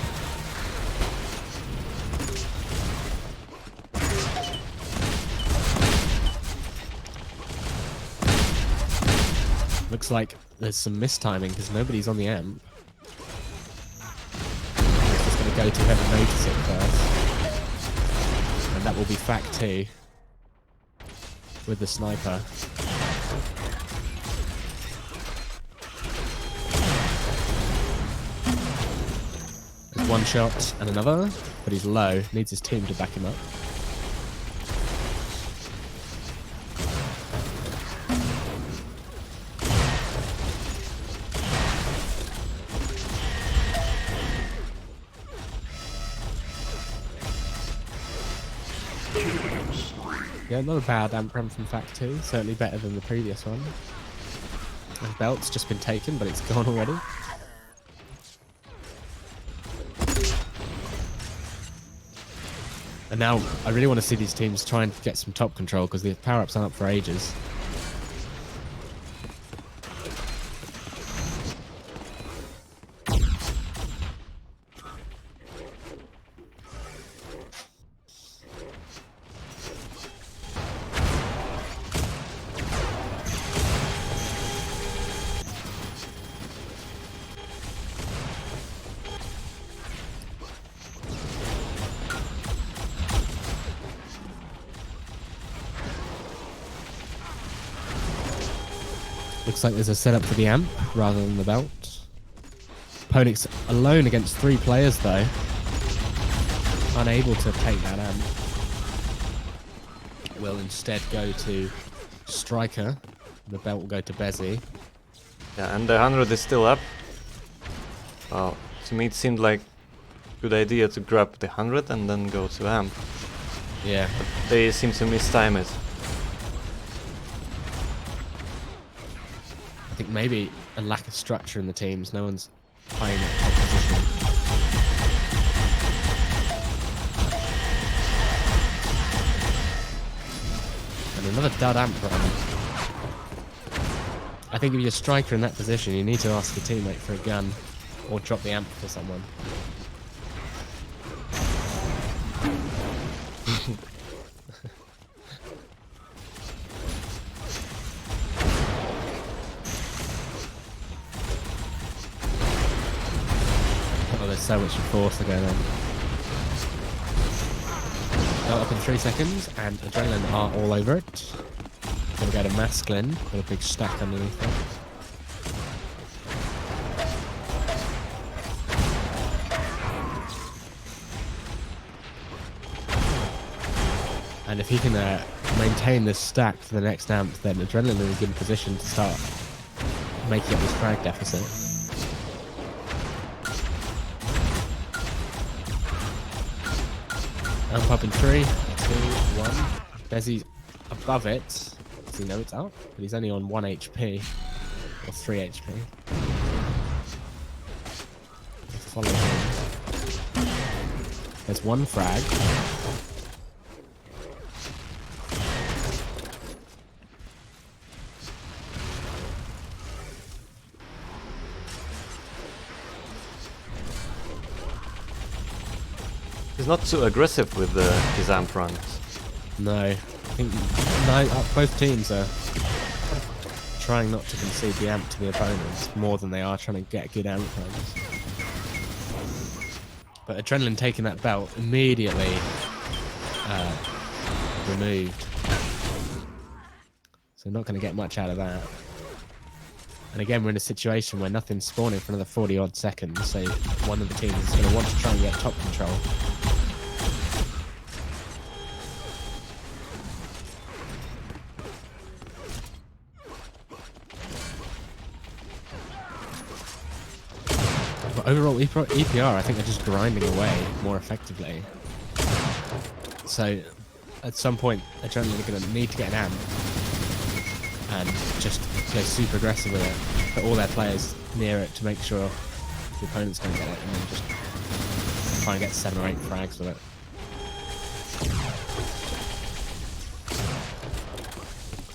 Looks like there's some mistiming because nobody's on the Amp. It's just going to go to whoever notices it first. And that will be Fact 2 with the sniper. As one shot and another, but he's low. Needs his team to back him up. Yeah, not a bad amp run from Fact 2. Certainly better than the previous one. The belt's just been taken, but it's gone already. And now I really want to see these teams try and get some top control because the power-ups aren't up for ages. Looks like there's a setup for the amp rather than the belt. Opponent's alone against 3 players though. Unable to take that amp. Will instead go to Striker. The belt will go to Bezzy. Yeah, and the 100 is still up. Well, to me it seemed like a good idea to grab the 100 and then go to amp. Yeah. But they seem to mistime it. I think maybe a lack of structure in the teams. No one's playing that top position. And another dud amp run. I think if you're a striker in that position, you need to ask your teammate for a gun or drop the amp for someone. Oh, there's so much force to go on. Go up in 3 seconds, and Adrenaline are all over it. Gonna go to Masculine, got a big stack underneath it. And if he can maintain this stack for the next amp, then Adrenaline is in a good position to start making up this frag deficit. Amp up in 3, 2, 1. Bezzy's above it. Does he know it's up? But he's only on 1 HP. Or 3 HP. Follow him. There's 1 frag. He's not too aggressive with his amp runs. No. I think both teams are trying not to concede the amp to the opponents more than they are trying to get good amp runs. But Adrenaline taking that belt immediately removed. So not going to get much out of that. And again, we're in a situation where nothing's spawning for another 40 odd seconds, so one of the teams is going to want to try and get top control. But overall, E.P.R, I think they're just grinding away more effectively. So at some point, Adrenaline are going to need to get an amp and just go super aggressive with it. Put all their players near it to make sure the opponent's going to get it, and then just try and get 7 or 8 frags with it.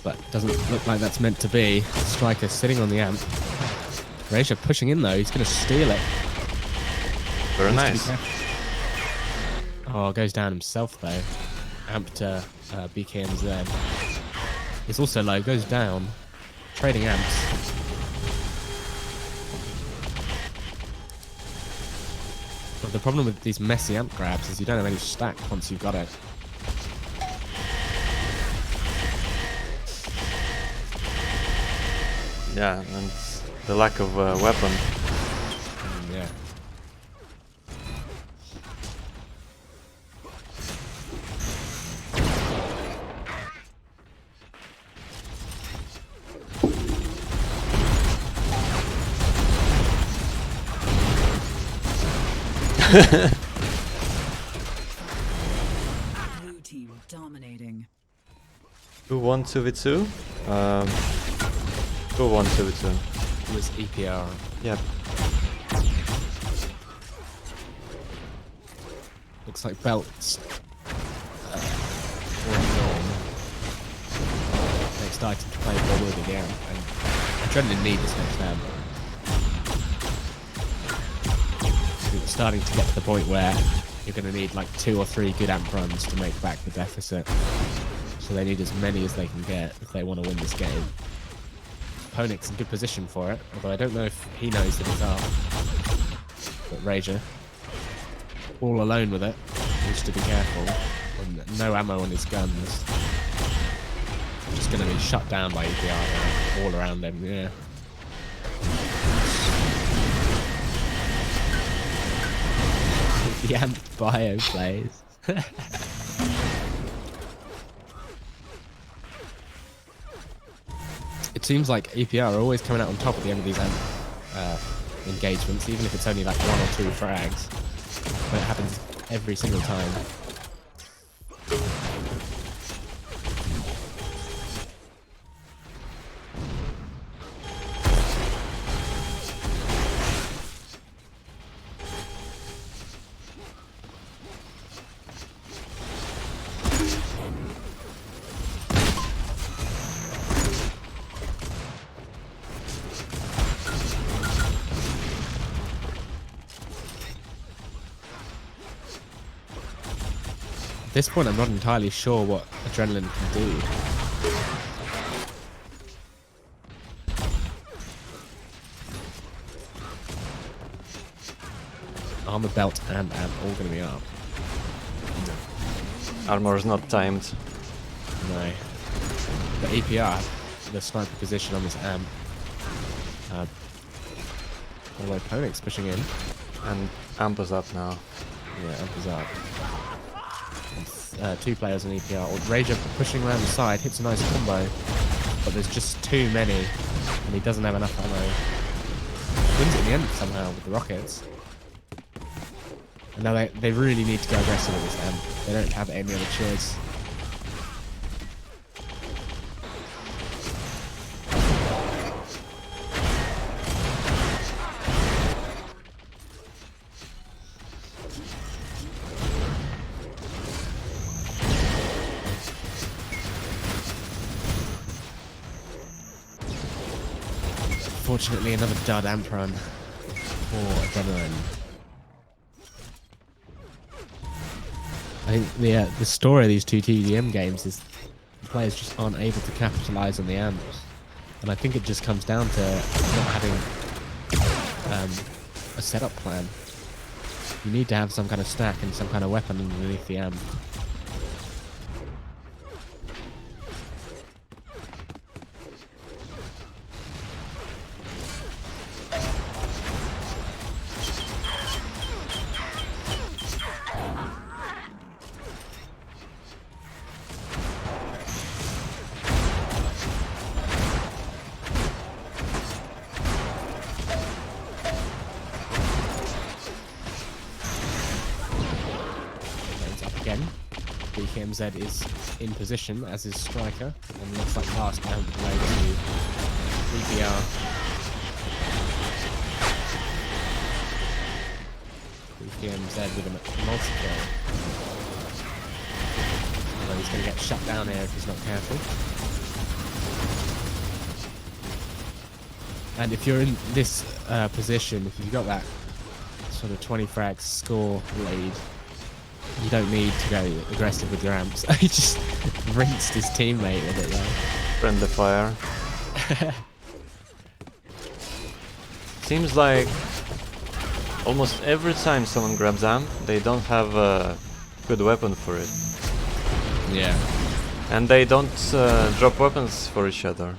But doesn't look like that's meant to be. Striker sitting on the amp. Razor pushing in though, he's going to steal it. Very nice. Oh, goes down himself though. Amp to BKMZ. It's also low, goes down. Trading amps. But the problem with these messy amp grabs is you don't have any stack once you've got it. Yeah, and the lack of weapon. Yeah. Blue team dominating. Who won 2v2? Who won 2v2? It was E.P.R. Yep. Looks like Belt's already on. Next item to play forward again. And Adrenaline need this next amp. It's starting to get to the point where you're going to need like 2 or 3 good amp runs to make back the deficit. So they need as many as they can get if they want to win this game. Ponic's in good position for it, although I don't know if he knows that it's up. But Rager, all alone with it, needs to be careful. And no ammo on his guns. Just going to be shut down by E.P.R now, all around him, yeah. The amp bio plays. It seems like E.P.R are always coming out on top at the end of these engagements, even if it's only like 1 or 2 frags. But it happens every single time. At this point, I'm not entirely sure what Adrenaline can do. Armor belt and amp all going to be up. Armor is not timed. No. But E.P.R, the sniper position on this amp. Although Ponic's pushing in. And amp is up now. Yeah, amp is up. 2 players on E.P.R. Or Rager pushing around the side, hits a nice combo. But there's just too many. And he doesn't have enough ammo. Wins it in the end somehow with the rockets. And now they really need to go aggressive at this amp. They don't have any other choice. Fortunately, another dud amp run for Adrenaline. I think the story of these 2 TDM games is the players just aren't able to capitalise on the amps. And I think it just comes down to not having a setup plan. You need to have some kind of stack and some kind of weapon underneath the amp. BKMZ is in position as his striker, and looks like last amp away to E.P.R. BKMZ with a multi-kill. Although he's going to get shut down here if he's not careful. And if you're in this position, if you've got that sort of 20 frags score lead, you don't need to go aggressive with your amps. He just rinsed his teammate with it though. Friend the fire. Seems like almost every time someone grabs amp, they don't have a good weapon for it. Yeah. And they don't drop weapons for each other.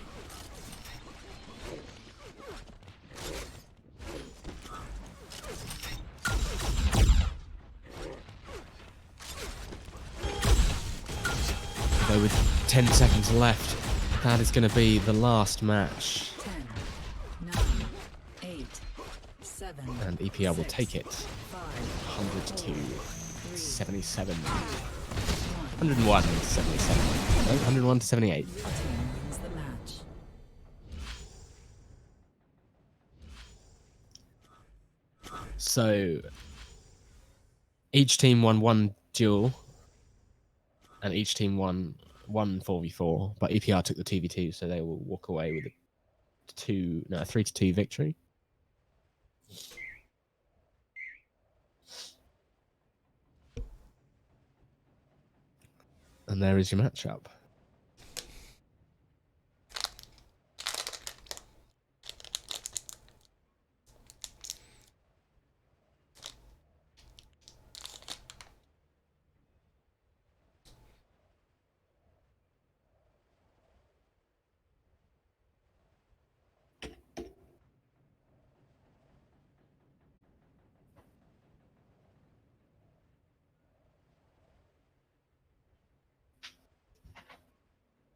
So with 10 seconds left, that is going to be the last match. 10, 9, 8, 7, And E.P.R will take it. 5, 102, 77, 101 to 77, no, 101 to 78. Team wins the match. So each team won one duel, and each team won one 4v4. But E.P.R took the 2v2, so they will walk away with a 3-2 victory. And there is your matchup.